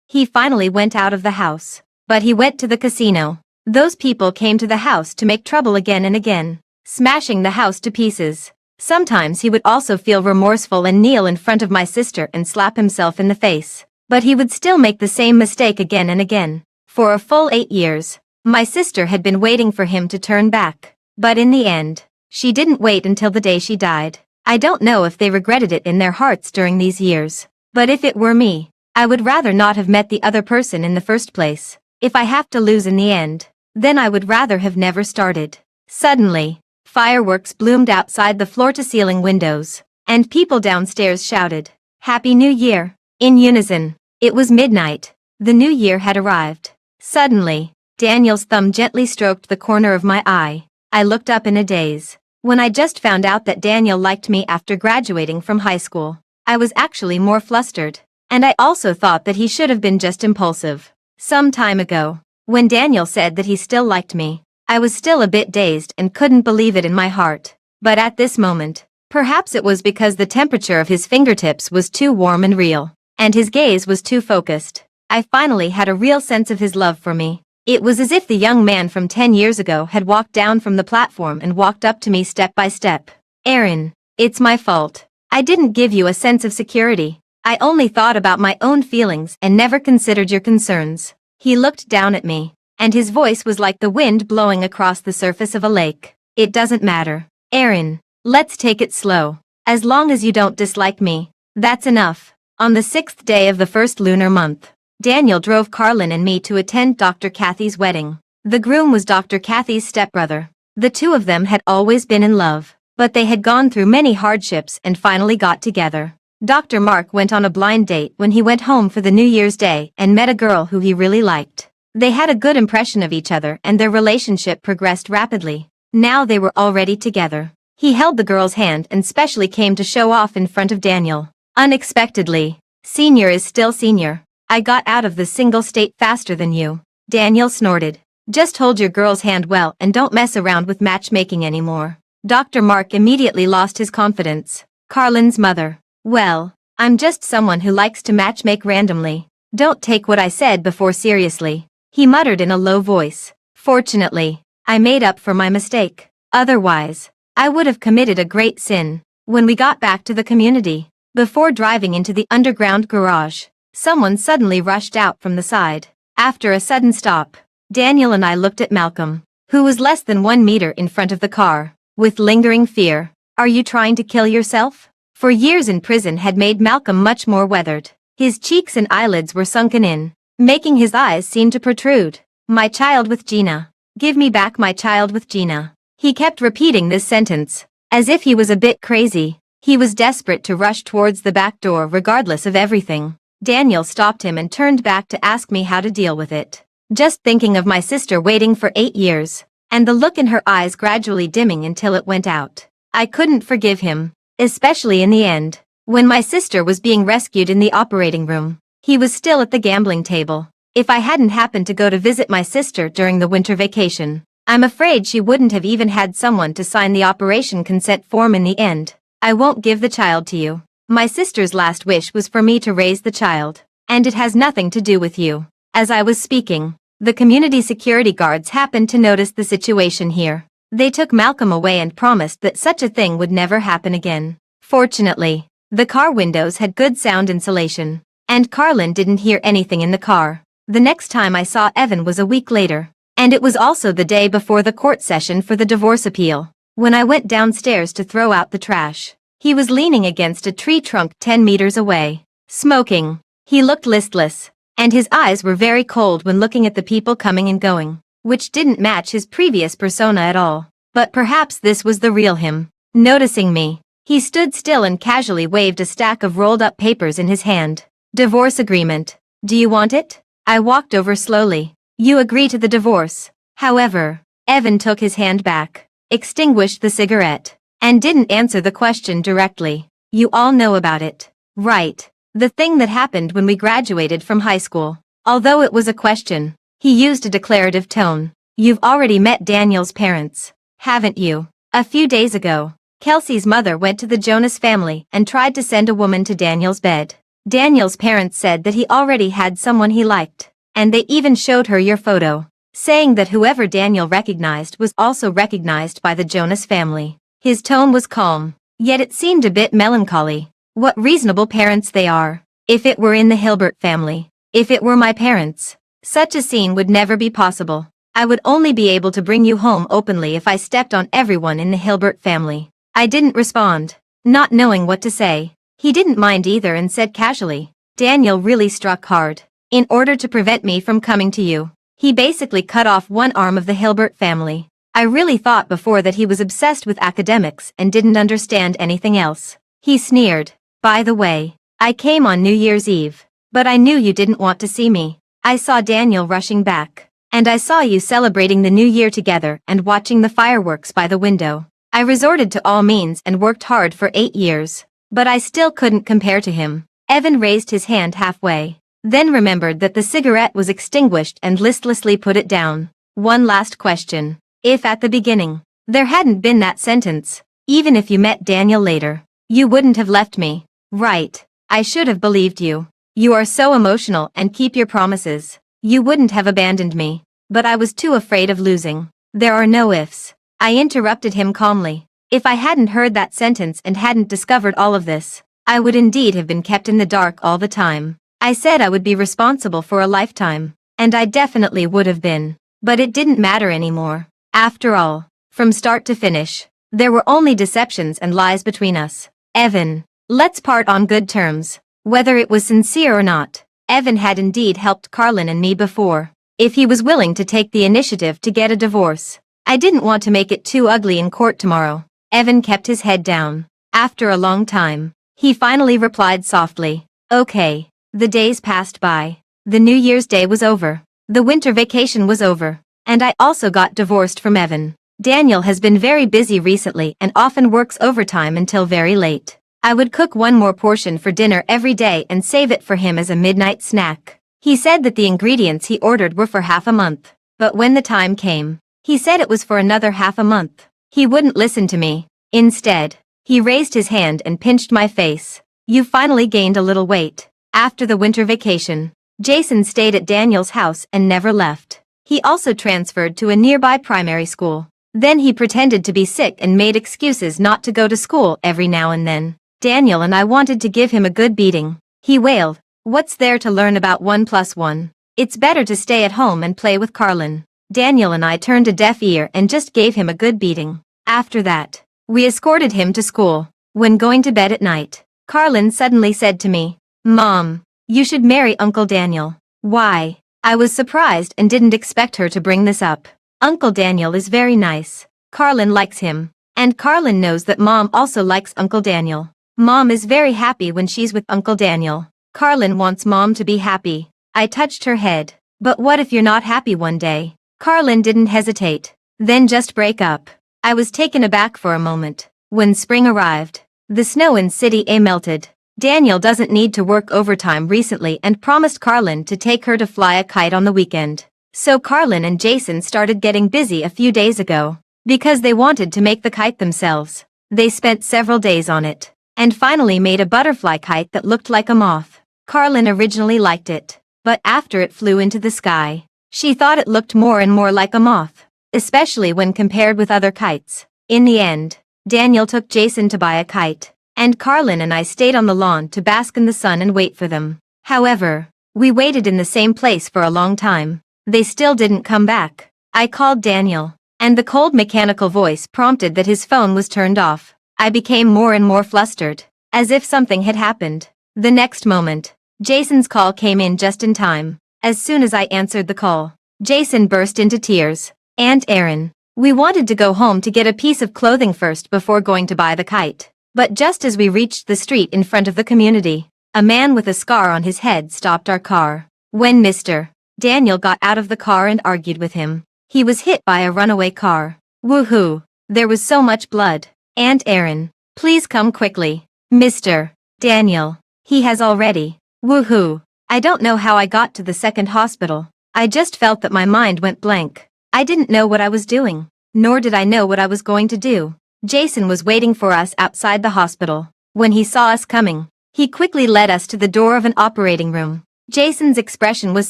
he finally went out of the house. But he went to the casino. Those people came to the house to make trouble again and again, smashing the house to pieces. Sometimes he would also feel remorseful and kneel in front of my sister and slap himself in the face. But he would still make the same mistake again and again. For a full 8 years, my sister had been waiting for him to turn back. But in the end, she didn't wait until the day she died. I don't know if they regretted it in their hearts during these years. But if it were me, I would rather not have met the other person in the first place. If I have to lose in the end, then I would rather have never started. Suddenly, fireworks bloomed outside the floor-to-ceiling windows, and people downstairs shouted, "Happy New Year!" in unison. It was midnight. The new year had arrived. Suddenly, Daniel's thumb gently stroked the corner of my eye. I looked up in a daze. When I just found out that Daniel liked me after graduating from high school, I was actually more flustered. And I also thought that he should have been just impulsive. Some time ago, when Daniel said that he still liked me, I was still a bit dazed and couldn't believe it in my heart. But at this moment, perhaps it was because the temperature of his fingertips was too warm and real, and his gaze was too focused. I finally had a real sense of his love for me. It was as if the young man from 10 years ago had walked down from the platform and walked up to me step by step. "Aaron, it's my fault. I didn't give you a sense of security. I only thought about my own feelings and never considered your concerns." He looked down at me, and his voice was like the wind blowing across the surface of a lake. "It doesn't matter. Aaron, let's take it slow. As long as you don't dislike me, that's enough." On the 6th day of the first lunar month, Daniel drove Carlin and me to attend Dr. Kathy's wedding. The groom was Dr. Kathy's stepbrother. The two of them had always been in love, but they had gone through many hardships and finally got together. Dr. Mark went on a blind date when he went home for the New Year's Day and met a girl who he really liked. They had a good impression of each other and their relationship progressed rapidly. Now they were already together. He held the girl's hand and specially came to show off in front of Daniel. Unexpectedly, senior is still senior. "I got out of the single state faster than you," Daniel snorted. "Just hold your girl's hand well and don't mess around with matchmaking anymore." Dr. Mark immediately lost his confidence. Carlin's mother. "Well, I'm just someone who likes to matchmake randomly. Don't take what I said before seriously," he muttered in a low voice. Fortunately, I made up for my mistake. Otherwise, I would have committed a great sin. When we got back to the community, before driving into the underground garage, someone suddenly rushed out from the side. After a sudden stop, Daniel and I looked at Malcolm, who was less than 1 meter in front of the car, with lingering fear. "Are you trying to kill yourself?" For years in prison had made Malcolm much more weathered. His cheeks and eyelids were sunken in, making his eyes seem to protrude. My child with Gina. Give me back my child with Gina. He kept repeating this sentence, as if he was a bit crazy. He was desperate to rush towards the back door regardless of everything. Daniel stopped him and turned back to ask me how to deal with it. Just thinking of my sister waiting for 8 years, and the look in her eyes gradually dimming until it went out. I couldn't forgive him, especially in the end. When my sister was being rescued in the operating room, he was still at the gambling table. If I hadn't happened to go to visit my sister during the winter vacation, I'm afraid she wouldn't have even had someone to sign the operation consent form in the end. I won't give the child to you. My sister's last wish was for me to raise the child, and it has nothing to do with you. As I was speaking, the community security guards happened to notice the situation here. They took Malcolm away and promised that such a thing would never happen again. Fortunately, the car windows had good sound insulation, and Carlin didn't hear anything in the car. The next time I saw Evan was a week later, and it was also the day before the court session for the divorce appeal. When I went downstairs to throw out the trash, he was leaning against a tree trunk 10 meters away, smoking. He looked listless, and his eyes were very cold when looking at the people coming and going, which didn't match his previous persona at all. But perhaps this was the real him. Noticing me, he stood still and casually waved a stack of rolled-up papers in his hand. Divorce agreement. Do you want it? I walked over slowly. You agree to the divorce. However, Evan took his hand back, extinguished the cigarette, and didn't answer the question directly. You all know about it, right? The thing that happened when we graduated from high school. Although it was a question, he used a declarative tone. You've already met Daniel's parents, haven't you? A few days ago, Kelsey's mother went to the Jonas family and tried to send a woman to Daniel's bed. Daniel's parents said that he already had someone he liked, and they even showed her your photo, saying that whoever Daniel recognized was also recognized by the Jonas family. His tone was calm, yet it seemed a bit melancholy. What reasonable parents they are. If it were in the Hilbert family, if it were my parents, such a scene would never be possible. I would only be able to bring you home openly if I stepped on everyone in the Hilbert family. I didn't respond, not knowing what to say. He didn't mind either and said casually, Daniel really struck hard. In order to prevent me from coming to you, he basically cut off one arm of the Hilbert family. I really thought before that he was obsessed with academics and didn't understand anything else. He sneered. By the way, I came on New Year's Eve, but I knew you didn't want to see me. I saw Daniel rushing back, and I saw you celebrating the new year together and watching the fireworks by the window. I resorted to all means and worked hard for 8 years, but I still couldn't compare to him. Evan raised his hand halfway, then remembered that the cigarette was extinguished and listlessly put it down. One last question. If at the beginning, there hadn't been that sentence, even if you met Daniel later, you wouldn't have left me, right? I should have believed you. You are so emotional and keep your promises. You wouldn't have abandoned me, but I was too afraid of losing. There are no ifs. I interrupted him calmly. If I hadn't heard that sentence and hadn't discovered all of this, I would indeed have been kept in the dark all the time. I said I would be responsible for a lifetime, and I definitely would have been. But it didn't matter anymore. After all, from start to finish, there were only deceptions and lies between us. Evan, let's part on good terms. Whether it was sincere or not, Evan had indeed helped Carlin and me before. If he was willing to take the initiative to get a divorce, I didn't want to make it too ugly in court tomorrow. Evan kept his head down. After a long time, he finally replied softly, okay. The days passed by. The New Year's Day was over. The winter vacation was over. And I also got divorced from Evan. Daniel has been very busy recently and often works overtime until very late. I would cook one more portion for dinner every day and save it for him as a midnight snack. He said that the ingredients he ordered were for half a month. But when the time came, he said it was for another half a month. He wouldn't listen to me. Instead, he raised his hand and pinched my face. You finally gained a little weight. After the winter vacation, Jason stayed at Daniel's house and never left. He also transferred to a nearby primary school. Then he pretended to be sick and made excuses not to go to school every now and then. Daniel and I wanted to give him a good beating. He wailed, what's there to learn about 1 + 1? It's better to stay at home and play with Carlin. Daniel and I turned a deaf ear and just gave him a good beating. After that, we escorted him to school. When going to bed at night, Carlin suddenly said to me, Mom, You should marry Uncle Daniel. Why? I was surprised and didn't expect her to bring this up. Uncle Daniel is very nice. Carlin likes him. And Carlin knows that Mom also likes Uncle Daniel. Mom is very happy when she's with Uncle Daniel. Carlin wants Mom to be happy. I touched her head. But what if you're not happy one day? Carlin didn't hesitate. Then just break up. I was taken aback for a moment. When spring arrived, the snow in City A melted. Daniel doesn't need to work overtime recently and promised Carlin to take her to fly a kite on the weekend. So Carlin and Jason started getting busy a few days ago. Because they wanted to make the kite themselves. They spent several days on it. And finally made a butterfly kite that looked like a moth. Carlin originally liked it. But after it flew into the sky, she thought it looked more and more like a moth. Especially when compared with other kites. In the end, Daniel took Jason to buy a kite. And Carlin and I stayed on the lawn to bask in the sun and wait for them. However, we waited in the same place for a long time. They still didn't come back. I called Daniel. And the cold mechanical voice prompted that his phone was turned off. I became more and more flustered. As if something had happened. The next moment, Jason's call came in just in time. As soon as I answered the call, Jason burst into tears. Aunt Erin, we wanted to go home to get a piece of clothing first before going to buy the kite. But just as we reached the street in front of the community, a man with a scar on his head stopped our car. When Mr. Daniel got out of the car and argued with him, he was hit by a runaway car. Woohoo! There was so much blood. Aunt Erin, please come quickly. Mr. Daniel, he has already. Woohoo! I don't know how I got to the second hospital. I just felt that my mind went blank. I didn't know what I was doing. Nor did I know what I was going to do. Jason was waiting for us outside the hospital. When he saw us coming, he quickly led us to the door of an operating room. Jason's expression was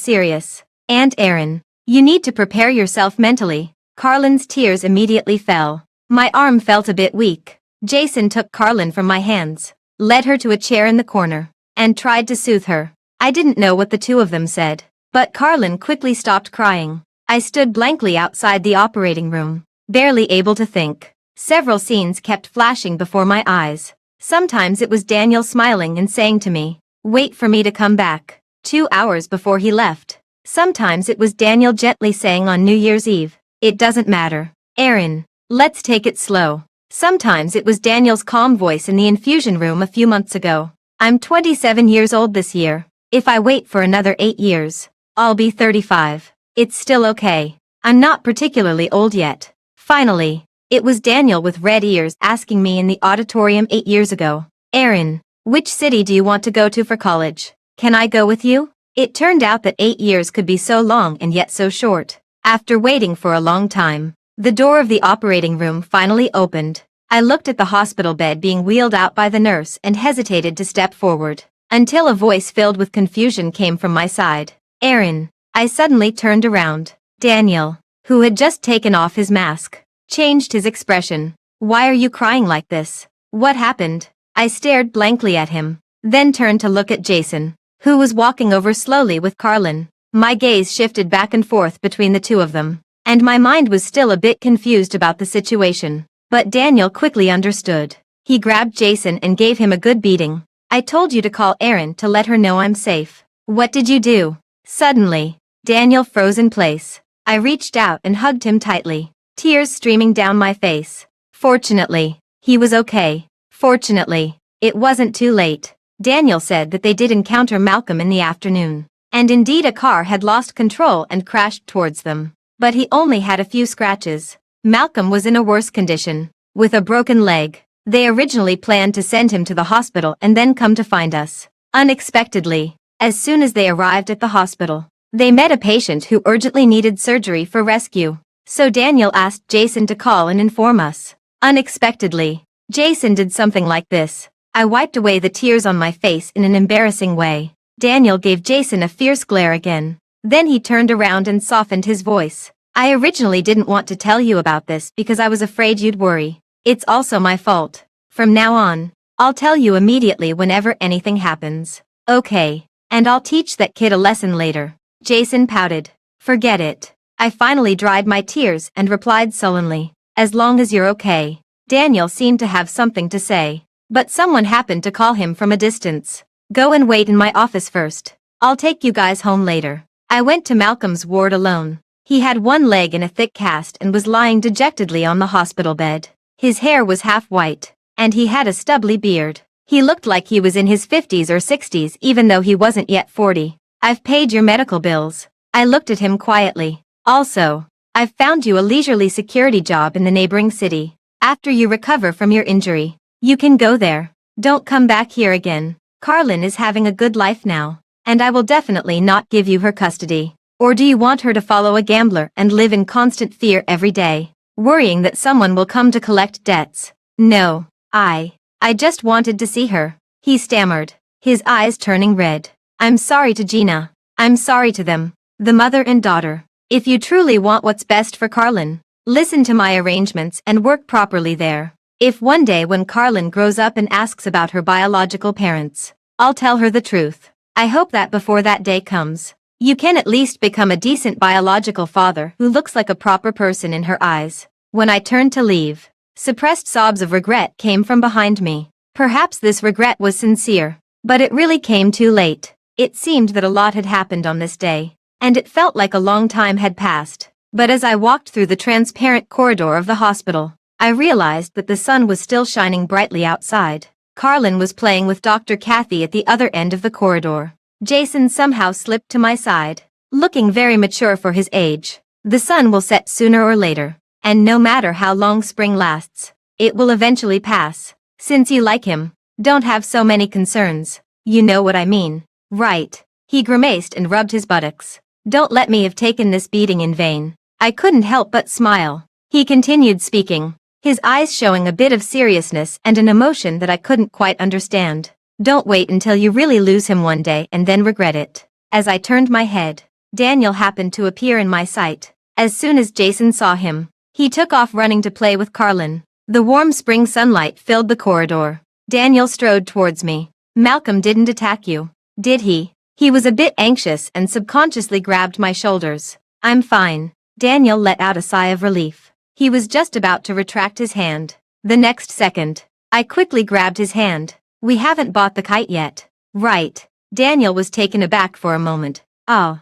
serious. Aunt Erin, you need to prepare yourself mentally. Carlin's tears immediately fell. My arm felt a bit weak. Jason took Carlin from my hands, led her to a chair in the corner, and tried to soothe her. I didn't know what the two of them said, but Carlin quickly stopped crying. I stood blankly outside the operating room, barely able to think. Several scenes kept flashing before my eyes. Sometimes it was Daniel smiling and saying to me, "Wait for me to come back," 2 hours before he left. Sometimes it was Daniel gently saying on New Year's Eve, "It doesn't matter. Erin, let's take it slow." Sometimes it was Daniel's calm voice in the infusion room a few months ago. I'm 27 years old this year. If I wait for another 8 years, I'll be 35. It's still okay. I'm not particularly old yet. Finally, it was Daniel with red ears asking me in the auditorium 8 years ago, "Erin, which city do you want to go to for college? Can I go with you?" It turned out that 8 years could be so long and yet so short. After waiting for a long time, the door of the operating room finally opened. I looked at the hospital bed being wheeled out by the nurse and hesitated to step forward, until a voice filled with confusion came from my side. "Erin." I suddenly turned around. Daniel, who had just taken off his mask, changed his expression. "Why are you crying like this? What happened?" I stared blankly at him, then turned to look at Jason, who was walking over slowly with Carlin. My gaze shifted back and forth between the two of them, and my mind was still a bit confused about the situation. But Daniel quickly understood. He grabbed Jason and gave him a good beating. "I told you to call Erin to let her know I'm safe. What did you do?" Suddenly, Daniel froze in place. I reached out and hugged him tightly, tears streaming down my face. Fortunately, he was okay. Fortunately, it wasn't too late. Daniel said that they did encounter Malcolm in the afternoon. And indeed a car had lost control and crashed towards them. But he only had a few scratches. Malcolm was in a worse condition, with a broken leg. They originally planned to send him to the hospital and then come to find us. Unexpectedly, as soon as they arrived at the hospital, they met a patient who urgently needed surgery for rescue. So Daniel asked Jason to call and inform us. Unexpectedly, Jason did something like this. I wiped away the tears on my face in an embarrassing way. Daniel gave Jason a fierce glare again. Then he turned around and softened his voice. "I originally didn't want to tell you about this because I was afraid you'd worry. It's also my fault. From now on, I'll tell you immediately whenever anything happens. Okay, and I'll teach that kid a lesson later." Jason pouted. "Forget it." I finally dried my tears and replied sullenly, "As long as you're okay." Daniel seemed to have something to say, but someone happened to call him from a distance. Go and wait in my office first. I'll take you guys home later. I went to Malcolm's ward alone. He had one leg in a thick cast and was lying dejectedly on the hospital bed. His hair was half white, and he had a stubbly beard. He looked like he was in his 50s or 60s even though he wasn't yet 40. I've paid your medical bills. I looked at him quietly. Also, I've found you a leisurely security job in the neighboring city. After you recover from your injury, you can go there. Don't come back here again. Carlin is having a good life now, and I will definitely not give you her custody. Or do you want her to follow a gambler and live in constant fear every day, worrying that someone will come to collect debts? No, I just wanted to see her, he stammered, his eyes turning red. I'm sorry to Gina. I'm sorry to them, the mother and daughter. If you truly want what's best for Carlin, listen to my arrangements and work properly there. If one day when Carlin grows up and asks about her biological parents, I'll tell her the truth. I hope that before that day comes, you can at least become a decent biological father who looks like a proper person in her eyes. When I turned to leave, suppressed sobs of regret came from behind me. Perhaps this regret was sincere, but it really came too late. It seemed that a lot had happened on this day, and it felt like a long time had passed. But as I walked through the transparent corridor of the hospital, I realized that the sun was still shining brightly outside. Carlin was playing with Dr. Kathy at the other end of the corridor. Jason somehow slipped to my side, looking very mature for his age. The sun will set sooner or later, and no matter how long spring lasts, it will eventually pass. Since you like him, don't have so many concerns. You know what I mean, right? He grimaced and rubbed his buttocks. Don't let me have taken this beating in vain. I couldn't help but smile. He continued speaking, his eyes showing a bit of seriousness and an emotion that I couldn't quite understand. Don't wait until you really lose him one day and then regret it. As I turned my head, Daniel happened to appear in my sight. As soon as Jason saw him, he took off running to play with Carlin. The warm spring sunlight filled the corridor. Daniel strode towards me. Malcolm didn't attack you, did he? He was a bit anxious and subconsciously grabbed my shoulders. I'm fine. Daniel let out a sigh of relief. He was just about to retract his hand. The next second, I quickly grabbed his hand. We haven't bought the kite yet. Right. Daniel was taken aback for a moment. Oh,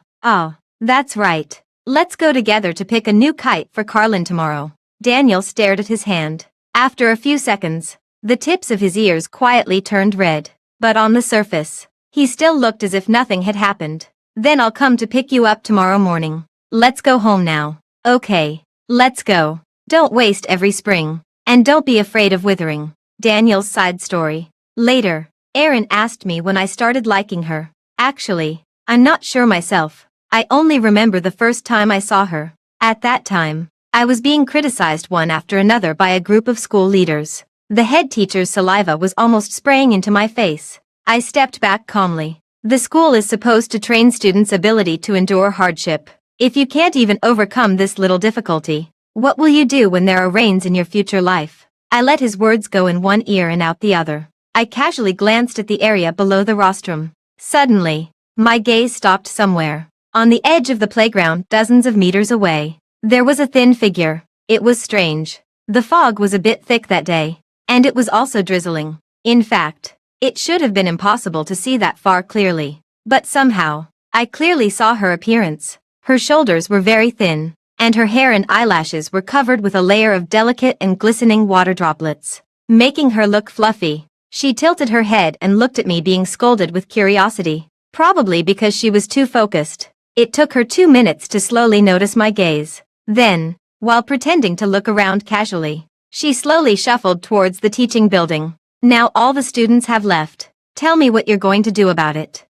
that's right. Let's go together to pick a new kite for Carlin tomorrow. Daniel stared at his hand. After a few seconds, the tips of his ears quietly turned red. But on the surface, he still looked as if nothing had happened. Then I'll come to pick you up tomorrow morning. Let's go home now. Okay, let's go. Don't waste every spring. And don't be afraid of withering. Daniel's side story. Later, Erin asked me when I started liking her. Actually, I'm not sure myself. I only remember the first time I saw her. At that time, I was being criticized one after another by a group of school leaders. The head teacher's saliva was almost spraying into my face. I stepped back calmly. The school is supposed to train students' ability to endure hardship. If you can't even overcome this little difficulty, what will you do when there are rains in your future life? I let his words go in one ear and out the other. I casually glanced at the area below the rostrum. Suddenly, my gaze stopped somewhere. On the edge of the playground, dozens of meters away, there was a thin figure. It was strange. The fog was a bit thick that day, and it was also drizzling. In fact, it should have been impossible to see that far clearly. But somehow, I clearly saw her appearance. Her shoulders were very thin, and her hair and eyelashes were covered with a layer of delicate and glistening water droplets, making her look fluffy. She tilted her head and looked at me, being scolded with curiosity, probably because she was too focused. It took her 2 minutes to slowly notice my gaze. Then, while pretending to look around casually, she slowly shuffled towards the teaching building. Now all the students have left. Tell me what you're going to do about it.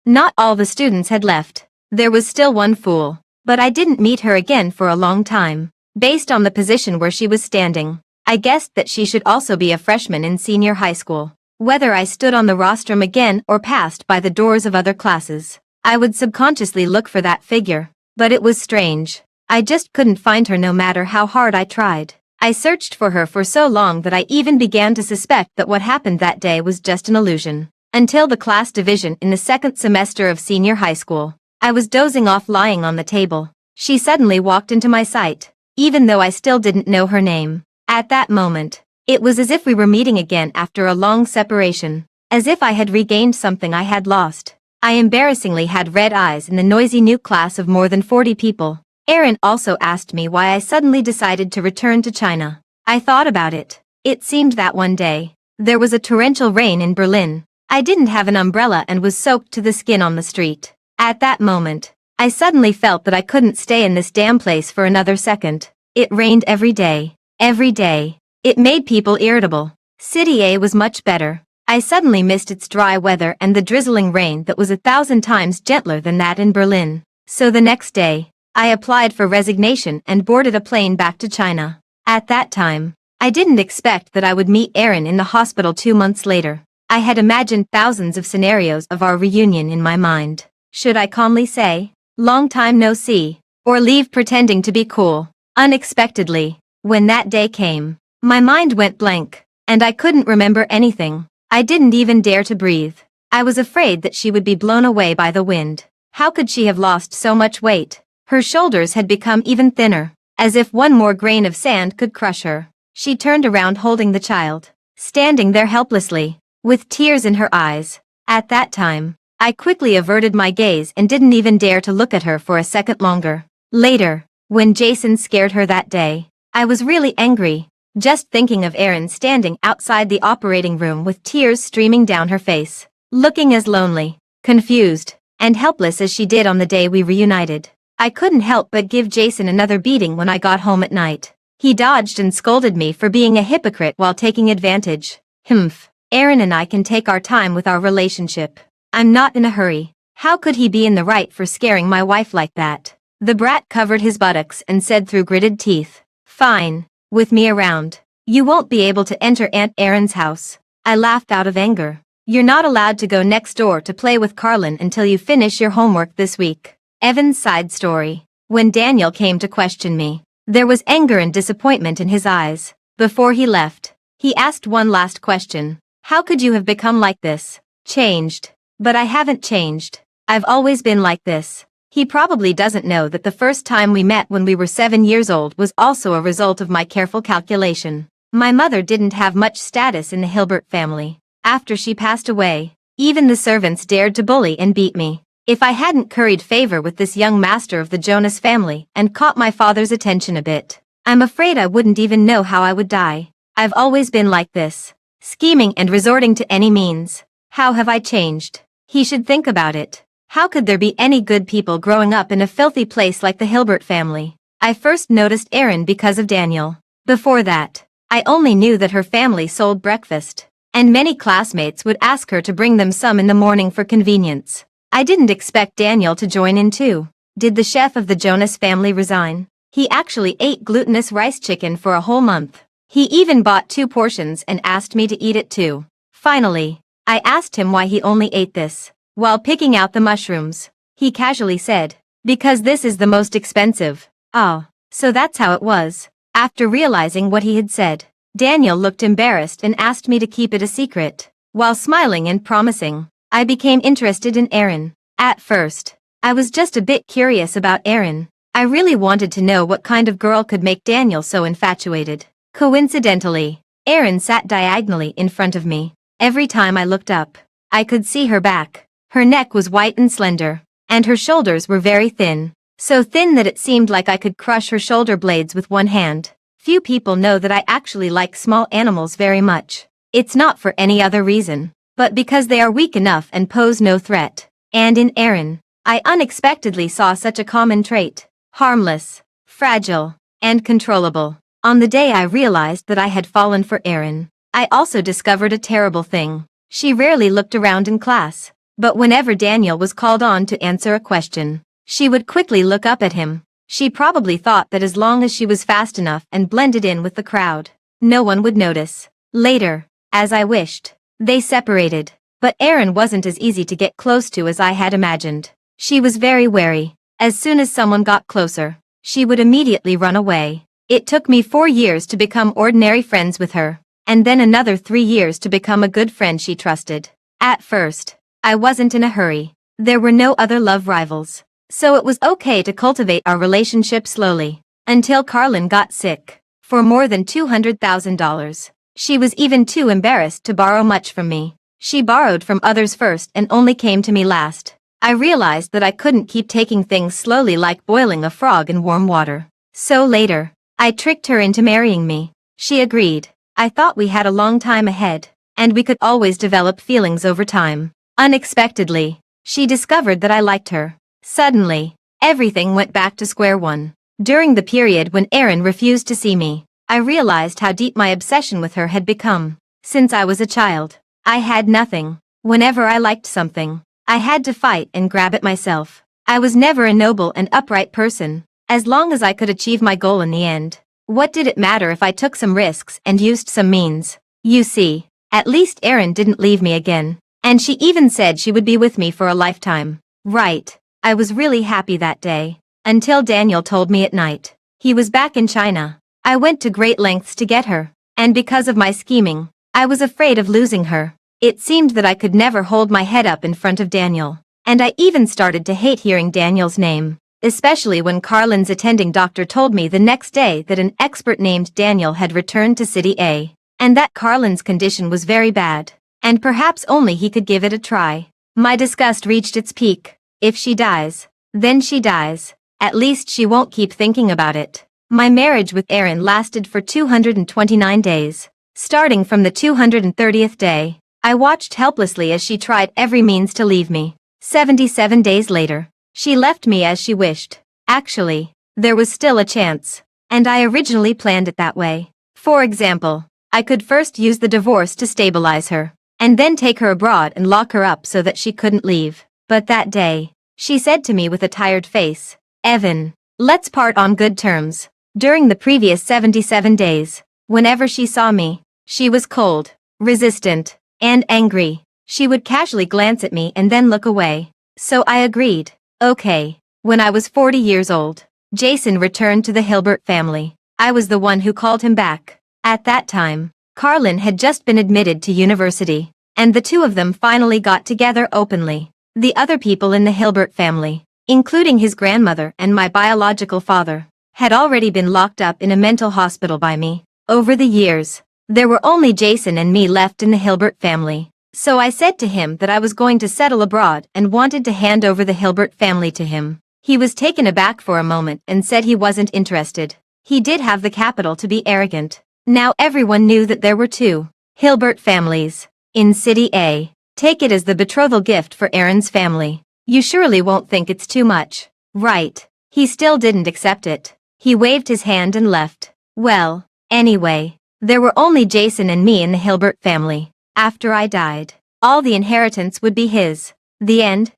Not all the students had left. There was still one fool, but I didn't meet her again for a long time. Based on the position where she was standing, I guessed that she should also be a freshman in senior high school. Whether I stood on the rostrum again or passed by the doors of other classes, I would subconsciously look for that figure. But it was strange. I just couldn't find her no matter how hard I tried. I searched for her for so long that I even began to suspect that what happened that day was just an illusion. Until the class division in the second semester of senior high school, I was dozing off lying on the table. She suddenly walked into my sight, even though I still didn't know her name. At that moment, it was as if we were meeting again after a long separation. as if I had regained something I had lost. I embarrassingly had red eyes in the noisy new class of more than 40 people. Aaron also asked me why I suddenly decided to return to China. I thought about it. It seemed that one day, there was a torrential rain in Berlin. I didn't have an umbrella and was soaked to the skin on the street. At that moment, I suddenly felt that I couldn't stay in this damn place for another second. It rained every day. Every day. It made people irritable. City A was much better. I suddenly missed its dry weather and the drizzling rain that was 1,000 times gentler than that in Berlin. So the next day, I applied for resignation and boarded a plane back to China. At that time, I didn't expect that I would meet Aaron in the hospital 2 months later. I had imagined thousands of scenarios of our reunion in my mind. Should I calmly say, "Long time no see," or leave pretending to be cool? Unexpectedly, when that day came, my mind went blank, and I couldn't remember anything. I didn't even dare to breathe. I was afraid that she would be blown away by the wind. How could she have lost so much weight? Her shoulders had become even thinner, as if one more grain of sand could crush her. She turned around holding the child, standing there helplessly, with tears in her eyes. At that time, I quickly averted my gaze and didn't even dare to look at her for a second longer. Later, when Jason scared her that day, I was really angry. Just thinking of Erin standing outside the operating room with tears streaming down her face, looking as lonely, confused, and helpless as she did on the day we reunited. I couldn't help but give Jason another beating when I got home at night. He dodged and scolded me for being a hypocrite while taking advantage. Humph. Erin and I can take our time with our relationship. I'm not in a hurry. How could he be in the right for scaring my wife like that? The brat covered his buttocks and said through gritted teeth, "Fine. With me around, you won't be able to enter Aunt Erin's house." I laughed out of anger. "You're not allowed to go next door to play with Carlin until you finish your homework this week." Evan's side story. When Daniel came to question me, there was anger and disappointment in his eyes. Before he left, he asked one last question. "How could you have become like this? Changed." But I haven't changed. I've always been like this. He probably doesn't know that the first time we met when we were 7 years old was also a result of my careful calculation. My mother didn't have much status in the Hilbert family. After she passed away, even the servants dared to bully and beat me. If I hadn't curried favor with this young master of the Jonas family and caught my father's attention a bit, I'm afraid I wouldn't even know how I would die. I've always been like this, scheming and resorting to any means. How have I changed? He should think about it. How could there be any good people growing up in a filthy place like the Hilbert family? I first noticed Erin because of Daniel. Before that, I only knew that her family sold breakfast, and many classmates would ask her to bring them some in the morning for convenience. I didn't expect Daniel to join in too. Did the chef of the Jonas family resign? He actually ate glutinous rice chicken for a whole month. He even bought 2 portions and asked me to eat it too. Finally, I asked him why he only ate this. While picking out the mushrooms, he casually said, "Because this is the most expensive." Oh, so that's how it was. After realizing what he had said, Daniel looked embarrassed and asked me to keep it a secret. While smiling and promising, I became interested in Erin. At first, I was just a bit curious about Erin. I really wanted to know what kind of girl could make Daniel so infatuated. Coincidentally, Erin sat diagonally in front of me. Every time I looked up, I could see her back. Her neck was white and slender, and her shoulders were very thin. So thin that it seemed like I could crush her shoulder blades with one hand. Few people know that I actually like small animals very much. It's not for any other reason, but because they are weak enough and pose no threat. And in Erin, I unexpectedly saw such a common trait. Harmless, fragile, and controllable. On the day I realized that I had fallen for Erin, I also discovered a terrible thing. She rarely looked around in class. But whenever Daniel was called on to answer a question, she would quickly look up at him. She probably thought that as long as she was fast enough and blended in with the crowd, no one would notice. Later, as I wished, they separated. But Erin wasn't as easy to get close to as I had imagined. She was very wary. As soon as someone got closer, she would immediately run away. It took me 4 years to become ordinary friends with her, and then another 3 years to become a good friend she trusted. At first, I wasn't in a hurry. There were no other love rivals. So it was okay to cultivate our relationship slowly. Until Carlin got sick. For more than $200,000. She was even too embarrassed to borrow much from me. She borrowed from others first and only came to me last. I realized that I couldn't keep taking things slowly like boiling a frog in warm water. So later, I tricked her into marrying me. She agreed. I thought we had a long time ahead, and we could always develop feelings over time. Unexpectedly, she discovered that I liked her. Suddenly, everything went back to square one. During the period when Erin refused to see me, I realized how deep my obsession with her had become. Since I was a child, I had nothing. Whenever I liked something, I had to fight and grab it myself. I was never a noble and upright person. As long as I could achieve my goal in the end, what did it matter if I took some risks and used some means? You see, at least Erin didn't leave me again. And she even said she would be with me for a lifetime. Right. I was really happy that day. Until Daniel told me at night. He was back in China. I went to great lengths to get her. And because of my scheming, I was afraid of losing her. It seemed that I could never hold my head up in front of Daniel. And I even started to hate hearing Daniel's name. Especially when Carlin's attending doctor told me the next day that an expert named Daniel had returned to City A. And that Carlin's condition was very bad. And perhaps only he could give it a try. My disgust reached its peak. If she dies, then she dies. At least she won't keep thinking about it. My marriage with Erin lasted for 229 days. Starting from the 230th day, I watched helplessly as she tried every means to leave me. 77 days later, she left me as she wished. Actually, there was still a chance. And I originally planned it that way. For example, I could first use the divorce to stabilize her, and then take her abroad and lock her up so that she couldn't leave. But that day, she said to me with a tired face, "Evan, let's part on good terms." During the previous 77 days, whenever she saw me, she was cold, resistant, and angry. She would casually glance at me and then look away. So I agreed. Okay. When I was 40 years old, Jason returned to the Hilbert family. I was the one who called him back. At that time, Carlin had just been admitted to university, and the two of them finally got together openly. The other people in the Hilbert family, including his grandmother and my biological father, had already been locked up in a mental hospital by me. Over the years, there were only Jason and me left in the Hilbert family. So I said to him that I was going to settle abroad and wanted to hand over the Hilbert family to him. He was taken aback for a moment and said he wasn't interested. He did have the capital to be arrogant. Now everyone knew that there were two Hilbert families in City A. Take it as the betrothal gift for Erin's family. You surely won't think it's too much, right? He still didn't accept it. He waved his hand and left. Well, anyway, there were only Jason and me in the Hilbert family. After I died, all the inheritance would be his. The end.